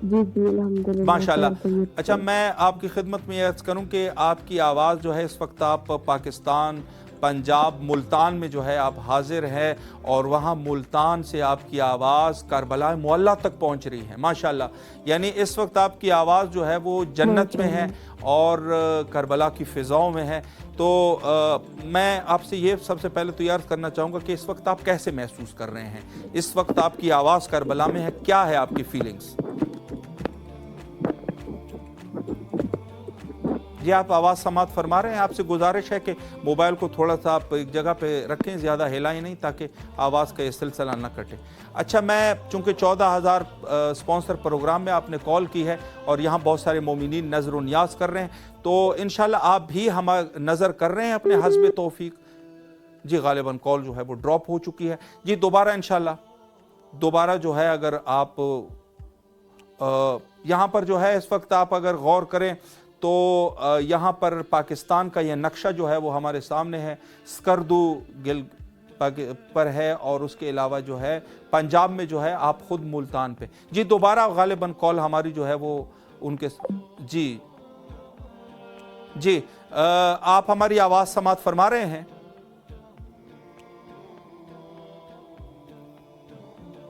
जी जी अल्हम्दुलिल्लाह माशाअल्लाह। अच्छा, मैं आपकी खिदमत में अर्ज़ करूं कि आपकी आवाज़ जो है इस वक्त आप पाकिस्तान पंजाब मुल्तान में जो है आप हाजिर हैं, और वहाँ मुल्तान से आपकी आवाज़ करबला मुअल्ला तक पहुँच रही है माशाअल्लाह। यानी इस वक्त आपकी आवाज़ जो है वो जन्नत में है और करबला की फ़िज़ाओं में है। तो मैं आपसे ये सबसे पहले तो याद करना चाहूँगा कि इस वक्त आप कैसे महसूस कर रहे हैं? इस वक्त आपकी आवाज़ करबला में है, क्या है आपकी फीलिंग्स? जी आप आवाज़ समात फरमा रहे हैं, आपसे गुजारिश है कि मोबाइल को थोड़ा सा आप एक जगह पे रखें, ज़्यादा हिलाएं नहीं ताकि आवाज़ का ये सिलसिला न कटे। अच्छा, मैं चूँकि 14,000 स्पॉन्सर प्रोग्राम में आपने कॉल की है और यहाँ बहुत सारे मोमिनीन नज़र व नियाज़ कर रहे हैं, तो इंशाल्लाह आप भी हम नज़र कर रहे हैं अपने हस्ब तौफीक। जी गालिबन कॉल जो है वो ड्रॉप हो चुकी है। जी दोबारा इंशाल्लाह दोबारा जो है अगर आप यहाँ पर जो है इस वक्त आप अगर गौर करें तो यहाँ पर पाकिस्तान का यह नक्शा जो है वो हमारे सामने है, स्कर्दू गिल पर है और उसके अलावा जो है पंजाब में जो है आप खुद मुल्तान पे। जी दोबारा गालिबन कॉल हमारी जो है वो उनके जी जी आप हमारी आवाज़ समात फरमा रहे हैं?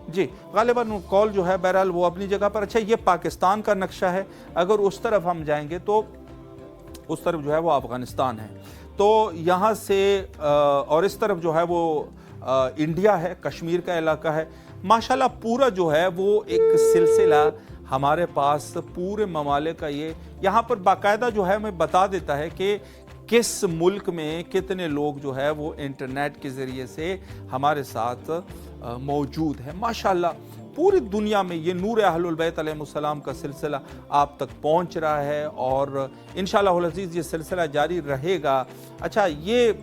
जी गालिबन कॉल जो है बहरहाल वो अपनी जगह पर। अच्छा, ये पाकिस्तान का नक्शा है, अगर उस तरफ हम जाएंगे तो उस तरफ जो है वो अफ़गानिस्तान है, तो यहाँ से और इस तरफ जो है वो इंडिया है, कश्मीर का इलाका है। माशाल्लाह पूरा जो है वो एक सिलसिला हमारे पास पूरे ममालिक का ये यहाँ पर बाकायदा जो है हमें बता देता है कि किस मुल्क में कितने लोग जो है वो इंटरनेट के ज़रिए से हमारे साथ मौजूद है। माशाल्लाह पूरी दुनिया में ये नूर अहलुल बैत अलैहिमुस्सलाम का सिलसिला आप तक पहुंच रहा है और इंशाअल्लाह अज़ीज़ ये सिलसिला जारी रहेगा। अच्छा, ये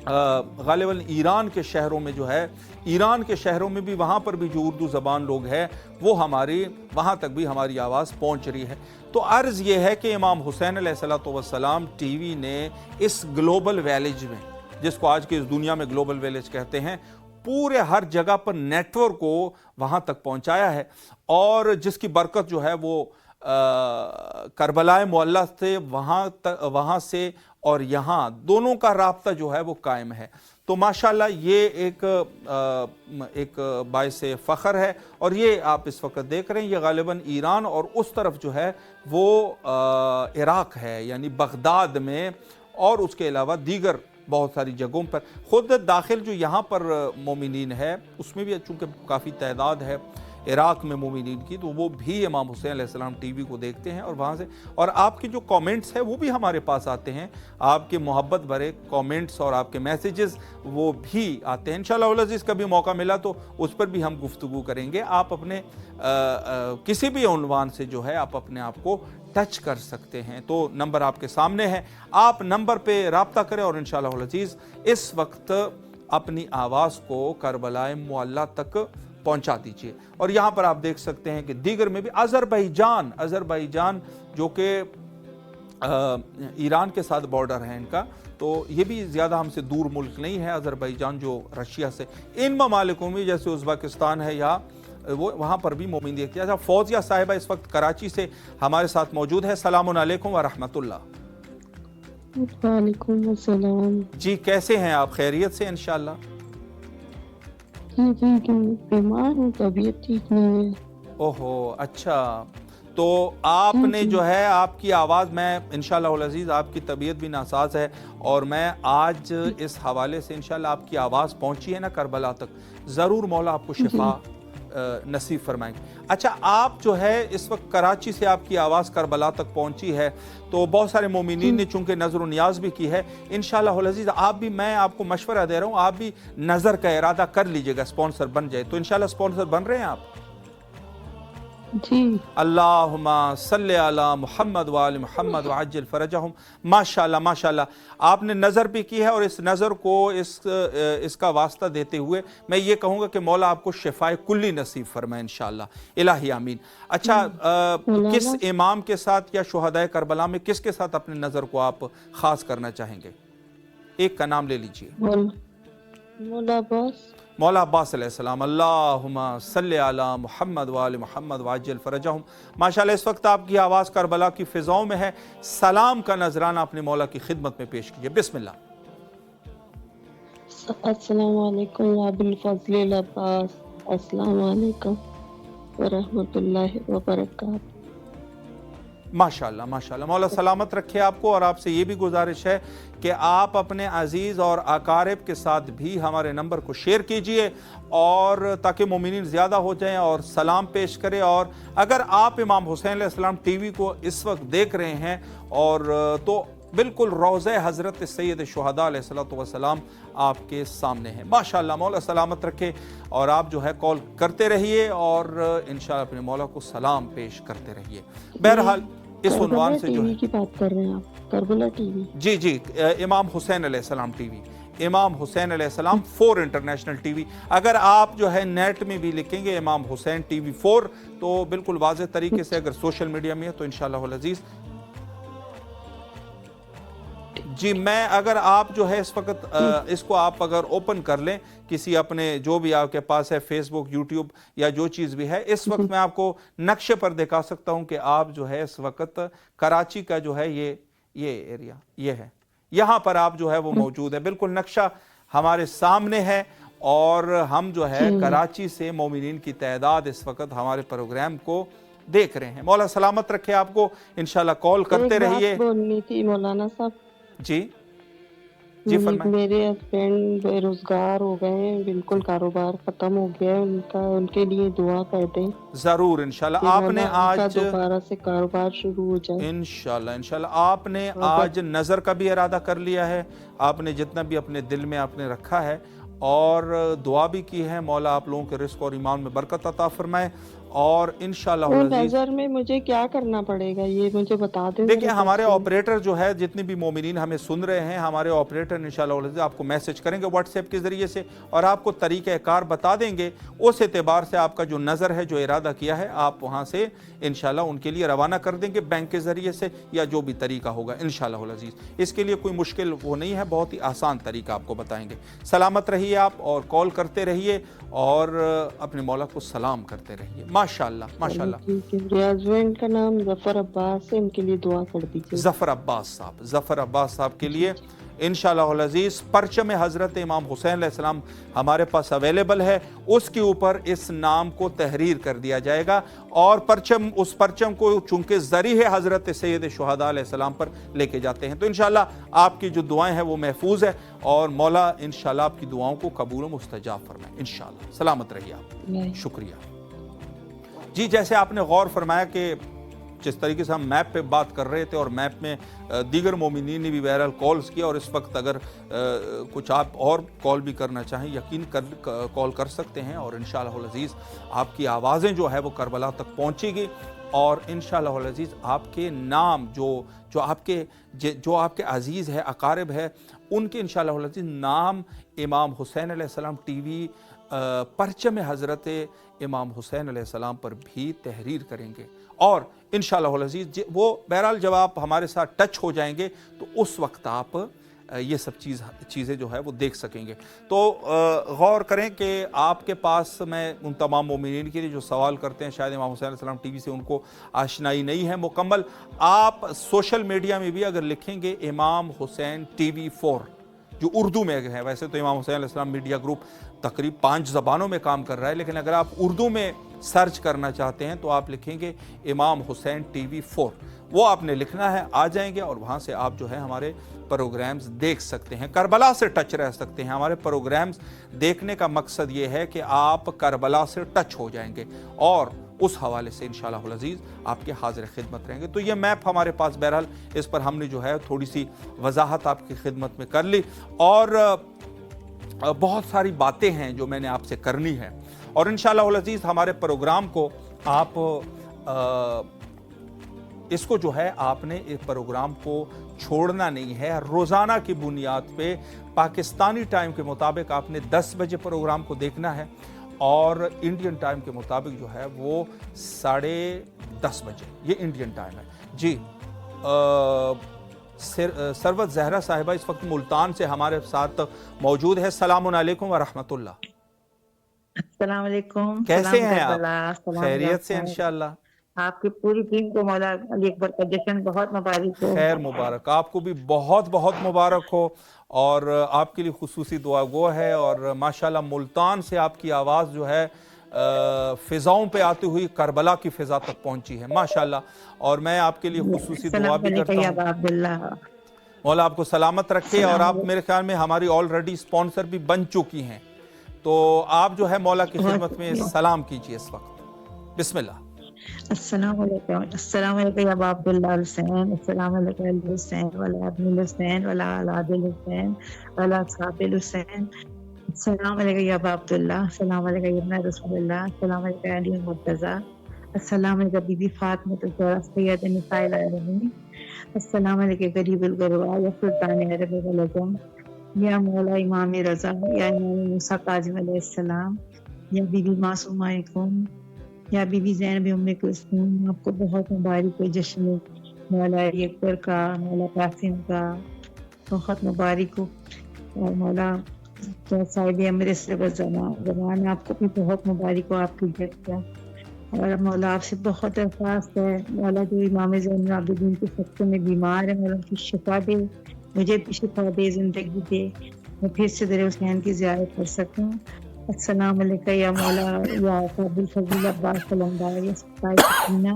गालिबन ईरान के शहरों में जो है, ईरान के शहरों में भी वहाँ पर भी जो उर्दू ज़बान लोग हैं वो हमारी वहाँ तक भी हमारी आवाज़ पहुँच रही है। तो अर्ज़ ये है कि इमाम हुसैन अलैहिस्सलाम टीवी ने इस ग्लोबल विलेज में, जिसको आज की इस दुनिया में ग्लोबल विलेज कहते हैं, पूरे हर जगह पर नेटवर्क को वहाँ तक पहुँचाया है और जिसकी बरकत जो है वो करबलाए मुअल्ला से वहाँ से और यहाँ दोनों का राब्ता जो है वो कायम है। तो माशाल्लाह ये एक बाइस फ़ख्र है। और ये आप इस वक्त देख रहे हैं, ये गालिबन ईरान और उस तरफ जो है वो इराक़ है, यानी बगदाद में और उसके अलावा दीगर बहुत सारी जगहों पर। ख़ुद दाखिल जो यहाँ पर मोमिनीन है उसमें भी चूँकि काफ़ी तादाद है इराक़ में मोमिनीन की, तो वो भी इमाम हुसैन अलैहिस्सलाम टीवी को देखते हैं और वहाँ से, और आपके जो कमेंट्स हैं वो भी हमारे पास आते हैं, आपके मोहब्बत भरे कमेंट्स और आपके मैसेजेस वो भी आते हैं। इंशाअल्लाह अज़ीज़ कभी मौका मिला तो उस पर भी हम गुफ्तगू करेंगे। आप अपने किसी भी उन्वान से जो है आप अपने आप को टच कर सकते हैं, तो नंबर आपके सामने है, आप नंबर पे राब्ता करें और इंशाअल्लाह अज़ीज़ इस वक्त अपनी आवाज़ को करबलाए मुअल्ला तक पहुंचा दीजिए। और यहाँ पर आप देख सकते हैं कि दीगर में भी अज़रबैजान जो कि ईरान के साथ बॉर्डर है इनका, तो ये भी ज़्यादा हमसे दूर मुल्क नहीं है अज़रबैजान जो रशिया से, इन ममालिकों में जैसे उज़्बेकिस्तान है या वो वहाँ पर भी मोमिन देखते हैं। फौजिया साहिबा इस वक्त कराची से हमारे साथ मौजूद है। सलामुन अलैकुम व रहमतुल्लाह। वालेकुम अस्सलाम। जी कैसे हैं आप? खैरियत से इंशाअल्लाह? जी बीमार हूँ, तबीयत ठीक नहीं है। ओहो अच्छा, तो आपने जो है आपकी आवाज़, मैं इंशाअल्लाह अज़ीज़ आपकी तबीयत भी नासाज है और मैं आज इस हवाले से इंशाअल्लाह आपकी आवाज़ पहुँची है ना करबला तक, ज़रूर मौला आपको शिफा नसीब फरमाएंगे। अच्छा, आप जो है इस वक्त कराची से आपकी आवाज़ करबला तक पहुंची है, तो बहुत सारे मोमिनीन ने चूंकि नज़र नियाज भी की है, इंशाअल्लाह अज़ीज़ आप भी, मैं आपको मशवरा दे रहा हूँ, आप भी नज़र का इरादा कर लीजिएगा, स्पॉन्सर बन जाए तो इंशाअल्लाह स्पॉन्सर बन रहे हैं आप? जी। अल्लाहुम्मा सल्ले अला मुहम्मद व आले मुहम्मद व अज्जिल फरजहुम। माशाल्लाह माशाल्लाह, आपने नज़र भी की है और इस नज़र को इसका वास्ता देते हुए मैं ये कहूँगा कि मौला आपको शिफाए कुल्ली नसीब फरमाए इंशाअल्लाह, इलाही आमीन। अच्छा, किस इमाम के साथ या शुहदाए करबला में किसके साथ अपने नज़र को आप ख़ास करना चाहेंगे? एक का नाम ले लीजिए। मौला अब्बास अलैहिस्सलाम। अल्लाहुम्मा सल्ले अला मुहम्मद व आले मुहम्मद व अज्जिल फरजहुम। माशाल्लाह इस वक्त आपकी आवाज़ करबला की फ़िज़ाओं में है, सलाम का नजराना अपने मौला की खिदमत में पेश कीजिए, बिस्मिल्लाह। अस्सलामु अलैकुम या अबुल फ़ज़्ल अब्बास, अस्सलामु अलैकुम व रहमतुल्लाहि व बरकातहू। माशाल्लाह माशाल्लाह, मौला सलामत रखे आपको। और आपसे ये भी गुजारिश है कि आप अपने अजीज़ और अकारिब के साथ भी हमारे नंबर को शेयर कीजिए, और ताकि मोमिनीन ज़्यादा हो जाएं और सलाम पेश करें। और अगर आप इमाम हुसैन अलैहिस्सलाम टीवी को इस वक्त देख रहे हैं और तो बिल्कुल रोज़े हज़रत सैयद शुहदा अलैहिस्सलातु वस्सलाम आपके सामने है। माशाल्लाह, मौला सलामत रखे। और आप जो है कॉल करते रहिए और इंशाअल्लाह अपने मौला को सलाम पेश करते रहिए। बहरहाल इस उन्वान से जो है की बात कर रहे हैं आप, करबला टीवी? जी जी, इमाम हुसैन अलैहिस्सलाम टीवी, इमाम हुसैन अलैहिस्सलाम 4 इंटरनेशनल टीवी। अगर आप जो है नेट में भी लिखेंगे इमाम हुसैन टीवी 4 तो बिल्कुल वाज़ेह तरीके से, अगर सोशल मीडिया में है तो इंशाअल्लाह अज़ीज़। जी, मैं अगर आप जो है इस वक्त इसको आप अगर ओपन कर लें किसी अपने जो भी आपके पास है, फेसबुक, यूट्यूब या जो चीज़ भी है, इस वक्त मैं आपको नक्शे पर दिखा सकता हूं कि आप जो है इस वक्त कराची का जो है ये एरिया ये है, यहाँ पर आप जो है वो मौजूद है। बिल्कुल नक्शा हमारे सामने है और हम जो है कराची से मोमिनीन की तादाद इस वक्त हमारे प्रोग्राम को देख रहे हैं। मौला सलामत रखे आपको, इंशाल्लाह कॉल करते रहिए। बोलनी थी मौलाना साहब। जी जी फरमाइए। मेरे हस्बैंड बेरोजगार हो गए हैं, बिल्कुल कारोबार खत्म हो गया है उनका, उनके लिए दुआ कर दें। जरूर इंशाल्लाह। आपने आज दोबारा से कारोबार शुरू हो जाए इंशाल्लाह इंशाल्लाह। आपने आज नजर का भी इरादा कर लिया है, आपने जितना भी अपने दिल में आपने रखा है और दुआ भी की है, मौला आप लोगों के रिस्क और ईमान में बरकत अता फरमाए। और इंशाल्लाह नजर में मुझे क्या करना पड़ेगा ये मुझे बता दें। देखिए, हमारे ऑपरेटर जो है, जितनी भी मोमिनीन हमें सुन रहे हैं, हमारे ऑपरेटर इंशाल्लाह आपको मैसेज करेंगे व्हाट्सएप के ज़रिए से और आपको तरीक़ाकार बता देंगे। उस एतबार से आपका जो नज़र है, जो इरादा किया है, आप वहाँ से इंशाल्लाह उनके लिए रवाना कर देंगे बैंक के ज़रिए से या जो भी तरीका होगा इंशाल्लाह अज़ीज़। इसके लिए कोई मुश्किल वो नहीं है, बहुत ही आसान तरीका आपको बताएंगे। सलामत रहिए आप और कॉल करते रहिए और अपने मौला को सलाम करते रहिए। माशाल्लाह माशाल्लाह। हस्बैंड का नाम जफर अब्बास है, उनके लिए दुआ कर दीजिए। जफर अब्बास साहब, जफर अब्बास साहब के लिए इंशाअल्लाह अज़ीज़ परचम हज़रत इमाम हुसैन अलैहिस्सलाम हमारे पास अवेलेबल है, उसके ऊपर इस नाम को तहरीर कर दिया जाएगा और परचम, उस परचम को चूंकि ज़रीए हज़रत सैयद शुहदा अलैहिस्सलाम पर लेके जाते हैं, तो इंशाअल्लाह आपकी जो दुआएं हैं वो महफूज है और मौला इंशाअल्लाह आपकी दुआओं को कबूल मुस्तजाब फरमाए इंशाअल्लाह। सलामत रहिए आप। शुक्रिया जी। जैसे आपने गौर फरमाया कि जिस तरीके से हम मैप पे बात कर रहे थे और मैप में दीगर मोमिनीन ने भी बहरहाल कॉल्स किया, और इस वक्त अगर कुछ आप और कॉल भी करना चाहें यकीन कर कॉल कर सकते हैं और इंशाअल्लाह अज़ीज़ आपकी आवाज़ें जो है वो करबला तक पहुँचेगी और इंशाअल्लाह अज़ीज़ आपके नाम जो आपके अजीज़ है, अकारिब है, उनके इंशाअल्लाह अज़ीज़ नाम इमाम हुसैन अलैहिस्सलाम टीवी परचम हज़रत इमाम हुसैन अलैहिस्सलाम पर भी तहरीर करेंगे और इंशाअल्लाह अज़ीज़ वो बहरहाल जब आप हमारे साथ टच हो जाएंगे तो उस वक्त आप ये सब चीज़ें जो है वो देख सकेंगे। तो गौर करें कि आपके पास, मैं उन तमाम मोमिनीन के लिए जो सवाल करते हैं शायद इमाम हुसैन अलैहिस्सलाम टीवी से उनको आशनाई नहीं है मुकम्मल, आप सोशल मीडिया में भी अगर लिखेंगे इमाम हुसैन टीवी 4 जो उर्दू में है, वैसे तो इमाम हुसैन अलैहिस्सलाम मीडिया ग्रुप तकरीब 5 ज़बानों में काम कर रहा है, लेकिन अगर आप उर्दू में सर्च करना चाहते हैं तो आप लिखेंगे इमाम हुसैन टीवी 4, वो आपने लिखना है, आ जाएंगे और वहाँ से आप जो है हमारे प्रोग्राम्स देख सकते हैं, करबला से टच रह सकते हैं। हमारे प्रोग्राम्स देखने का मकसद ये है कि आप करबला से टच हो जाएंगे और उस हवाले से इंशाअल्लाह अज़ीज़ आपके हाजिर खिदमत रहेंगे। तो ये मैप हमारे पास बहरहाल इस पर हमने जो है थोड़ी सी वजाहत आपकी खिदमत में कर ली और बहुत सारी बातें हैं जो मैंने आपसे करनी है और इंशाअल्लाह अज़ीज़ हमारे प्रोग्राम को आप इसको जो है आपने इस प्रोग्राम को छोड़ना नहीं है। रोज़ाना की बुनियाद पे पाकिस्तानी टाइम के मुताबिक आपने 10 बजे प्रोग्राम को देखना है और इंडियन टाइम के मुताबिक जो है वो 10:30 बजे, ये इंडियन टाइम है जी। सरवत ज़हरा साहिबा इस वक्त मुल्तान से हमारे साथ मौजूद है। सलामुन अलैकुम व रहमतुल्लाह। अस्सलाम वालेकुम। कैसे हैं आप? खैरियत से इंशाअल्लाह। आपकी पूरी टीम को मौला अली अकबर का जश्न बहुत मुबारक हो। खैर मुबारक, आपको भी बहुत बहुत मुबारक हो और आपके लिए खुसूसी दुआ गो है और माशाल्लाह मुल्तान से आपकी आवाज़ जो है फ़िज़ाओं पे आती हुई करबला की फ़िज़ा तक पहुँची है माशाअल्लाह। और मैं आपके लिए खुसूसी दुआ भी करता हूँ, मौला आपको सलामत रखे। और आप मेरे ख्याल में हमारी ऑलरेडी स्पॉन्सर भी बन चुकी हैं, तो आप जो है मौला की खिदमत में सलाम कीजिए इस वक्त। बिस्मिल्लाह। अस्सलाम वालेकुम या अब्दुल्लाह हुसैन, अस्सलाम वालेकुम अल हुसैन वला अब्दुल हुसैन वला अलादिल हुसैन वला साबिल हुसैन, अस्सलाम वालेकुम या अब्दुल्लाह, अस्सलाम वालेकुम या इब्न रसूलुल्लाह, अस्सलाम वालेकुम अली मुर्तज़ा, अस्सलाम वालेकुम बीबी फातिमा ज़हरा सैयद निसाइल आलमीन, अस्सलाम वालेकुम गरीबुल गरबा या सुल्तान अरब वल अजम, या मौला इमाम रज़ा, या इमाम मूसा काज़िम अलैहिस्सलाम, या बीबी मासूमा कुम, या बीबी ज़ैनब उम्मे कुलसूम, आपको बहुत मुबारक हो जश्न मौला अकबर का, मौला कासिम का बहुत मुबारक हो। और मौला साहिब अमृतसर ज़मान आपको भी बहुत मुबारक हो आपकी जग का। और मौला आपसे बहुत दरख्वास्त है मौला, जो इमाम ज़ैनुल आबिदीन के सख्ते में बीमार है, मौला उनकी शिफा दे, मुझे भी शिफा दे, ज़िंदगी दे, मैं फिर से दर हुसैन की ज़ियारत कर सकूँ। अस्सलाम वालेकुम या मौला या काबिल फजील अब्बास सलामदार या सत्ताई सकीना,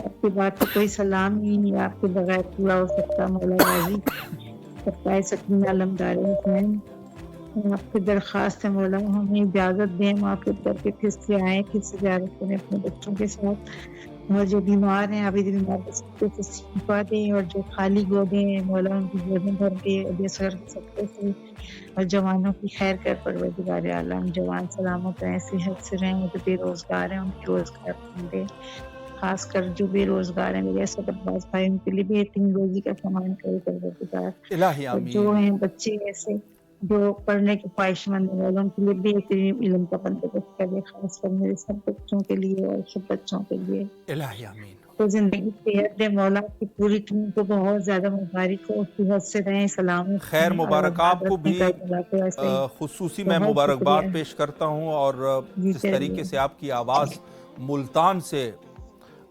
आपकी बात तो कोई सलाम ही नहीं आपके बगैर पूरा हो सकता। मौला राजी सत्ताई सकीना अलमदार हुसैन, आपसे दरख्वास्त है मौला हमें इजाज़त दें, हम आपके दर पे फिर से आएँ, फिर से ज़ियारत करें अपने बच्चों के साथ। और जो बीमार हैं अभी बीमार बच्चों को शिफा दें, और जो खाली गोदें हैं मौला उनकी गोदें भर के सकते से, और जवानों की खैर कर परवरदिगार आलम, जवान सलामत रहें, सेहत से रहें, जो बेरोज़गार हैं उनके रोज़गार दे, खासकर जो बेरोज़गार हैं मेरे सब अब्बास भाई, उनके लिए बेहतरीन रोज़ी का सामान करे परवरदिगार। इलाही और आमीन। जो हैं बच्चे ऐसे जो पढ़ने के ख्वाहिशमंद हैं मौला उनके लिए बेहतरीन इल्म का बंदोबस्त करे, खासकर मेरे सब बच्चों के लिए और सब बच्चों के लिए। इलाही आमीन। तो जिंदगी सेहत दे मौला की पूरी टीम को बहुत ज्यादा मुबारक हो, सेहत से रहें, सलामत खैर रहें, मुबारक और आपको भी ऐसे ही खुसूसी मैं बहुत मुबारकबाद शुक्रिया। पेश करता हूँ। और जी जिस तरीके से आपकी आवाज़ मुल्तान से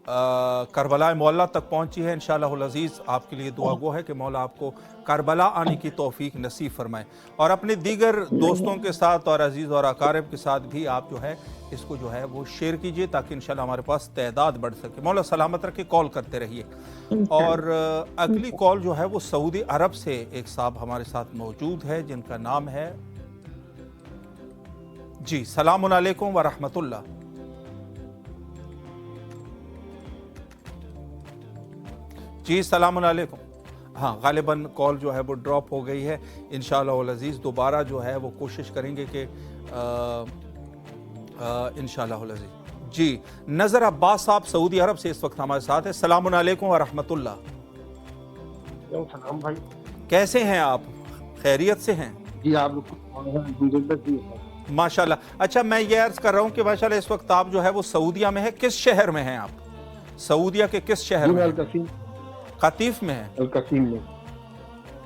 करबला मौला तक पहुँची है, इंशाअल्लाहुल अज़ीज़ आपके लिए दुआ गो है कि मौला आपको करबला आने की तौफीक नसीब फरमाए। और अपने दीगर दोस्तों के साथ और अजीज़ और अकारिब के साथ भी आप जो है इसको जो है वो शेयर कीजिए, ताकि इंशाअल्लाह हमारे पास तादाद बढ़ सके। मौला सलामत रखे, कॉल करते रहिए। और अगली कॉल जो है वो सऊदी अरब से एक साहब हमारे साथ मौजूद है, जिनका नाम है जी। सलामुन अलैकुम व रहमतुल्लाह। जी सलामुन अलैकुम। हाँ, गालिबन कॉल जो है वो ड्रॉप हो गई है। इंशाअल्लाह अज़ीज़ दोबारा जो है वो कोशिश करेंगे कि इंशाअल्लाह अज़ीज़। जी नज़र अब्बास साहब सऊदी अरब से इस वक्त हमारे साथ है। सलामुन अलैकुम व रहमतुल्लाह। सलाम भाई, कैसे हैं आप? खैरियत से हैं? जी आप माशाल्लाह। अच्छा, मैं ये अर्ज़ कर रहा हूँ कि माशाल्लाह इस वक्त आप जो है वो सऊदिया में है। किस शहर में हैं आप? सऊदिया के किस शहर में? कतीफ में है। अल-कसीम में।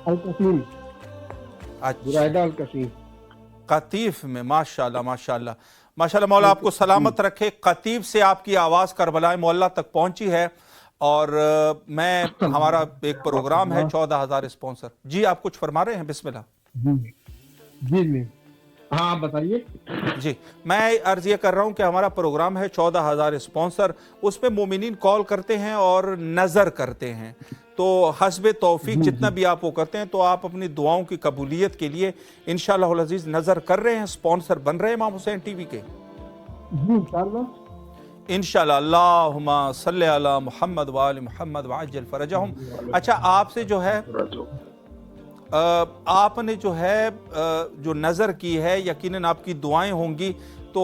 अल-कसीम। अच्छा, अल-कसीम। कतीफ में। माशाल्लाह माशाल्लाह माशाल्लाह। मौला आपको सलामत रखे। कतीफ से आपकी आवाज़ करबला मौला तक पहुंची है। और मैं हमारा एक प्रोग्राम है 14,000 स्पॉन्सर। जी आप कुछ फरमा रहे हैं? बिस्मिल्लाह। जी हाँ बताइए। जी मैं अर्ज़ ये कर रहा हूँ कि हमारा प्रोग्राम है 14,000 स्पॉन्सर, उसमें मोमिनीन कॉल करते हैं और नज़र करते हैं। तो हस्बे तौफीक जितना भी आप वो करते हैं, तो आप अपनी दुआओं की कबूलियत के लिए इंशाअल्लाह अज़ीज़ नज़र कर रहे हैं, स्पॉन्सर बन रहे हैं इमाम हुसैन टीवी के इंशाअल्लाह। अल्लाहुम्मा सल्ली अला मुहम्मद व आलि मुहम्मद व अज्जिल फरजहुम। अच्छा, आपसे जो है आपने जो है जो नज़र की है, यकीनन आपकी दुआएं होंगी, तो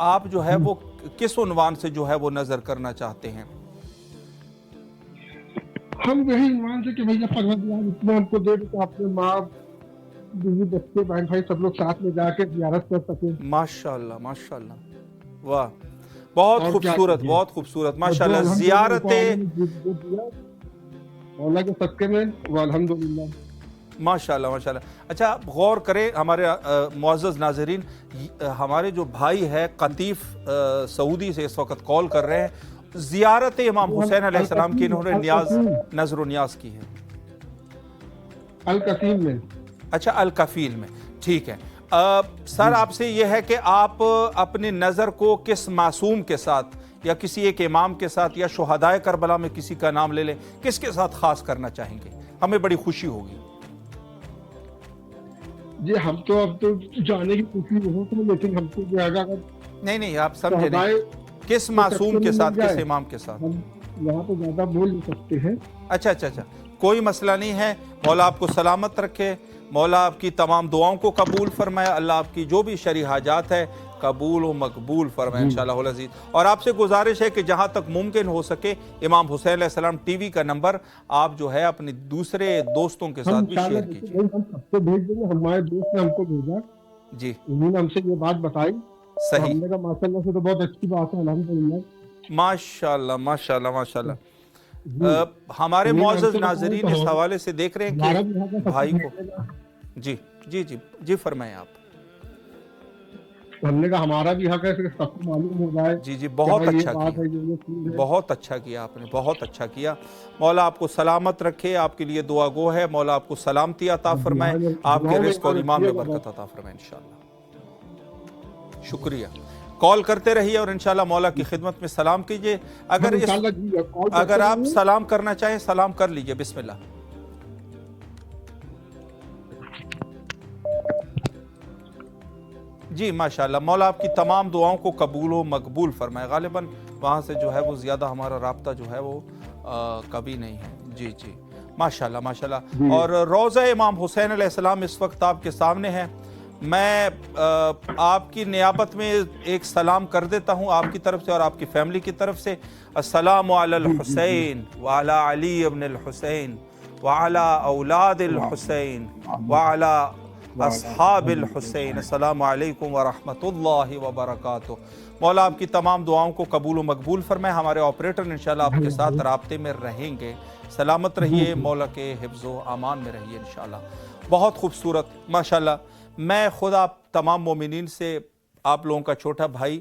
आप जो है वो किस उन्वान से जो है वो नज़र करना चाहते हैं? हम यही ईमान से कि भैया परवरदिगार इतना हमको दे कि अपने माँ बीवी बच्चे बहन भाई सब लोग साथ में जाके ज़ियारत कर सके। माशाल्लाह माशाल्लाह, वाह, बहुत खूबसूरत, बहुत खूबसूरत माशाल्लाह। ज़ियारतें मौला के सदके में अल्हम्दुलिल्लाह माशाल्लाह माशाल्लाह। अच्छा, गौर करें हमारे मुअज़्ज़ज़ नाज़रीन, हमारे जो भाई है कतीफ सऊदी से इस वक्त कॉल कर रहे हैं, ज़ियारत इमाम हुसैन अलैहिस्सलाम की इन्होंने नज़र न्याज की है अल-कसीम में। अच्छा, अल-कफील में, ठीक है। سر آپ سے یہ ہے کہ آپ اپنی نظر کو کس معصوم کے ساتھ یا کسی ایک امام کے ساتھ یا شہدائے کربلا میں کسی کا نام لے لیں، کس کے ساتھ خاص کرنا چاہیں گے؟ ہمیں بڑی خوشی ہوگی۔ جی ہم تو اب تو جانے کی کوشش بہت ہے، لیکن ہم کو جو ہے اگر نہیں آپ سمجھے نہیں، کس معصوم کے ساتھ، کس امام کے ساتھ؟ ہم یہاں پہ زیادہ بول نہیں سکتے ہیں۔ اچھا، کوئی مسئلہ نہیں ہے، مولا آپ کو سلامت رکھے، مولا آپ کی تمام دعاؤں کو قبول فرمائے، اللہ آپ کی جو بھی شرعی حاجات ہے قبول و مقبول فرمائے انشاءاللہ العزیز۔ اور آپ سے گزارش ہے کہ جہاں تک ممکن ہو سکے امام حسین علیہ السلام ٹی وی کا نمبر آپ جو ہے اپنے دوسرے دوستوں کے ساتھ بھی شیئر کیجیے۔ ہم سب کو بھیج دیں گے، ہمارے دوست نے ہم کو بھیجا، جی انہوں نے ہم سے یہ بات بتائی، صحیح، ہم نے کہا ماشاءاللہ سے تو بہت اچھی بات ہے، الحمدللہ ماشاءاللہ۔ ہمارے معزز ناظرین اس حوالے سے دیکھ رہے ہیں کہ بھائی کو جی فرمائیں آپ۔ ہم نے کہا ہمارا بھی حق ہے کہ سب کو معلوم ہو جائے۔ جی بہت اچھا کیا، بہت اچھا کیا آپ نے، بہت اچھا کیا۔ مولا آپ کو سلامت رکھے، آپ کے لیے دعا گو ہے، مولا آپ کو سلامتی عطا فرمائے، آپ کے رزق اور ایمان میں برکت عطا فرمائے انشاءاللہ۔ شکریہ، کال کرتے رہیے اور انشاءاللہ مولا کی خدمت میں سلام کیجئے۔ اگر آپ سلام کرنا چاہیں سلام کر لیجئے، بسم اللہ۔ جی ماشاءاللہ، مولا آپ کی تمام دعاؤں کو قبول و مقبول فرمائے۔ غالباً وہاں سے جو ہے وہ زیادہ ہمارا رابطہ جو ہے وہ کبھی نہیں ہے۔ جی ماشاءاللہ۔ اور روضہ امام حسین علیہ السلام اس وقت آپ کے سامنے ہے، میں آپ کی نیابت میں ایک سلام کر دیتا ہوں آپ کی طرف سے اور آپ کی فیملی کی طرف سے۔ السلام علی الحسین وعلی علی ابن الحسین وعلی اولاد الحسین وعلی اصحاب الحسین، السلام علیکم ورحمۃ اللہ وبرکاتہ۔ مولا آپ کی تمام دعاؤں کو قبول و مقبول فرمائے۔ ہمارے آپریٹر انشاءاللہ آپ کے ساتھ رابطے میں رہیں گے۔ سلامت رہیے، مولا کے حفظ و امان میں رہیے انشاءاللہ۔ بہت خوبصورت ماشاءاللہ۔ میں خود آپ تمام مومنین سے، آپ لوگوں کا چھوٹا بھائی،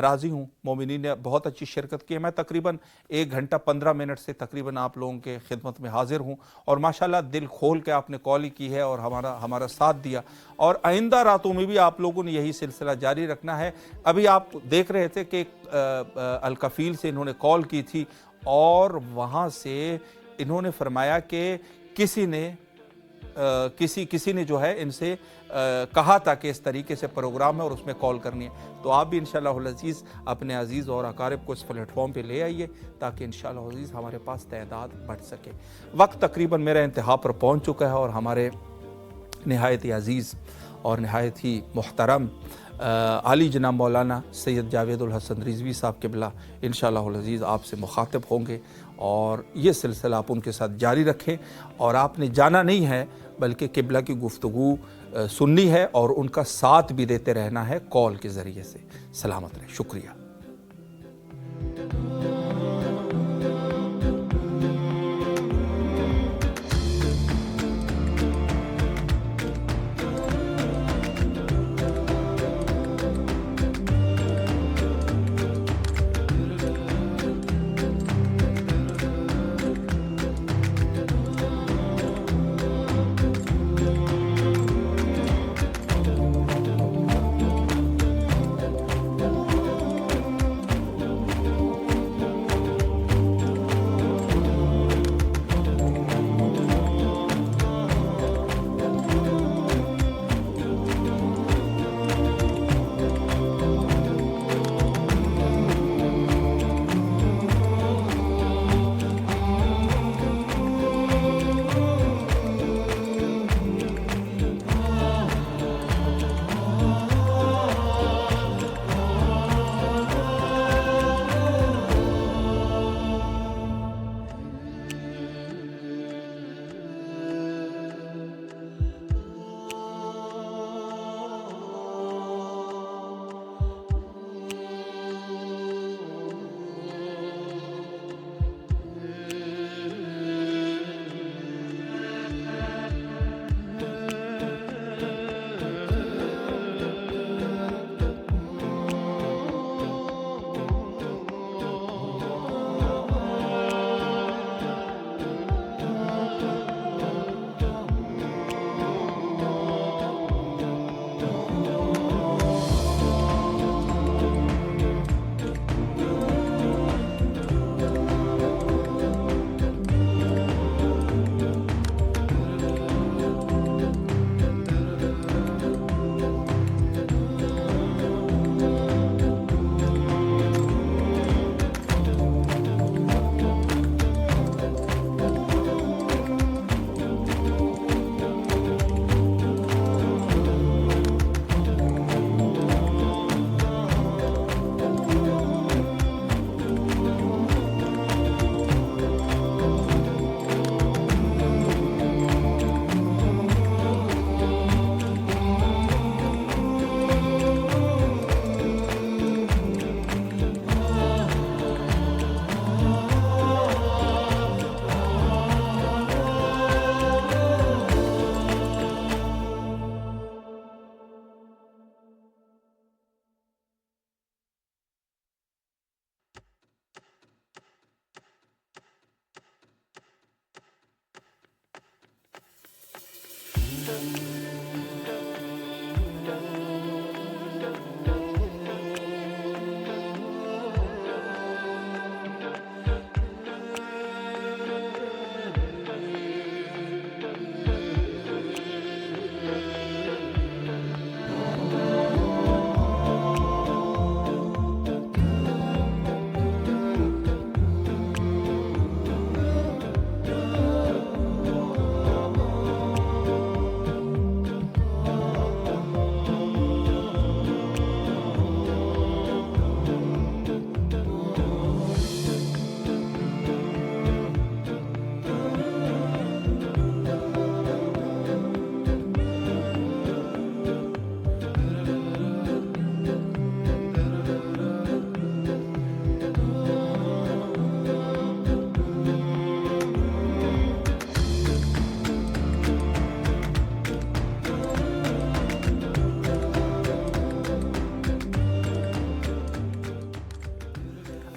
راضی ہوں۔ مومنین نے بہت اچھی شرکت کی ہے۔ میں تقریباً 1 گھنٹہ 15 منٹ سے تقریباً آپ لوگوں کے خدمت میں حاضر ہوں، اور ماشاءاللہ دل کھول کے آپ نے کال کی ہے اور ہمارا ساتھ دیا، اور آئندہ راتوں میں بھی آپ لوگوں نے یہی سلسلہ جاری رکھنا ہے۔ ابھی آپ دیکھ رہے تھے کہ الکفیل سے انہوں نے کال کی تھی، اور وہاں سے انہوں نے فرمایا کہ کسی نے جو ہے ان سے کہا تھا کہ اس طریقے سے پروگرام ہے اور اس میں کال کرنی ہے۔ تو آپ بھی انشاءاللہ العزیز اپنے عزیز اور اقارب کو اس پلیٹ فارم پہ لے آئیے تاکہ انشاءاللہ العزیز ہمارے پاس تعداد بڑھ سکے۔ وقت تقریباً میرا انتہا پر پہنچ چکا ہے، اور ہمارے نہایت ہی عزیز اور نہایت ہی محترم عالی جناب مولانا سید جاوید الحسن رضوی صاحب قبلہ انشاءاللہ العزیز آپ سے مخاطب ہوں گے، اور یہ سلسلہ آپ ان کے ساتھ جاری رکھیں۔ اور آپ نے جانا نہیں ہے بلکہ قبلہ کی گفتگو سننی ہے اور ان کا ساتھ بھی دیتے رہنا ہے کال کے ذریعے سے۔ سلامت رہیں، شکریہ۔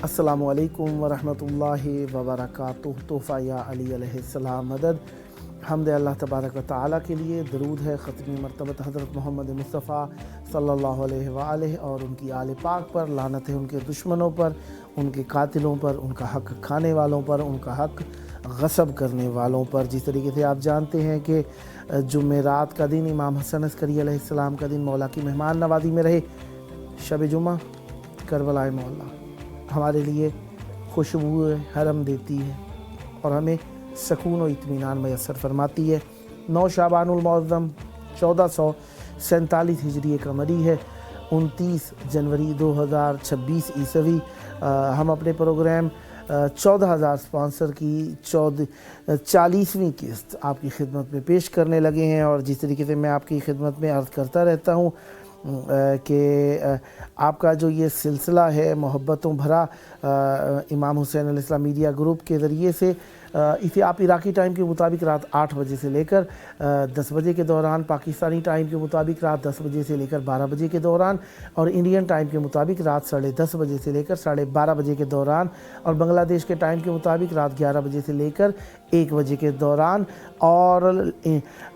अस्सलामु अलैकुम वरहमतुल्लाहि वबरकातुहू। तोहफ़ा या अली अलैहिस्सलाम मदद। हम्द अल्लाह तबारक व तआला के लिए, दरूद है ख़त्मी मरतबत हज़रत मोहम्मद मुस्तफ़ा सल्लल्लाहु अलैहि व आलिहि और उनकी आले पाक पर, लानत है उनके दुश्मनों पर, उनके कातिलों पर, उनका हक़ खाने वालों पर, उनका हक़ गसब करने वालों पर। जिस तरीके से आप जानते हैं कि जुमेरात का दिन इमाम हसन अस्करी अलैहिस्सलाम का दिन मौला की मेहमान नवाज़ी में रहे। शब जुमा करबला मौला हमारे लिए खुशबू हरम देती है और हमें सकून और इत्मीनान मैसर फरमाती है। 9 शाबानुल मुअज़्ज़म 1447 हिजरी कमरी है, 29 जनवरी 2026 ईस्वी। हम अपने प्रोग्राम 14,000 स्पॉन्सर की 40वीं किस्त आपकी खिदमत में पेश करने लगे हैं। और जिस तरीके से मैं आपकी खिदमत में अर्ज़ करता रहता हूँ कि आपका जो ये सिलसिला है मोहब्बतों भरा इमाम हुसैन अलैहिस्सलाम मीडिया ग्रुप के ज़रिए से, इसे आप इराकी टाइम के मुताबिक रात 8 बजे से लेकर 10 बजे के दौरान, पाकिस्तानी टाइम के मुताबिक रात 10 बजे से लेकर 12 बजे के दौरान, और इंडियन टाइम के मुताबिक रात 10:30 बजे से लेकर 12:30 बजे के दौरान, और बांग्लादेश के टाइम के मुताबिक रात 11 बजे से लेकर 1 बजे के दौरान, और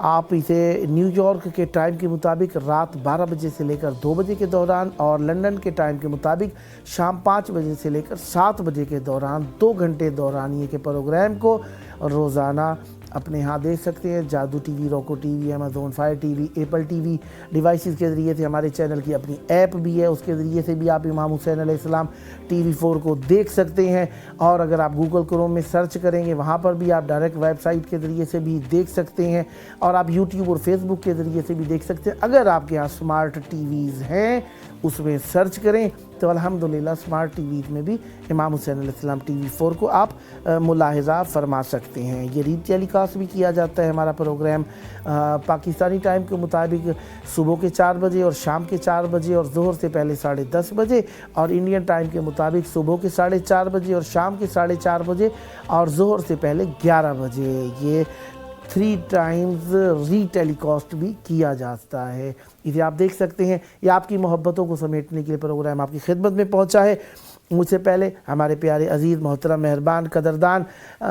आप इसे न्यूयॉर्क के टाइम के मुताबिक रात 12 बजे से लेकर 2 बजे के दौरान, और लंदन के टाइम के मुताबिक शाम 5 बजे से लेकर 7 बजे के दौरान 2 घंटे दौरानिए के प्रोग्राम को रोज़ाना अपने यहाँ देख सकते हैं। जादू टीवी, रोको TV, Amazon fire TV, Apple TV devices के ज़रिए से हमारे चैनल की अपनी ऐप भी है, उसके ज़रिए से भी आप इमाम हुसैन अलैहिस्सलाम TV 4 को देख सकते हैं। और अगर आप गूगल क्रोम में सर्च करेंगे वहाँ पर भी आप डायरेक्ट वेबसाइट के ज़रिए से भी देख सकते हैं, और आप यूट्यूब और फेसबुक के ज़रिए से भी देख सकते हैं। अगर आपके यहाँ स्मार्ट टीवीज़ हैं उसमें सर्च करें तो अल्हम्दुलिल्लाह स्मार्ट टीवीज़ में भी इमाम हुसैन अलैहिस्सलाम TV 4 को आप मुलाहिज़ा फरमा सकते हैं। ये री टेलीकास्ट भी किया जाता है हमारा प्रोग्राम पाकिस्तानी टाइम के मुताबिक सुबह के 4 बजे और शाम के 4 बजे और ज़ोहर से पहले 10:30 बजे, और इंडियन टाइम के मुताबिक सुबह के 4:30 बजे और शाम के 4:30 बजे और ज़ोहर से पहले 11 बजे। ये 3 टाइम्स री टेलीकास्ट भी किया जाता है। इसे आप देख सकते हैं। ये आपकी मोहब्बतों को समेटने के लिए प्रोग्राम आपकी खिदमत में पहुंचा है। मुझसे पहले हमारे प्यारे अजीज़ मोहतरम मेहरबान कदरदान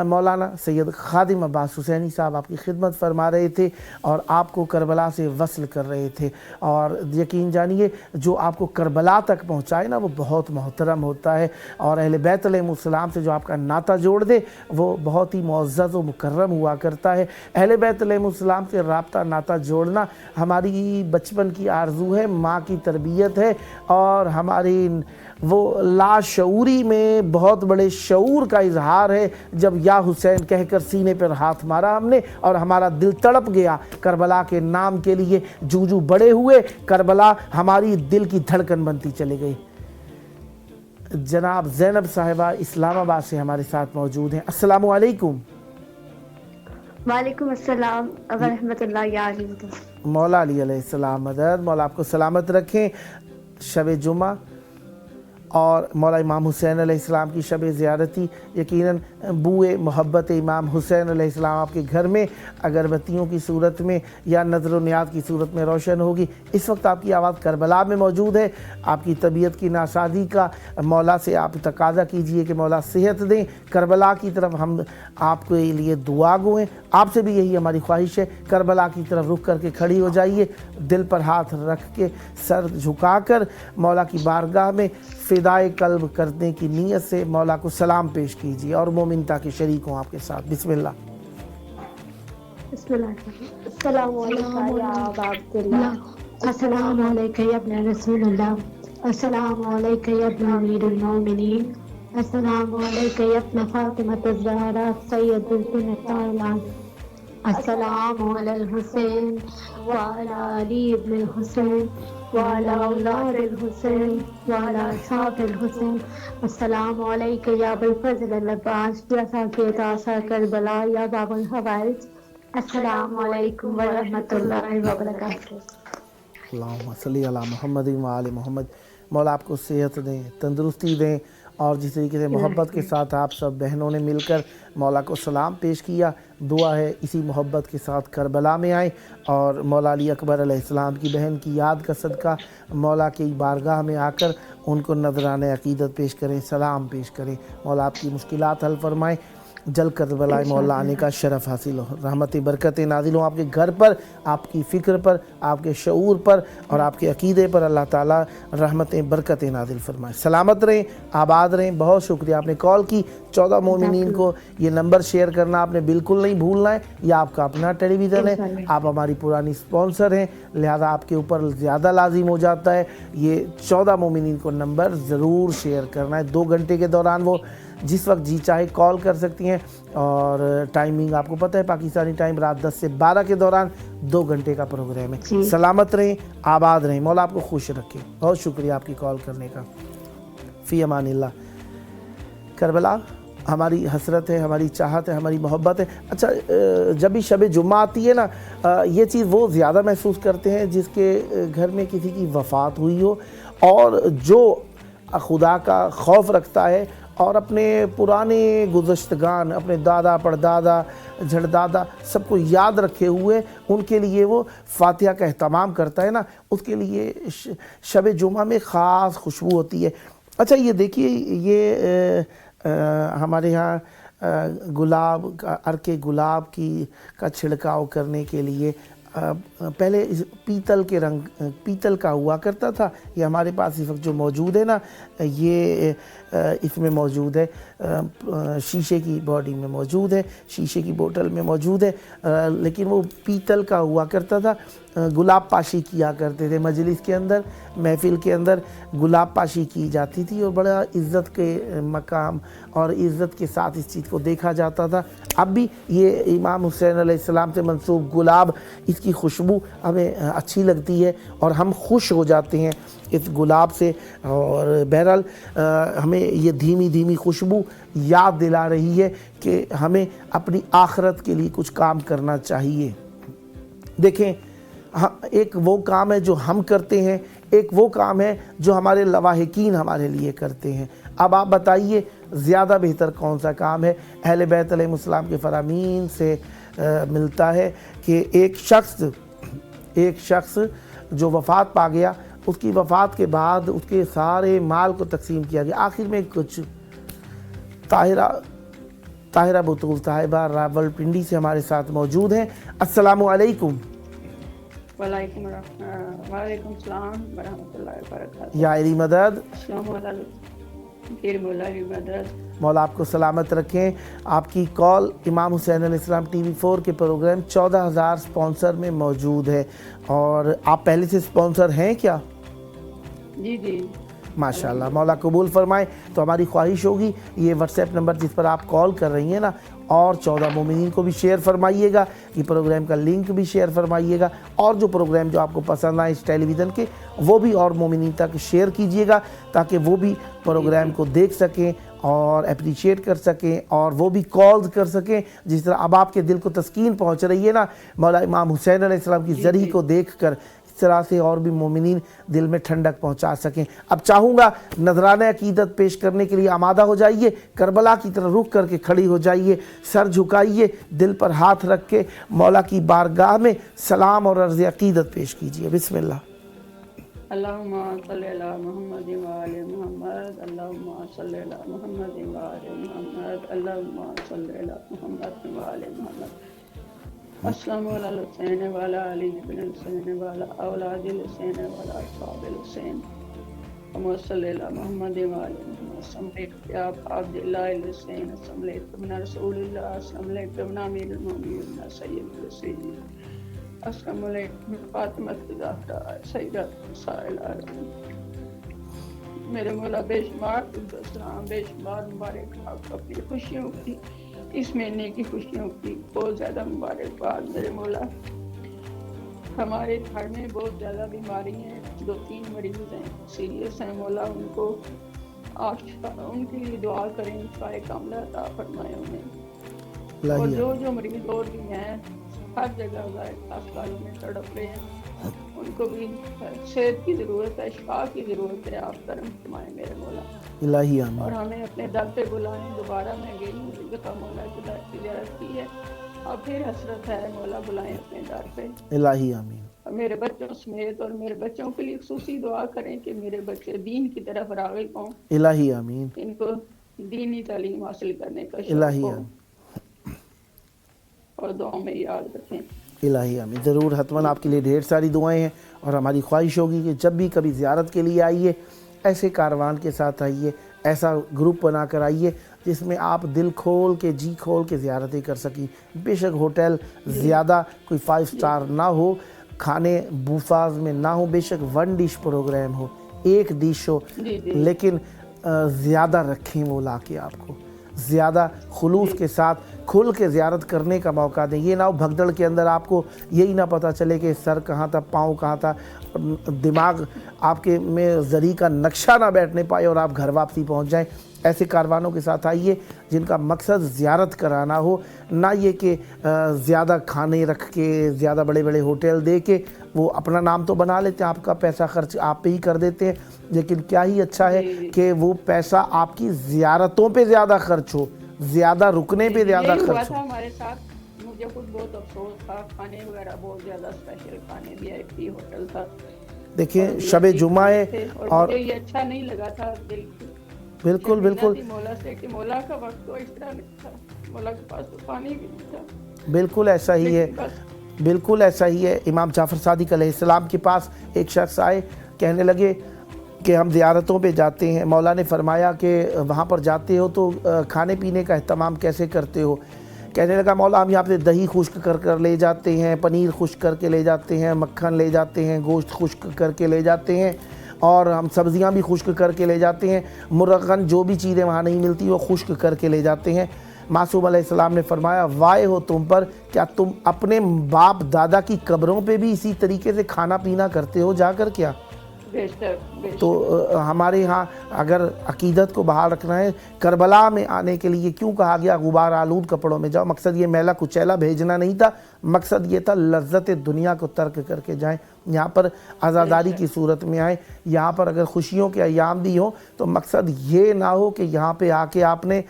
मौलाना सैयद खादिम अब्बास हुसैनी साहब आपकी खिदमत फरमा रहे थे और आपको करबला से वसल कर रहे थे। और यकीन जानिए जो आपको करबला तक पहुँचाए ना वो बहुत मोहतरम होता है, और अहले बैत अलैहिमुस्सलाम से जो आपका नाता जोड़ दे वो बहुत ही मुअज़्ज़ज़ व मुकर्रम हुआ करता है। अहले बैत अलैहिमुस्सलाम से राब्ता नाता जोड़ना हमारी बचपन की आरज़ू है, माँ की तरबियत है, और हमारी वो लाशऊरी में बहुत बड़े शऊर का इजहार है जब या हुसैन कहकर सीने पर हाथ मारा हमने और हमारा दिल तड़प गया करबला के नाम के लिए। जूजू बड़े हुए करबला हमारी दिल की धड़कन बनती चली गई। जनाब ज़ैनब साहिबा इस्लामाबाद से हमारे साथ मौजूद हैं। अस्सलामु अलैकुम। वालेकुम अस्सलाम व रहमतुल्लाहि। मौला अली अलैहिस्सलाम मदद। मौला आपको सलामत रखें। शब जुमा और मौला इमाम हुसैन अलैहिस्सलाम की शब ज़ियारती यकीनन बुए मोहब्बत इमाम हुसैन अलैहिस्सलाम आपके घर में अगरबत्तियों की सूरत में या नज़र व नियाज़ की सूरत में रोशन होगी। इस वक्त आपकी आवाज़ करबला में मौजूद है। आपकी तबीयत की नासाजी का मौला से आप तकाज़ा कीजिए कि मौला सेहत दें। करबला की तरफ हम आपके लिए दुआ गोएं। आपसे भी यही हमारी ख्वाहिश है। करबला की तरफ रुख करके खड़ी हो जाइए, दिल पर हाथ रख के सर झुकाकर मौला की बारगाह में फ़िदाए कल्ब करने की नीयत से मौला को सलाम पेश कीजिए और मोमिनता के शरीक हों आपके साथ। बिस्मिल्लाह। अस्सलामु अलैका या अबा अब्दुल्लाह, अस्सलामु अलैका या इब्न रसूलुल्लाह, अस्सलामु अलैका या इब्न अमीरुल मोमिनीन, अस्सलामु अलैका या इब्न फातिमत ज़हरा सय्यदुल निसाइल, अस्सलामु अलल हुसैन व अला अली इब्न हुसैन व अला औलादिल हुसैन व अला असहाबिल हुसैन, अस्सलामु अलैका या अबुल फज़ल अल अब्बास या साक़ियत आसा करबला या बाबुल हवाइज, अस्सलामु अलैकुम व रहमतुल्लाहि व बरकातुहू। अल्लाहुम्मा सल्ली अला मुहम्मद व आले मोहम्मद। मौला आपको सेहत दें, तंदुरुस्ती दें اور جس طریقے سے محبت کے ساتھ آپ سب بہنوں نے مل کر مولا کو سلام پیش کیا، دعا ہے اسی محبت کے ساتھ کربلا میں آئیں اور مولا علی اکبر علیہ السلام کی بہن کی یاد کا صدقہ مولا کی بارگاہ میں آ کر ان کو نذرانِ عقیدت پیش کریں، سلام پیش کریں، مولا آپ کی مشکلات حل فرمائیں، جل کربلا مولا آنے کا شرف حاصل ہو، رحمت برکتیں نازل ہوں آپ کے گھر پر، آپ کی فکر پر، آپ کے شعور پر اور آپ کے عقیدے پر، اللہ تعالیٰ رحمتیں برکتیں نازل فرمائے۔ سلامت رہیں، آباد رہیں، بہت شکریہ آپ نے کال کی۔ 14 مومنین کو یہ نمبر شیئر کرنا آپ نے بالکل نہیں بھولنا ہے، یہ آپ کا اپنا ٹیلی ویژن ہے، آپ ہماری پرانی سپانسر ہیں، لہذا آپ کے اوپر زیادہ لازم ہو جاتا ہے یہ 14 مومنین کو نمبر ضرور شیئر کرنا ہے۔ 2 گھنٹے کے دوران وہ جس وقت جی چاہے کال کر سکتی ہیں، اور ٹائمنگ آپ کو پتہ ہے پاکستانی ٹائم رات 10 سے 12 کے دوران 2 گھنٹے کا پروگرام ہے۔ سلامت رہیں، آباد رہیں، مولا آپ کو خوش رکھے۔ بہت شکریہ آپ کی کال کرنے کا۔ فی امان اللہ۔ کربلا ہماری حسرت ہے، ہماری چاہت ہے، ہماری محبت ہے۔ اچھا، جب بھی شب جمعہ آتی ہے نا، یہ چیز وہ زیادہ محسوس کرتے ہیں جس کے گھر میں کسی کی وفات ہوئی ہو، اور جو خدا کا خوف رکھتا ہے اور اپنے پرانے گزشتگان، اپنے دادا پردادا جھڑدادا سب کو یاد رکھے ہوئے، ان کے لیے وہ فاتحہ کا اہتمام کرتا ہے نا، اس کے لیے شب جمعہ میں خاص خوشبو ہوتی ہے۔ اچھا، یہ دیکھیے، یہ ہمارے ہاں گلاب کا، عرق گلاب کا چھڑکاؤ کرنے کے لیے پہلے پیتل کا ہوا کرتا تھا۔ یہ ہمارے پاس اس وقت جو موجود ہے نا، یہ اس میں موجود ہے، شیشے کی باڈی میں موجود ہے، شیشے کی بوتل میں موجود ہے، لیکن وہ پیتل کا ہوا کرتا تھا۔ گلاب پاشی کیا کرتے تھے مجلس کے اندر، محفل کے اندر گلاب پاشی کی جاتی تھی، اور بڑا عزت کے مقام اور عزت کے ساتھ اس چیز کو دیکھا جاتا تھا۔ اب بھی یہ امام حسین علیہ السلام سے منسوب گلاب، اس کی خوشبو ہمیں اچھی لگتی ہے اور ہم خوش ہو جاتے ہیں اس گلاب سے، اور بہرحال ہمیں یہ دھیمی دھیمی خوشبو یاد دلا رہی ہے کہ ہمیں اپنی آخرت کے لیے کچھ کام کرنا چاہیے۔ دیکھیں، ایک وہ کام ہے جو ہم کرتے ہیں، ایک وہ کام ہے جو ہمارے لواحقین ہمارے لیے کرتے ہیں۔ اب آپ بتائیے زیادہ بہتر کون سا کام ہے؟ اہل بیت علیہ السلام کے فرامین سے ملتا ہے کہ ایک شخص جو وفات پا گیا، اس کی وفات کے بعد اس کے سارے مال کو تقسیم کیا گیا۔ آخر میں کچھ طاہرہ بطول صاحبہ راولپنڈی سے ہمارے ساتھ موجود ہیں۔ السلام علیکم۔ وعلیکم السلام ورحمۃ اللہ وبرکاتہ۔ یا علی مدد۔ السلام علیکم، پیر مولا علی مدد۔ مولا آپ کو سلامت رکھیں۔ آپ کی کال امام حسین علیہ السلام ٹی وی 4 کے پروگرام 14,000 سپانسر میں موجود ہے، اور آپ پہلے سے سپانسر ہیں کیا؟ جی ماشاءاللہ، مولا قبول فرمائے۔ تو ہماری خواہش ہوگی یہ واٹس ایپ نمبر جس پر آپ کال کر رہی ہیں نا، اور 14 مومنین کو بھی شیئر فرمائیے گا، یہ پروگرام کا لنک بھی شیئر فرمائیے گا، اور جو پروگرام جو آپ کو پسند آئے اس ٹیلی ویژن کے، وہ بھی اور مومنین تک شیئر کیجیے گا، تاکہ وہ بھی پروگرام کو دیکھ سکیں اور اپریشیٹ کر سکیں، اور وہ بھی کالز کر سکیں۔ جس طرح اب آپ کے دل کو تسکین پہنچ رہی ہے نا مولا امام حسین علیہ السلام کی زری کو دیکھ کر، اس طرح سے اور بھی مومنین دل میں ٹھنڈک پہنچا سکیں۔ اب چاہوں گا نذرانہ عقیدت پیش کرنے کے لیے آمادہ ہو جائیے، کربلا کی طرف رخ کر کے کھڑی ہو جائیے، سر جھکائیے، دل پر ہاتھ رکھ کے مولا کی بارگاہ میں سلام اور عرض عقیدت پیش کیجیے۔ بسم اللہ۔ اللہم صلی علی محمد وآل محمد، اللہم صلی علی محمد وآل محمد، اللہم صلی علی محمد وآل محمد۔ السلام علی الحسین وعلی علی بن الحسین وعلی اولاد الحسین وعلی اصحاب الحسین، اللہم صلی علی محمد وآل محمد۔ سمیت یا عبداللہ الحسین، سمیت ابن رسول اللہ، سمیت ابن امیر المومنین سید الحسین، السلام علیکم فاطمہ الزہرا سیدۃ نساء العالمین۔ میرے مولا بے شمار السلام، بے شمار مبارک آپ اپنی خوشیوں کی، اس مہینے کی خوشیوں کی بہت زیادہ مبارکباد میرے مولا۔ ہمارے گھر میں بہت زیادہ بیماری ہیں، 2-3 مریض ہیں، سیریس ہیں مولا، ان کو آپ ان کے لیے دعا کریں، شفاء کاملہ عطا فرمائے انہیں، اور جو مریض اور بھی ہیں ہر جگہ ہسپتالوں میں تڑپ رہے ہیں، ان उनको भी सेहत की ज़रूरत है, शिफा की ज़रूरत है। आप करम फरमाएं मेरे मौला, इलाही और आमीन। हमें अपने दर पे बुलाएं। दोबारा मैं गई हूँ एक दफ़ा मौला की दर की ज़ियारत की है, अब फिर हसरत है, मौला बुलाएं अपने दर पे। इलाही आमीन। और मेरे बच्चों समेत और मेरे बच्चों के लिए खुसूसी दुआ करें कि मेरे बच्चे दीन की तरफ राग़िब हों, इलाही आमीन। इनको दीनी तालीम हासिल करने का शौक़ इलाही हो, आमीन। और दुआओं में याद रखें। इलाही आमीन। ज़रूर हतमन आपके लिए ढेर सारी दुआएं हैं, और हमारी ख्वाहिश होगी कि जब भी कभी ज़ियारत के लिए आइए, ऐसे कारवान के साथ आइए, ऐसा ग्रुप बना कर आइए जिसमें आप दिल खोल के, जी खोल के ज़ियारतें कर सकें। बेशक होटल ज़्यादा कोई 5 स्टार ना हो, खाने बूफाज में ना हो, बेशक 1 डिश प्रोग्राम हो, 1 डिश हो, लेकिन ज़्यादा रखें वो ला के आपको, ज़्यादा खुलूस के साथ खुल के ज़ियारत करने का मौका दें। ये ना हो भगदड़ के अंदर आपको यही ना पता चले कि सर कहाँ था, पाँव कहाँ था, दिमाग आपके में ज़री का नक्शा ना बैठने पाए और आप घर वापसी पहुँच जाएं। ऐसे कारवानों के साथ आइए जिनका मकसद ज़ियारत कराना हो, ना ये कि ज़्यादा खाने रख के, ज़्यादा बड़े बड़े होटल दे के वो अपना नाम तो बना लेते हैं, आपका पैसा खर्च आप पे ही कर देते हैं, लेकिन क्या ही अच्छा है कि वो पैसा आपकी ज़ियारतों पे ज़्यादा खर्च हो, ज़्यादा रुकने पे ज़्यादा खर्च हो। हमारे साथ मुझे खुद बहुत अफसोस था, खाने वगैरह बहुत ज़्यादा स्पेशल खाने, VIP होटल था। देखिए शब जुमा है, और मुझे ये अच्छा नहीं लगा था बिल्कुल बिल्कुल मौला से कि मौला का वक्त तो इस तरह नहीं था, मौला के पास तो पानी भी नहीं था। बिल्कुल ऐसा ही है, बिल्कुल ऐसा ही है। इमाम जाफ़र सादिक अलैहिस्सलाम के पास एक शख्स आए, कहने लगे कि हम ज़ियारतों पे जाते हैं, मौला ने फरमाया कि वहाँ पर जाते हो तो खाने पीने का अहतमाम कैसे करते हो। कहने लगा मौला हम यहाँ पे दही खुश्क कर कर ले जाते हैं, पनीर खुश्क करके ले जाते हैं, मक्खन ले जाते हैं, गोश्त खुश्क करके ले जाते हैं, और हम सब्ज़ियाँ भी खुश्क करके ले जाते हैं, मुरगन जो भी चीज़ें वहाँ नहीं मिलती वो खुश्क करके ले जाते हैं। मासूम अलैहिस्सलाम ने फरमाया वाय हो तुम पर, क्या तुम अपने बाप दादा की कब्रों पे भी इसी तरीके से खाना पीना करते हो जाकर क्या? तो हमारे यहाँ अगर अकीदत को बहाल रखना है, करबला में आने के लिए क्यों कहा गया गुबार आलूद कपड़ों में जाओ? मकसद ये मैला कुचैला भेजना नहीं था, मकसद ये था लज्जत दुनिया को तर्क करके जाएं, यहाँ पर आज़ादारी की सूरत में आए। यहाँ पर अगर खुशियों के अयाम भी हो तो मकसद ये ना हो कि यहाँ पे आके आपने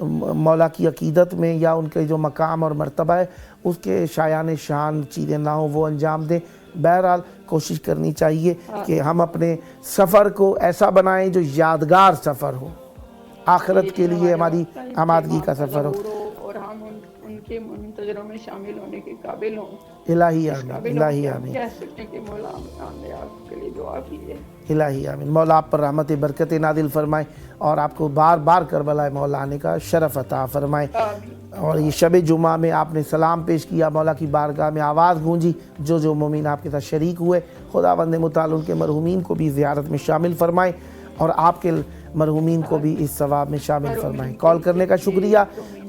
मौला की अकीदत में या उनके जो मकाम और मर्तबा है उसके शायान शान चीज़ें ना हो वो अंजाम दें। बहरहाल कोशिश करनी चाहिए कि हम अपने सफ़र को ऐसा बनाएं जो यादगार सफ़र हो, आखिरत के लिए हमारी आमादगी का सफ़र हो, और हम उनके मुंतज़रों में शामिल होने के काबिल हों। इलाही आमीन, इलाही आमीन, कह सकते हैं कि मौला हमने आपके लिए दुआ की है। इलाही आमीन। मौला आप पर रहमत बरकत नादिल फरमाए और आपको बार बार करबला मौला आने का शरफ अता फरमाए। और ये शब जुमा में आपने सलाम पेश किया, मौला की बारगाह में आवाज़ गूंजी, जो जो मोमिन आपके साथ शरीक हुए खुदावंद मुताल उनके मरहूमीन को भी ज़ियारत में शामिल फरमाए और आपके मरहूमीन को भी इस सवाब में शामिल फरमाएं। कॉल करने का शुक्रिया।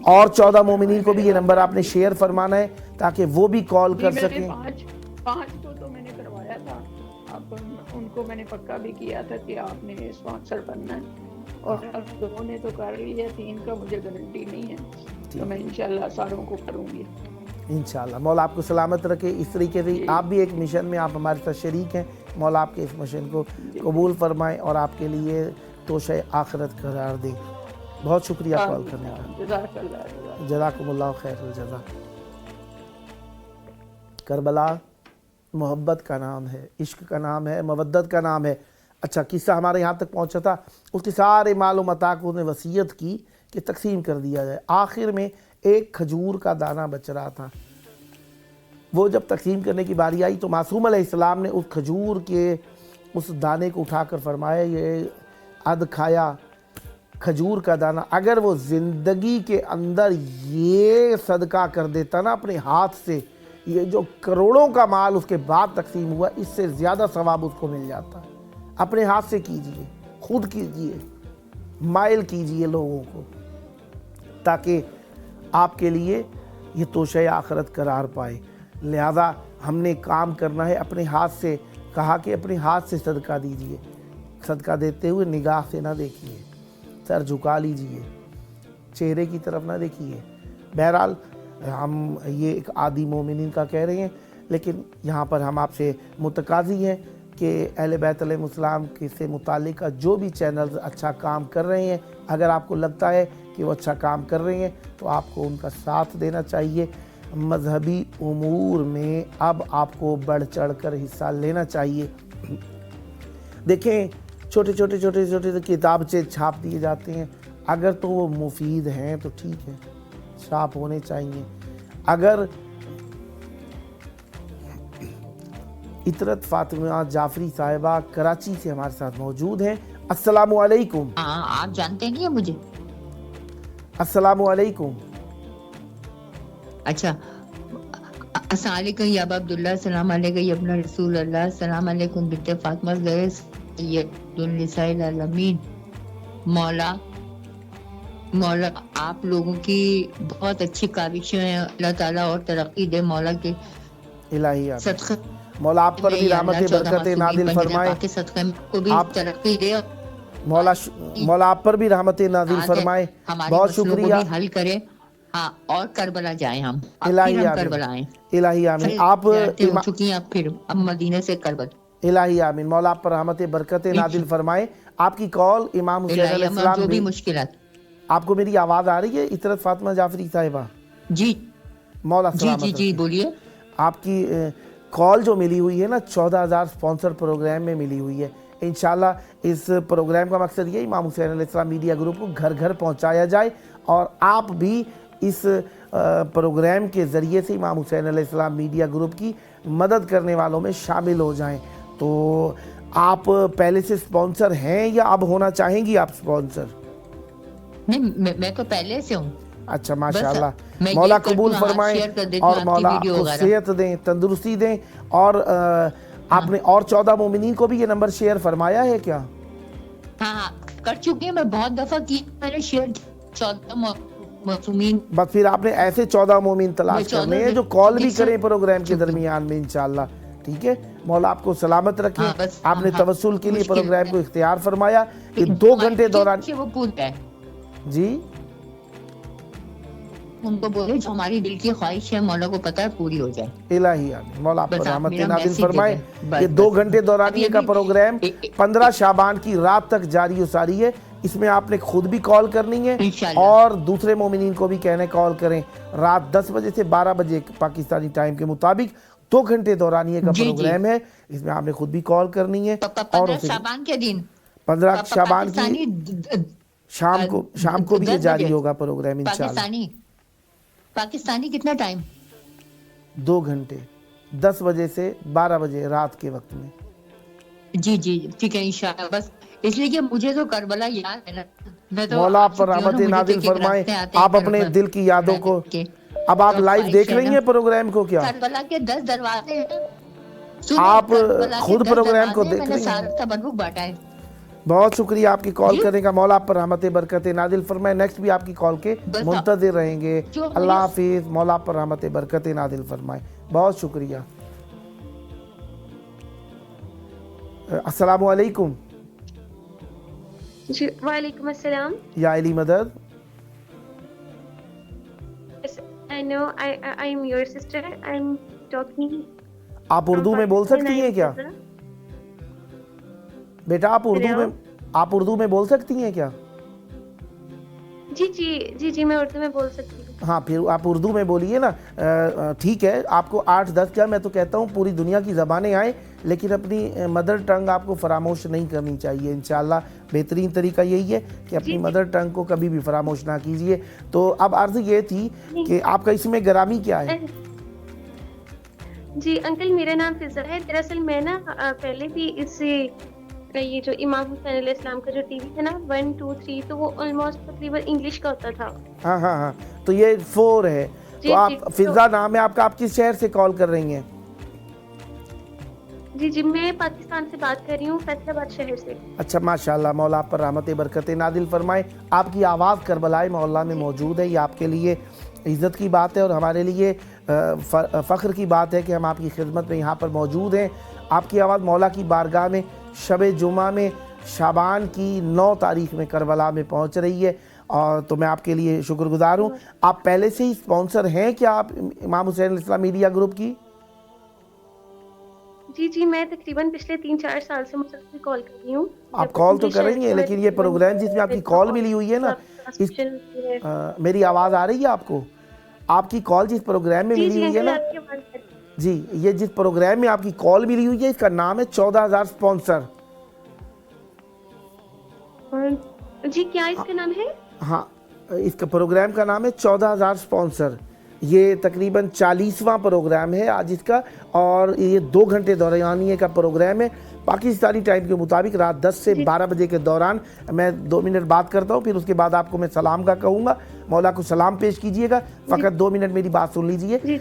और 14 मोमिनीन को भी ये नंबर आपने शेयर फरमाना है ताकि वो भी कॉल कर सकें। 5 को तो मैंने करवाया था, अब उनको मैंने पक्का भी किया था कि आपने स्पॉन्सर बनना है, और अब 2 ने तो कर लिया, 3 का मुझे गारंटी नहीं है, तो मैं इंशाल्लाह सारों को करूँगी इंशाल्लाह। मौला आपको सलामत रखे। इस तरीके से आप भी एक मिशन में आप हमारे साथ शरीक हैं, मौला आपके इस मिशन को कबूल फरमाएं और आपके लिए तोशे आखिरत करार दें। बहुत शुक्रिया कॉल करने का, जज़ाकुमुल्लाह खैरुल जज़ा। करबला मोहब्बत का नाम है, इश्क का नाम है, मवद्दत का नाम है। अच्छा किस्सा हमारे यहाँ तक पहुँचा था, उसके सारे माल मता को उसने वसीयत की कि तकसीम कर दिया जाए। आखिर में एक खजूर का दाना बच रहा था, वो जब तकसीम करने की बारी आई तो मासूम अलैहिस्सलाम ने उस खजूर के उस दाने को उठाकर फरमाया ये अद खाया खजूर का दाना, अगर वो ज़िंदगी के अंदर ये सदका कर देता ना अपने हाथ से, ये जो करोड़ों का माल उसके बाद तकसीम हुआ, इससे ज़्यादा सवाब उसको मिल जाता। अपने हाथ से कीजिए, खुद कीजिए, माइल कीजिए लोगों को, ताकि आपके लिए ये तोशे आखिरत करार पाए। लिहाजा हमने काम करना है अपने हाथ से, कहा कि अपने हाथ से सदका दीजिए, सदका देते हुए निगाह से ना देखिए, सर झुका लीजिए, चेहरे की तरफ ना देखिए। बहरहाल हम ये एक आदि मोमिनीन का कह रहे हैं, لیکن یہاں پر ہم آپ سے متقاضی ہیں کہ اہل بیت علیہ السلام کے سے متعلقہ جو بھی چینلز اچھا کام کر رہے ہیں، اگر آپ کو لگتا ہے کہ وہ اچھا کام کر رہے ہیں تو آپ کو ان کا ساتھ دینا چاہیے۔ مذہبی امور میں اب آپ کو بڑھ چڑھ کر حصہ لینا چاہیے۔ دیکھیں چھوٹے چھوٹے کتابچے چھاپ دیے جاتے ہیں، اگر تو وہ مفید ہیں تو ٹھیک ہے، چھاپ ہونے چاہیے۔ اگر عطرت فاطمہ جعفری صاحبہ کراچی سے ہمارے ساتھ موجود ہیں۔ السلام علیکم۔ آپ جانتے نہیں ہیں مجھے؟ السلام علیکم۔ اچھا، السلام علیکم یا ابا عبداللہ، السلام علیکم یا ابن رسول اللہ، السلام علیکم بنت فاطمہ زہرا سید النساء العالمین۔ مولا آپ لوگوں کی بہت اچھی کاوشیں ہیں، اللہ تعالیٰ اور ترقی دے مولا کے الہی صدقے، مولا آپ پر بھی رحمت برکت نازل فرمائے، صدقے کو بھی ترقی دے، مولا آپ پر بھی رحمت نازل فرمائے۔ بہت شکریہ، حل کرے، ہاں، اور کربلا جائیں ہم، الہی آمین، کربلا آئیں، الہی آمین۔ آپ ہو چکی ہیں پھر اب مدینے سے کربلا، الہی آمین۔ مولا آپ پر رحمت برکت نازل فرمائے۔ آپ کی کال امام حسین علیہ السلام، جو بھی مشکلات، آپ کو میری آواز آ رہی ہے عطرت فاطمہ جعفری صاحبہ؟ جی مولا سلامت جی جی بولیے۔ آپ کی کال جو ملی ہوئی ہے نا 14,000 سپانسر پروگرام میں ملی ہوئی ہے، انشاءاللہ اس پروگرام کا مقصد یہ امام حسین علیہ السلام میڈیا گروپ کو گھر گھر پہنچایا جائے، اور آپ بھی اس پروگرام کے ذریعے سے امام حسین علیہ السلام میڈیا گروپ کی مدد کرنے والوں میں شامل ہو جائیں۔ تو آپ پہلے سے سپانسر ہیں یا اب ہونا چاہیں گی آپ سپانسر؟ نہیں، میں تو پہلے سے ہوں۔ اچھا ماشاءاللہ، مولا قبول فرمائے اور مولا آپ کو صحت دیں، تندرستی دیں۔ اور آپ نے اور 14 مومنین کو بھی یہ نمبر شیئر فرمایا ہے کیا؟ ہاں کر چکی ہیں، میں بہت دفعہ کی، میں نے شیئر 14 مومنین، بس پھر آپ نے ایسے 14 مومن تلاش کرنے ہیں جو کال بھی کریں پروگرام کے درمیان میں انشاءاللہ، ٹھیک ہے؟ مولا آپ کو سلامت رکھیں۔ آپ نے توسل کے لیے پروگرام کو اختیار فرمایا، یہ 2 گھنٹے دوران جی ان کو بولے جو ہماری دل کی خواہش ہے مولا کو پتہ ہے پوری ہو جائے۔ الہی آمین، مولا آپ پر رحمت نازل فرمائے۔ یہ 2 گھنٹے دورانیے کا پروگرام 15 شعبان کی رات تک جاری و ساری ہے، اس میں آپ نے خود بھی کال کرنی ہے اور دوسرے مومنین کو بھی کہنے کال کریں۔ رات 10 بجے سے 12 بجے پاکستانی ٹائم کے مطابق 2 گھنٹے دورانیے کا پروگرام ہے، اس میں آپ نے خود بھی کال کرنی ہے۔ اور 15 شعبان کے دن، 15 شعبان کی شام کو بھی یہ جاری ہوگا پروگرام انشاءاللہ۔ پاکستانی کتنا ٹائم؟ 2 گھنٹے 10 بجے سے 12 بجے رات کے وقت میں۔ جی جی ٹھیک ہے انشاءاللہ۔ بس اس لیے کہ مجھے تو کربلا یاد ہے نا، مولا آپ پر رحمت نازل فرمائے۔ آپ اپنے دل کی یادوں کو، اب آپ لائیو دیکھ رہی ہیں پروگرام کو کیا؟ کربلا کے 10 دروازے ہیں، آپ خود پروگرام کو دیکھ رہی ہیں؟ سارا تبرک بانٹا ہے۔ بہت شکریہ آپ کی کال کرنے کا، مولا آپ پر رحمت برکت نازل فرمائے۔ نیکسٹ بھی آپ کی کال کے منتظر رہیں گے۔ اللہ حافظ، مولا آپ پر رحمت برکت نازل فرمائے۔ بہت شکریہ۔ السلام علیکم۔ جی وعلیکم السلام۔ یا علی مدد۔ I know I am your sister. I'm talking. آپ اردو میں بول سکتی ہیں کیا بیٹا؟ آپ اردو میں بول سکتی ہیں کیا؟ جی میں اردو میں بول سکتی ہوں۔ ہاں پھر آپ اردو میں بولیے نا، ٹھیک ہے؟ آپ کو 8-10 کیا، میں تو کہتا ہوں پوری دنیا کی زبانیں آئیں، لیکن اپنی مدر ٹنگ آپ کو فراموش نہیں کرنی چاہیے انشاءاللہ۔ بہترین طریقہ یہی ہے کہ اپنی مدر ٹنگ کو کبھی بھی فراموش نہ کیجیے۔ تو اب عرض یہ تھی کہ آپ کا اسم گرامی کیا ہے؟ جی انکل میرا نام فضا ہے۔ دراصل میں نا پہلے بھی اس یہ جو امام حسین علیہ السلام کا جو ٹی وی ہے نا 1 2 3 تو وہ آلموسٹ تقریباً انگلش کا ہوتا تھا۔ ہاں تو یہ 4 ہے۔ تو آپ فضا نام ہے آپ کا، آپ کس شہر سے کال کر رہی ہیں؟ جی میں پاکستان سے بات کر رہی ہوں، فیصل آباد شہر سے۔ اچھا ماشاءاللہ، مولا آپ پر رحمت برکت نازل فرمائے۔ آپ کی آواز کربلائے محلہ میں موجود ہے، یہ آپ کے لیے عزت کی بات ہے اور ہمارے لیے فخر کی بات ہے کہ ہم آپ کی خدمت میں یہاں پر موجود ہیں۔ آپ کی آواز مولا کی بارگاہ میں شب جمعہ میں شعبان کی 9 تاریخ میں کربلا میں پہنچ رہی ہے، اور تو میں آپ کے لیے شکر گزار ہوں۔ آپ پہلے سے ہی اسپانسر ہیں کیا آپ امام حسین علیہ السلام میڈیا گروپ کی؟ जी मैं तकरीबन पिछले 3-4 साल से मुसलसल कॉल कर रही हूँ। आप कॉल तो कर रही हैं, लेकिन ये प्रोग्राम जिसमें आपकी कॉल मिली हुई है ना, मेरी आवाज़ आ रही है आपको? आपकी कॉल जिस प्रोग्राम में मिली हुई है ना जी, ये जिस प्रोग्राम में आपकी कॉल मिली हुई है, इसका नाम है 14,000 स्पॉन्सर। जी क्या इसका नाम है? हाँ, इसका प्रोग्राम का नाम है 14,000 स्पॉन्सर। ये तकरीबन 40वां प्रोग्राम है आज इसका, और ये 2 घंटे दौरानिए का प्रोग्राम है। पाकिस्तानी टाइम के मुताबिक रात 10 से 12 बजे के दौरान। मैं 2 मिनट बात करता हूँ, फिर उसके बाद आपको मैं सलाम का कहूँगा। मौला को सलाम पेश कीजिएगा, फ़कत 2 मिनट मेरी बात सुन लीजिए।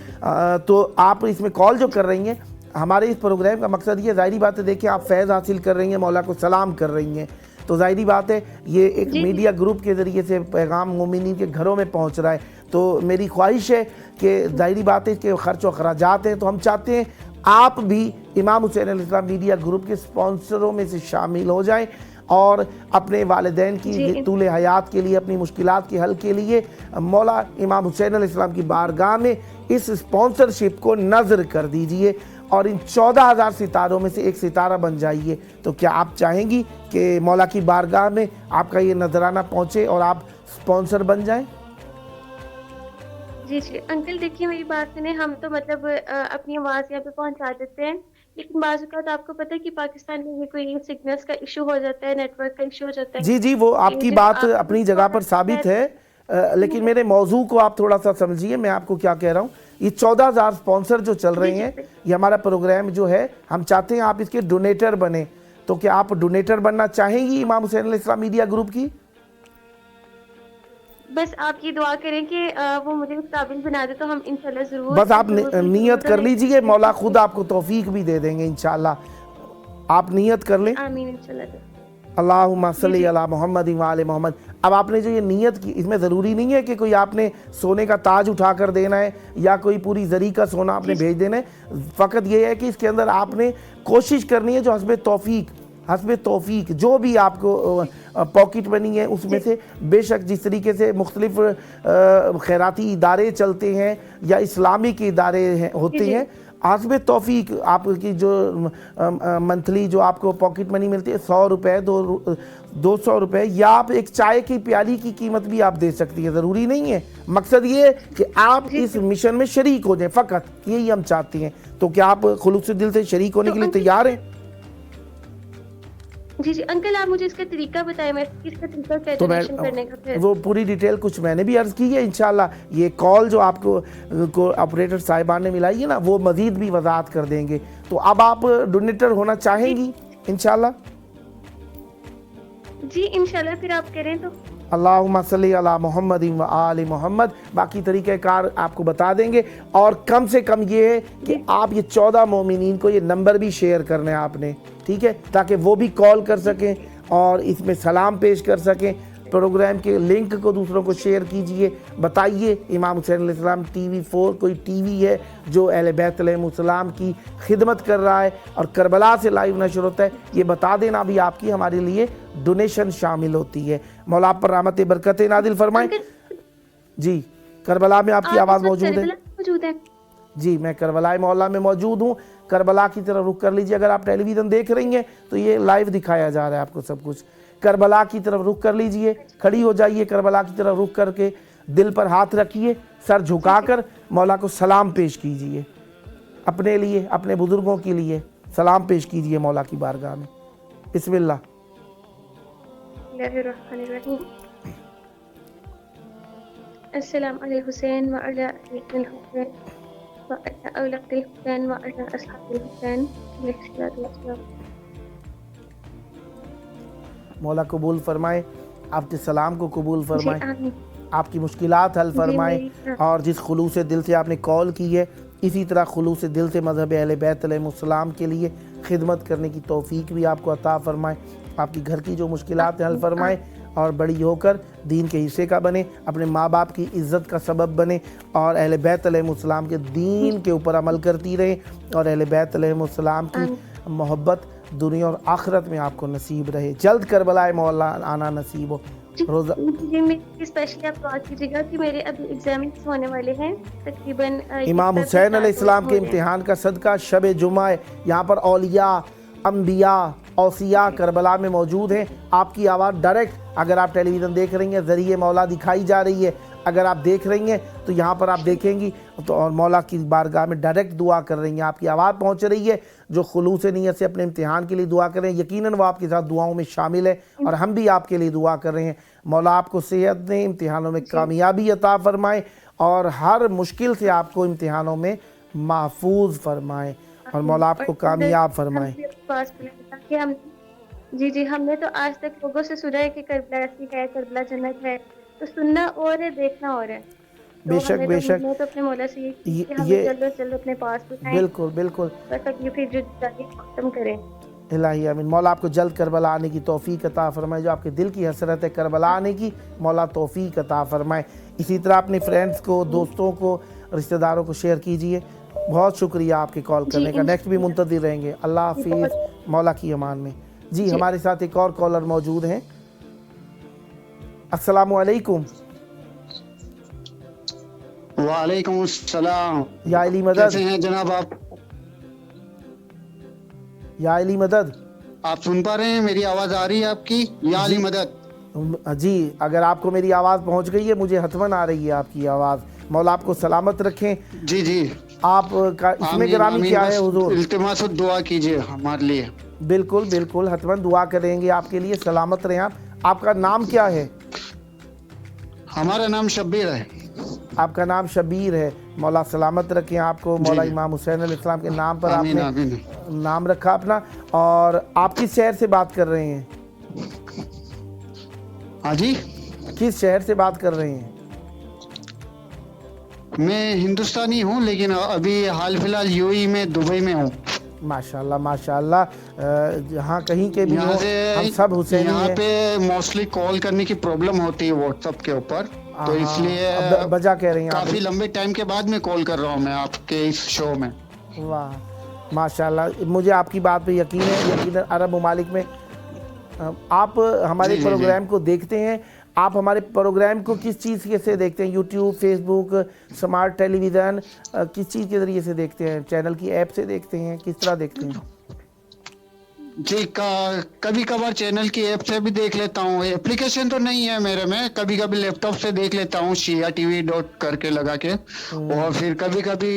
तो आप इसमें कॉल जो कर रही हैं, हमारे इस प्रोग्राम का मकसद ये, ज़ाहिरी बात है, देखिए आप फैज़ हासिल कर रही हैं, मौला को सलाम कर रही हैं, तो ज़ाहिरी बात है ये एक मीडिया ग्रुप के ज़रिए से पैगाम मोमिनीन के घरों में पहुंच रहा है। तो मेरी ख्वाहिश है कि ज़ाहिरी बात है इसके ख़र्च व ख़राजात हैं, तो हम चाहते हैं आप भी इमाम हुसैन अलैहिस्सलाम मीडिया ग्रुप के स्पॉन्सरों में से शामिल हो जाएं और अपने वालिदैन की तूले हयात के लिए, अपनी मुश्किलात के हल के लिए मौला इमाम हुसैन अलैहिस्सलाम की बारगाह में इस स्पॉन्सरशिप को नज़र कर दीजिए और इन 14,000 सितारों में से एक सितारा बन जाइए। तो क्या आप चाहेंगी कि मौला की बारगाह में आपका ये नजराना पहुँचे और आप स्पॉन्सर बन जाएं? जी अंकल देखिए मेरी बात सुने, हम तो मतलब अपनी आवाज़ यहाँ पे पहुँचा देते हैं, लेकिन बाज़ औक़ात आपको पता है कि पाकिस्तान में भी कोई सिग्नल्स का इशू हो जाता है, नेटवर्क का इशू हो जाता है। जी वो आपकी बात अपनी जगह पर साबित है, लेकिन मेरे मौजू को आप थोड़ा सा समझिए। मैं आपको क्या कह रहा हूँ, ये 14,000 स्पॉन्सर जो चल रहे हैं, ये हमारा प्रोग्राम जो है, हम चाहते हैं आप इसके डोनेटर बने। तो क्या आप डोनेटर बनना चाहेंगी इमाम हुसैन अलैहिस्सलाम मीडिया ग्रुप की? बस आप ये दुआ करें कि वो मुझे उस काबिल बना दे, तो हम इंशाल्लाह ज़रूर। बस आप नियत कर लीजिए, मौला खुद आपको तौफीक भी दे देंगे इंशाल्लाह। आप नियत कर लें। आमीन इंशाल्लाह। अल्लाहुम्मा सल्ली अला मुहम्मद व आले मोहम्मद। अब आपने जो ये नियत की, इसमें ज़रूरी नहीं है कि कोई आपने सोने का ताज उठा कर देना है या कोई पूरी जरी का सोना आपने भेज देना है। फ़कत ये है कि इसके अंदर आपने कोशिश करनी है जो हस्बे तौफीक जो भी आपको पॉकेट मनी है उसमें से, बेशक जिस तरीके से मुख्तलिफ खैराती इदारे चलते हैं या इस्लामिक इदारे होते हैं, हस्बे तौफीक आपकी जो मंथली जो आपको पॉकेट मनी मिलती है 100 रुपये 200 रुपये, या आप एक चाय की प्याली की कीमत भी आप दे सकती है, ज़रूरी नहीं है। मकसद ये है कि आप इस मिशन में शरीक हो जाएं, फ़कत यही हम चाहते हैं। तो क्या आप खुलूस दिल से शरीक होने के लिए तैयार हैं? जी अंकल आप मुझे इसका तरीका बताएं, मैं इसका तरीका क्या डोनेशन करने का? फिर वो पूरी डिटेल कुछ मैंने भी अर्ज़ की है। इंशाल्लाह ये कॉल जो आपको को ऑपरेटर साहिबान ने मिलाई है ना, वो मज़ीद भी वज़ाहत कर देंगे। तो अब आप डोनेटर होना चाहेंगी इंशाल्लाह? जी इंशाल्लाह, फिर आप करें तो। अल्लाहुम्मा सल्ली अला मुहम्मद व आले मोहम्मद। बाकी तरीक़ाकार आपको बता देंगे, और कम से कम ये है कि आप ये 14 मोमिनीन को ये नंबर भी शेयर करने आपने, ठीक है, ताकि वो भी कॉल कर सकें और इसमें सलाम पेश कर सकें। प्रोग्राम के लिंक को दूसरों को शेयर कीजिए, बताइए इमाम हुसैन अलैहिस्सलाम TV4 कोई टीवी है जो अहले बैत अलैहिस्सलाम की खिदमत कर रहा है और करबला से लाइव नशर होता है, ये बता देना भी आपकी हमारे लिए डोनेशन शामिल होती है। मौला आप पर रहमत बरकत नादिल फरमाएं। जी करबला में आपकी आवाज़ मौजूद है? जी मैं करबला मोहल्ला में मौजूद हूँ। करबला की तरफ रुख कर लीजिए, अगर आप टेलीविज़न देख रही हैं तो ये लाइव दिखाया जा रहा है आपको सब कुछ। करबला की तरफ रुख कर लीजिए, खड़ी हो जाइए, करबला की तरफ रुख करके दिल पर हाथ रखिए, सर झुकाकर मौला को सलाम पेश कीजिए, अपने लिए, अपने बुजुर्गों के लिए सलाम पेश कीजिए मौला की बारगाह में। बिस्मिल्लाह। अस्सलाम अला हुसैन व अला अहल हुसैन व अला औलाद हुसैन व अला असहाब हुसैन अलैहिस्सलाम। मौला कबूल फरमाए, आपके सलाम को कबूल फरमाए, आपकी मुश्किलात हल फरमाए, और जिस खुलूस दिल से आपने कॉल की है इसी तरह खुलूस दिल से मज़हब अहले बैत अलैहिस्सलाम के लिए खिदमत करने की तौफीक भी आपको अता फरमाए, आपकी घर की जो मुश्किलात हल फरमाए और बड़ी होकर दीन के हिस्से का बने, अपने माँ बाप की इज़्ज़त का सबब बने और अहले बैत अलैहिस्सलाम के दीन के ऊपर अमल करती रहे और अहले बैत अलैहिस्सलाम की मोहब्बत दुनिया और आखिरत में आपको नसीब रहे। जल्द करबलाए मौला आना नसीब हो। रोज़ा जी मेरी स्पेशली आप दुआ कीजिएगा कि मेरे अभी एग्जाम्स होने वाले हैं तकरीबन इमाम हुसैन अलैहिस्सलाम के इम्तिहान का सदका शब जुमा है। यहाँ पर औलिया, अम्बिया, औसिया करबला में मौजूद हैं। आपकी आवाज़ डायरेक्ट, अगर आप टेलीविज़न देख रही हैं, ज़रिए मौला दिखाई जा रही है। अगर आप देख रही हैं तो यहाँ पर आप देखेंगी तो और मौला की बारगाह में डायरेक्ट दुआ कर रही हैं, आपकी आवाज़ पहुँच रही है। जो खुलूस नियत से अपने इम्तिहान के लिए दुआ कर रहे हैं, यकीनन वो आपके साथ दुआओं में शामिल है और हम भी आपके लिए दुआ कर रहे हैं। मौला आपको सेहत दें, इम्तिहानों में कामयाबी अता फरमाएँ और हर मुश्किल से आपको इम्तिहानों में महफूज फरमाएँ और मौला आपको कामयाब फरमाएँ। हम जी हमने तो आज तक लोगों से सुना है कि करबला ऐसी है, करबला जन्नत है, तो सुनना और है, देखना और है। बेशक बेशक मैं तो अपने मौला से ये जल्द अपने पास बिठाएं, बिल्कुल बिल्कुल तकलीफें जो खत्म करें। इलाही आमीन। मौला आपको जल्द करबला आने की तौफीक अता फरमाए। जो आपके दिल की हसरत है करबला आने की, मौला तौफीक अता फरमाए। इसी तरह अपने फ्रेंड्स को, दोस्तों को, रिश्तेदारों को शेयर कीजिए। बहुत शुक्रिया आपके कॉल करने का। नेक्स्ट भी मुंतज़िर रहेंगे। अल्लाह हाफिज़, मौला की अमान में। जी हमारे साथ एक और कॉलर मौजूद हैं। अस्सलामु अलैकुम। वालेकुम अस्सलाम। या अली मदद। कैसे हैं जनाब आप? या अली मदद। आप सुन पा रहे हैं? मेरी आवाज़ आ रही है आपकी? या अली मदद। जी अगर आपको मेरी आवाज़ पहुंच गई है, मुझे हतमन आ रही है आपकी आवाज़। मौला आपको सलामत रखें। जी जी। आपका इसमें गिरामी क्या है हुजूर? इल्तिमास दुआ कीजिए हमारे लिए। बिल्कुल बिल्कुल, हतमन दुआ करेंगे आपके लिए। सलामत रहें आप। आपका नाम क्या है? हमारा नाम शब्बीर है। आपका नाम शबीर है। मौला सलामत रखें आपको। मौला इमाम हुसैन अलैहिस्सलाम के नाम पर आमीन, आपने आमीन। नाम रखा अपना। और आप किस शहर से बात कर रहे हैं? हाँ जी, किस शहर से बात कर रहे हैं? मैं हिंदुस्तानी हूँ, लेकिन अभी हाल फिलहाल यूएई में, दुबई में हूँ। माशाल्लाह माशाल्लाह। जहाँ कहीं के भी हो, हम सब हुसैनी हैं। यहाँ पे मोस्टली कॉल करने की प्रॉब्लम होती है व्हाट्सएप के ऊपर, तो इसलिए बजा कह रही हैं काफी लंबे टाइम के बाद में कॉल कर रहा हूँ मैं आपके इस शो में। वाह माशाल्लाह, मुझे आपकी बात पे यकीन है। यकीन अरब ममालिक में आप हमारे प्रोग्राम को देखते हैं। आप हमारे प्रोग्राम को किस चीज़ से देखते हैं? यूट्यूब, फेसबुक, स्मार्ट टेलीविज़न, किस चीज़ के ज़रिए से देखते हैं? चैनल की ऐप से देखते हैं? किस तरह देखते हैं? जी कभी कभार चैनल की ऐप से भी देख लेता हूँ। एप्लीकेशन तो नहीं है मेरे में, कभी कभी लैपटॉप से देख लेता हूँ, शिया टीवी करके लगा के, और फिर कभी कभी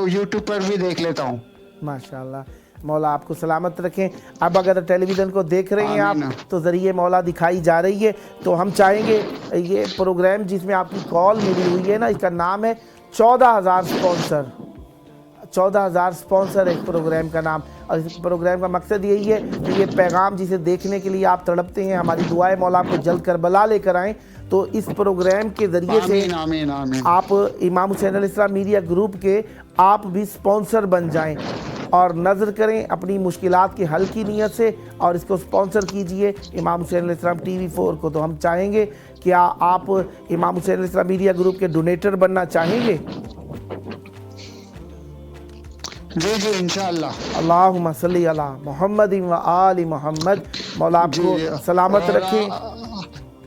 यूट्यूब पर भी देख लेता हूँ। माशाल्लाह, मौला आपको सलामत रखें। अब अगर टेलीविज़न को देख रहे हैं आप, तो ज़रिए मौला दिखाई जा रही है, तो हम चाहेंगे ये प्रोग्राम जिसमें आपकी कॉल मिली हुई है ना, इसका नाम है 14,000 स्पॉन्सर। 14,000 स्पॉन्सर है इस प्रोग्राम का नाम। और इस प्रोग्राम का मकसद यही है कि ये पैगाम जिसे देखने के लिए आप तड़पते हैं, हमारी दुआएं मौला आपको जल्द करबला लेकर आएँ। तो इस प्रोग्राम के ज़रिए से आमीन, आमीन। आप इमाम हुसैन अलैहिस्सलाम मीडिया ग्रुप के आप भी स्पॉन्सर बन जाएं और नज़र करें अपनी मुश्किलात के हल की नीयत से, और इसको स्पॉन्सर कीजिए इमाम हुसैन अलैहिस्सलाम TV4 को। तो हम चाहेंगे क्या आप इमाम हुसैन अलैहिस्सलाम मीडिया ग्रुप के डोनेटर बनना चाहेंगे? जी जी इंशाअल्लाह। अल्लाहुम्मा सल्ली अला मुहम्मद व आलि मुहम्मद। मौला आपको सलामत रखें।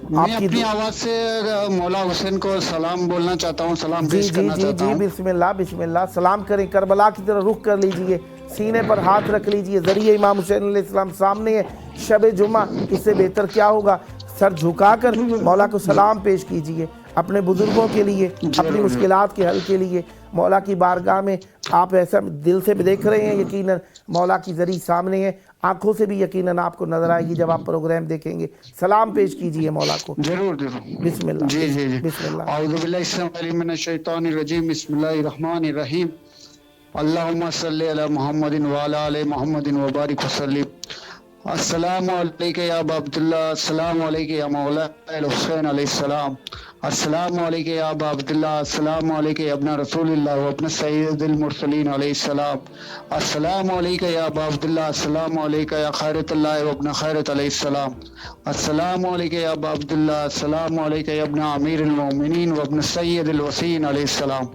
मैं अपनी आवाज़ से मौला हुसैन को सलाम बोलना चाहता हूँ, सलाम पेश करना चाहता हूँ। बिस्मिल्लाह बिस्मिल्लाह। सलाम करें, करबला की तरफ रुख कर लीजिए, सीने पर हाथ रख लीजिए। ज़रिए इमाम हुसैन अलैहिस्सलाम सामने है, शब जुमा, इससे बेहतर क्या होगा? सर झुकाकर मौला को सलाम पेश कीजिए। अपने बुजुर्गों के लिए, अपनी मुश्किलात के हल के लिए मौला की बारगाह में आप ऐसा दिल से देख रहे हैं, यकीनन मौला की ज़री सामने है, आंखों से भी यकीनन आपको नजर आएगी जब आप प्रोग्राम देखेंगे। सलाम पेश कीजिए मौला को। जरूर जरूर। बिस्मिल्लाह। जी जी जी। बिस्मिल्लाह। औज़ु बिल्लाहि मिनश शैतानिर रजीम। बिस्मिल्लाहिर रहमानिर रहीम। अल्लाहुम्मा सल्ली अला मुहम्मदिन व अला आलि मुहम्मदिन व बारिक वसल्लिम। अस्सलामु अलैका या अबा अब्दुल्लाह, अस्सलामु अलैका या मौला हुसैन अलैहिस्सलाम, السلام علیکم یا ابا عبداللہ، السلام علیکم یا ابن رسول اللہ و ابن سید المرسلین علیہ السلام، السلام علیکم یا ابا عبداللہ، السلام علیکم یا خیرت اللہ و ابن خیرت علیہ السلام، السلام علیکم یا ابا عبداللہ، السلام علیکم یا ابن امیر المومنین و ابن سید الوسین علیہ السلام،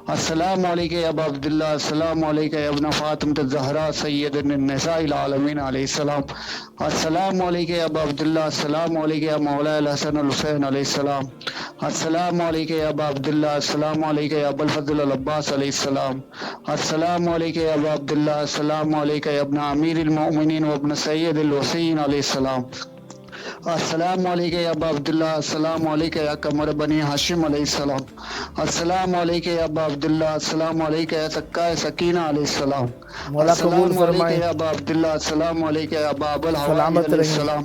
السلام علیکم یا ابا عبداللہ، السلام علیکم یا ابن فاطمۃ الزہرا سید النساء العالمین علیہ السلام، السلام علیکم یا ابا عبداللہ، السلام علیکم یا مولا الحسن الحسین علیہ السلام، السلام علیکم یا ابا عبداللہ، السلام علیکم یا ابو الفضل العباس علیہ السلام، السلام علیکم یا ابا عبداللہ، السلام علیکم یا ابن امیر المؤمنین و ابن سید الوسین علیہ السلام، السلام علیکم یا ابا عبداللہ، السلام علیکم یا قمر بنی ہاشم علیہ السلام، السلام علیکم یا ابا عبداللہ، السلام علیکم یا سکائے سکینہ علیہ السلام، مولا قبول السلام علیکم فرمائے، یا ابا عبداللہ، السلام علیکم یا ابا ابو الحواری سلامت علیہ رہیں، السلام،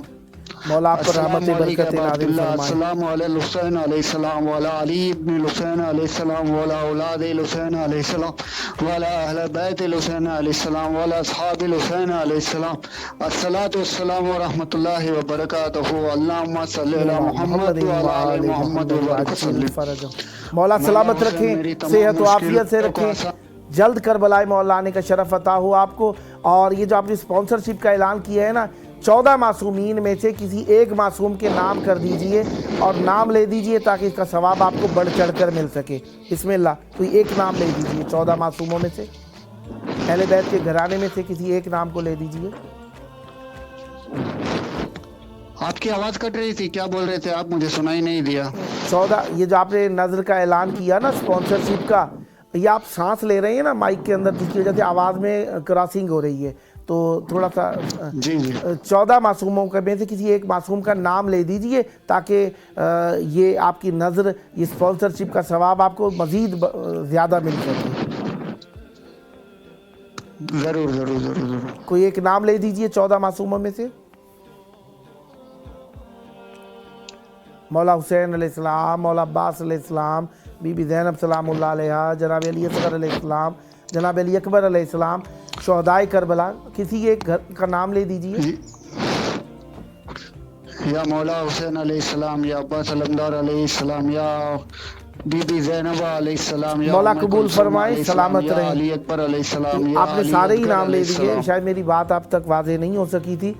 مولا آپ پر رحمت السلام علیکم برکت ابا نازل عبداللہ، فرمائے۔ السلام علی الحسین علیہ السلام وعلی علی ابن الحسین علیہ السلام وعلی اولاد الحسین علیہ السلام وعلی اہل بیت الحسین علیہ السلام وعلی اصحاب الحسین علیہ السلام، الصلاۃ والسلام ورحمۃ اللہ وبرکاتہ، اللہم صلی علی محمد وعلی آل محمد وبارک وسلم۔ مولا سلامت رکھیں، صحت و عافیت سے رکھیں، جلد کربلا مولا آنے کا شرف عطا ہو آپ کو۔ اور یہ جو آپ نے اسپانسرشپ کا اعلان کیا ہے نا، 14 معصومین میں سے کسی ایک معصوم کے نام کر دیجئے اور نام لے دیجئے تاکہ اس کا ثواب آپ کو بڑھ چڑھ کر مل سکے۔ بسم اللہ، کوئی ایک نام لے دیجئے 14 معصوموں میں سے، اہل بیت کے گھرانے میں سے کسی ایک نام کو لے دیجئے۔ آپ کی آواز کٹ رہی تھی، کیا بول رہے تھے آپ؟ مجھے سنائی نہیں دیا۔ 14 یہ جو آپ نے نظر کا اعلان کیا نا اسپانسرشپ کا، یہ آپ سانس لے رہے ہیں نا مائک کے اندر، جس کی وجہ سے آواز میں کراسنگ ہو رہی ہے، تو تھوڑا سا 14 معصوموں میں سے کسی ایک معصوم کا نام لے دیجئے تاکہ یہ آپ کی نظر، یہ اسپانسرشپ کا ثواب آپ کو مزید زیادہ مل سکے۔ ضرور ضرور ضرور ضرور۔ کوئی ایک نام لے دیجئے 14 معصوموں میں سے۔ مولا حسین علیہ السلام، مولا عباس علیہ السلام، بی بی زینب سلام اللہ علیہا، جناب علی اصغر علیہ السلام، جناب علی اکبر علیہ السلام، شہدائے کربلا، کسی ایک گھر کا نام لے دیجئے۔ یا مولا حسین علیہ السلام، یا عباس علمدار علیہ السلام، یا بی بی زینب علیہ السلام، یا مولا قبول فرمائے، سلامت یا رہیں۔ علی اکبر علیہ السلام، یا آپ نے علی سارے ہی اکبر نام لے علیہ دیجئے، السلام۔ شاید میری بات آپ تک واضح نہیں ہو سکی تھی۔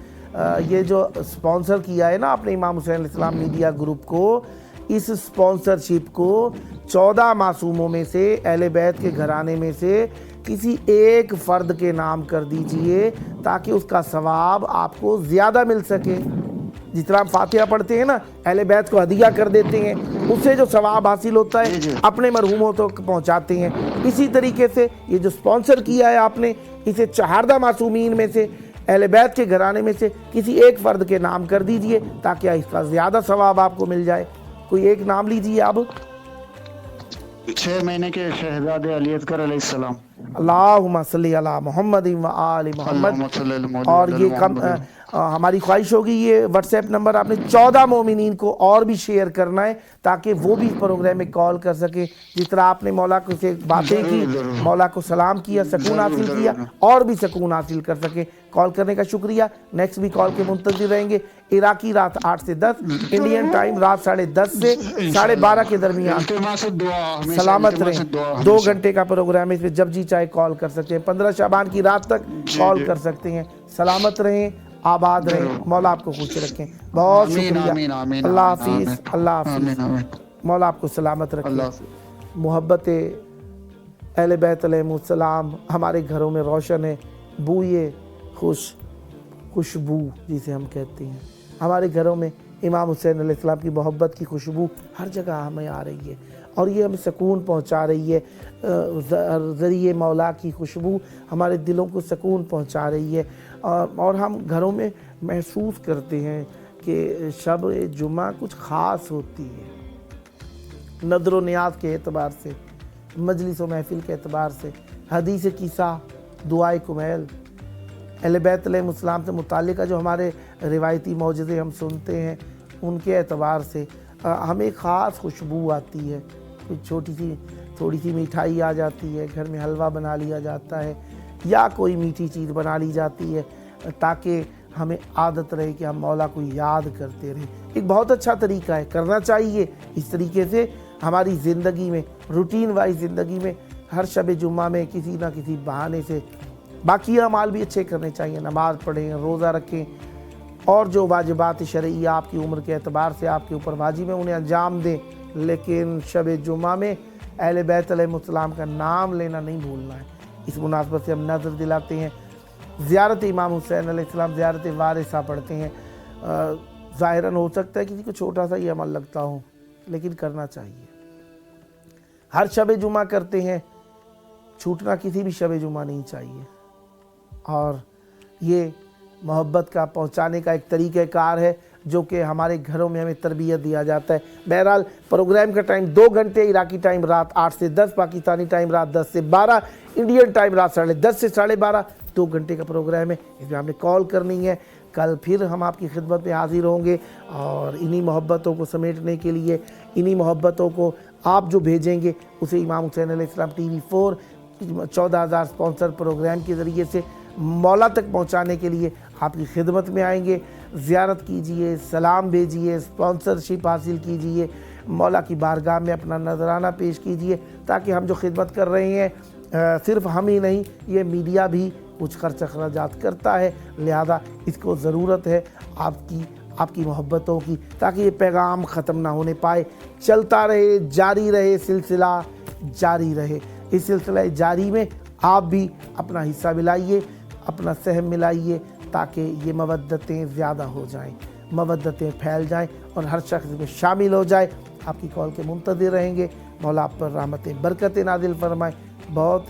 یہ جو سپانسر کیا ہے نا آپ نے امام حسین علیہ السلام میڈیا گروپ کو، اس سپانسرشپ کو 14 معصوموں میں سے، اہل بیت کے گھرانے میں سے کسی ایک فرد کے نام کر دیجئے تاکہ اس کا ثواب آپ کو زیادہ مل سکے۔ جس طرح ہم فاتحہ پڑھتے ہیں نا، اہل بیت کو ہدیہ کر دیتے ہیں، اس سے جو ثواب حاصل ہوتا ہے اپنے مرحوموں تک پہنچاتے ہیں۔ اسی طریقے سے یہ جو سپانسر کیا ہے آپ نے، اسے 14 معصومین میں سے، اہل بیت کے گھرانے میں سے کسی ایک فرد کے نام کر دیجئے تاکہ اس کا زیادہ ثواب آپ کو مل جائے۔ کوئی ایک نام لیجئے اب۔ 6 مہینے کے شہزادے علی اصغر علیہ السلام۔ اللہم صلی علی محمد و آل محمد۔ اور یہ ہماری خواہش ہوگی یہ واٹس ایپ نمبر آپ نے 14 مومنین کو اور بھی شیئر کرنا ہے تاکہ وہ بھی اس پروگرام میں کال کر سکے۔ جس طرح آپ نے مولا کو سے باتیں کی، مولا کو سلام کیا، سکون حاصل کیا، اور بھی سکون حاصل کر سکے۔ کال کرنے کا شکریہ۔ نیکسٹ بھی کال کے منتظر رہیں گے۔ عراقی رات 8 سے 10، انڈین ٹائم رات 10:30 سے 12:30 کے درمیان۔ سلامت رہیں۔ 2 گھنٹے کا پروگرام ہے، اس میں جب جی چاہے کال کر سکتے ہیں۔ 15 شعبان کی رات تک کال کر سکتے ہیں۔ سلامت رہیں، آباد رہیں، مولا آپ کو خوش رکھیں۔ بہت شکریہ۔ اللہ حافظ، اللہ حافظ۔ مولا آپ کو سلامت رکھیں۔ محبت اہل بیت علیہ السلام ہمارے گھروں میں روشن ہے، بوئے خوشبو جسے ہم کہتے ہیں، ہمارے گھروں میں امام حسین علیہ السلام کی محبت کی خوشبو ہر جگہ ہمیں آ رہی ہے، اور یہ ہمیں سکون پہنچا رہی ہے۔ ذریعے مولا کی خوشبو ہمارے دلوں کو سکون پہنچا رہی ہے، اور ہم گھروں میں محسوس کرتے ہیں کہ شب جمعہ کچھ خاص ہوتی ہے، نظر و نیاز کے اعتبار سے، مجلس و محفل کے اعتبار سے، حدیث قصہ، دعائے کمیل، اہل بیت علیہ السلام سے متعلقہ جو ہمارے روایتی معجزے ہم سنتے ہیں، ان کے اعتبار سے ہمیں خاص خوشبو آتی ہے۔ کوئی تھوڑی سی مٹھائی آ جاتی ہے، گھر میں حلوہ بنا لیا جاتا ہے، یا کوئی میٹھی چیز بنا لی جاتی ہے تاکہ ہمیں عادت رہے کہ ہم مولا کو یاد کرتے رہیں۔ ایک بہت اچھا طریقہ ہے، کرنا چاہیے اس طریقے سے ہماری زندگی میں، روٹین وائز زندگی میں ہر شب جمعہ میں کسی نہ کسی بہانے سے باقی اعمال بھی اچھے کرنے چاہیے، نماز پڑھیں، روزہ رکھیں، اور جو واجبات شرعی آپ کی عمر کے اعتبار سے آپ کے اوپر واجب ہیں انہیں انجام دیں، لیکن شب جمعہ میں اہل بیت علیہ السلام کا نام لینا نہیں بھولنا ہے۔ اس مناسبت سے ہم نظر دلاتے ہیں، زیارت امام حسین علیہ السلام، زیارت وارثہ پڑھتے ہیں۔ ظاہراً ہو سکتا ہے کسی کو چھوٹا سا یہ عمل لگتا ہو، لیکن کرنا چاہیے۔ ہر شب جمعہ کرتے ہیں، چھوٹنا کسی بھی شب جمعہ نہیں چاہیے، اور یہ محبت کا پہنچانے کا ایک طریقہ کار ہے جو کہ ہمارے گھروں میں ہمیں تربیت دیا جاتا ہے۔ بہرحال پروگرام کا ٹائم 2 گھنٹے، عراقی ٹائم رات 8 سے 10، پاکستانی ٹائم رات 10 سے 12، انڈین ٹائم رات 10:30 سے 12:30، 2 گھنٹے کا پروگرام ہے۔ اس میں ہم نے کال کرنی ہے۔ کل پھر ہم آپ کی خدمت میں حاضر ہوں گے، اور انہی محبتوں کو سمیٹنے کے لیے، انہی محبتوں کو آپ جو بھیجیں گے اسے امام حسین علیہ السلام ٹی وی 4 14,000 اسپانسر پروگرام کے ذریعے سے مولا تک پہنچانے کے لیے آپ کی خدمت میں آئیں گے۔ زیارت کیجئے، سلام بھیجئے، اسپانسرشپ حاصل کیجئے، مولا کی بارگاہ میں اپنا نذرانہ پیش کیجئے، تاکہ ہم جو خدمت کر رہے ہیں صرف ہم ہی نہیں، یہ میڈیا بھی کچھ خرچ اخراجات کرتا ہے، لہذا اس کو ضرورت ہے آپ کی محبتوں کی، تاکہ یہ پیغام ختم نہ ہونے پائے، چلتا رہے، جاری رہے، سلسلہ جاری رہے۔ اس سلسلہ جاری میں آپ بھی اپنا حصہ ملائیے، اپنا سہم ملائیے، تاکہ یہ مودتیں زیادہ ہو جائیں، مودتیں پھیل جائیں اور ہر شخص میں شامل ہو جائے۔ آپ کی کال کے منتظر رہیں گے۔ مولا آپ پر رحمتیں برکتیں نازل فرمائے۔ بہت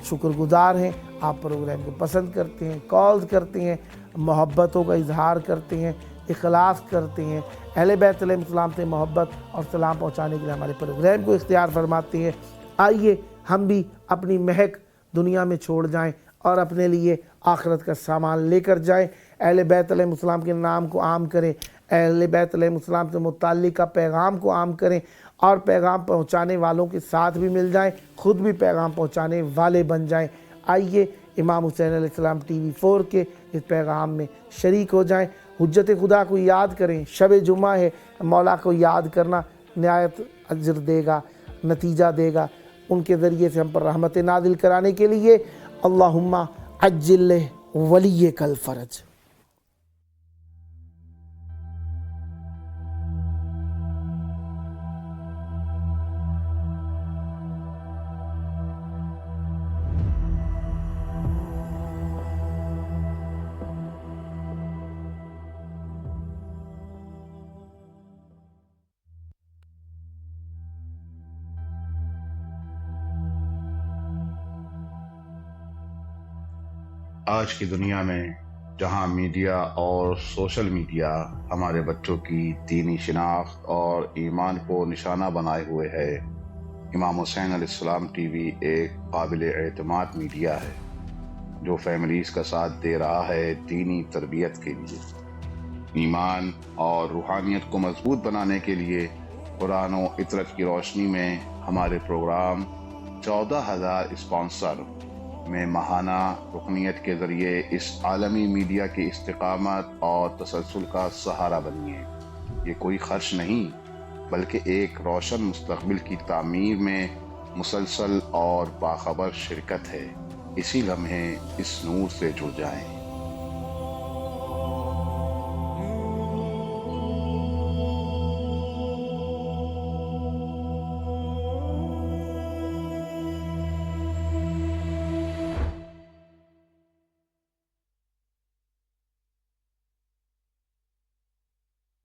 شکر گزار ہیں، آپ پروگرام کو پسند کرتے ہیں، کالز کرتے ہیں، محبتوں کا اظہار کرتے ہیں، اخلاص کرتے ہیں، اہل بیت علیہ السلام سے محبت اور سلام پہنچانے کے لیے ہمارے پروگرام کو اختیار فرماتے ہیں۔ آئیے ہم بھی اپنی مہک دنیا میں چھوڑ جائیں اور اپنے لیے آخرت کا سامان لے کر جائیں، اہل بیت علیہ السلام کے نام کو عام کریں، اہل بیت علیہ السلام سے متعلقہ پیغام کو عام کریں، اور پیغام پہنچانے والوں کے ساتھ بھی مل جائیں، خود بھی پیغام پہنچانے والے بن جائیں۔ آئیے امام حسین علیہ السلام ٹی وی 4 کے اس پیغام میں شریک ہو جائیں، حجت خدا کو یاد کریں۔ شب جمعہ ہے، مولا کو یاد کرنا نہایت اجر دے گا، نتیجہ دے گا۔ ان کے ذریعے سے ہم پر رحمت نازل کرانے کے لیے اللہم عجل ولیک الفرج۔ آج کی دنیا میں جہاں میڈیا اور سوشل میڈیا ہمارے بچوں کی دینی شناخت اور ایمان کو نشانہ بنائے ہوئے ہے، امام حسین علیہ السلام ٹی وی ایک قابل اعتماد میڈیا ہے جو فیملیز کا ساتھ دے رہا ہے دینی تربیت کے لیے، ایمان اور روحانیت کو مضبوط بنانے کے لیے۔ قرآن و عطرت کی روشنی میں ہمارے پروگرام 14,000 اسپانسر میں ماہانہ رکنیت کے ذریعے اس عالمی میڈیا کی استقامت اور تسلسل کا سہارا بنیے۔ یہ کوئی خرچ نہیں بلکہ ایک روشن مستقبل کی تعمیر میں مسلسل اور باخبر شرکت ہے۔ اسی لمحے اس نور سے جڑ جائیں۔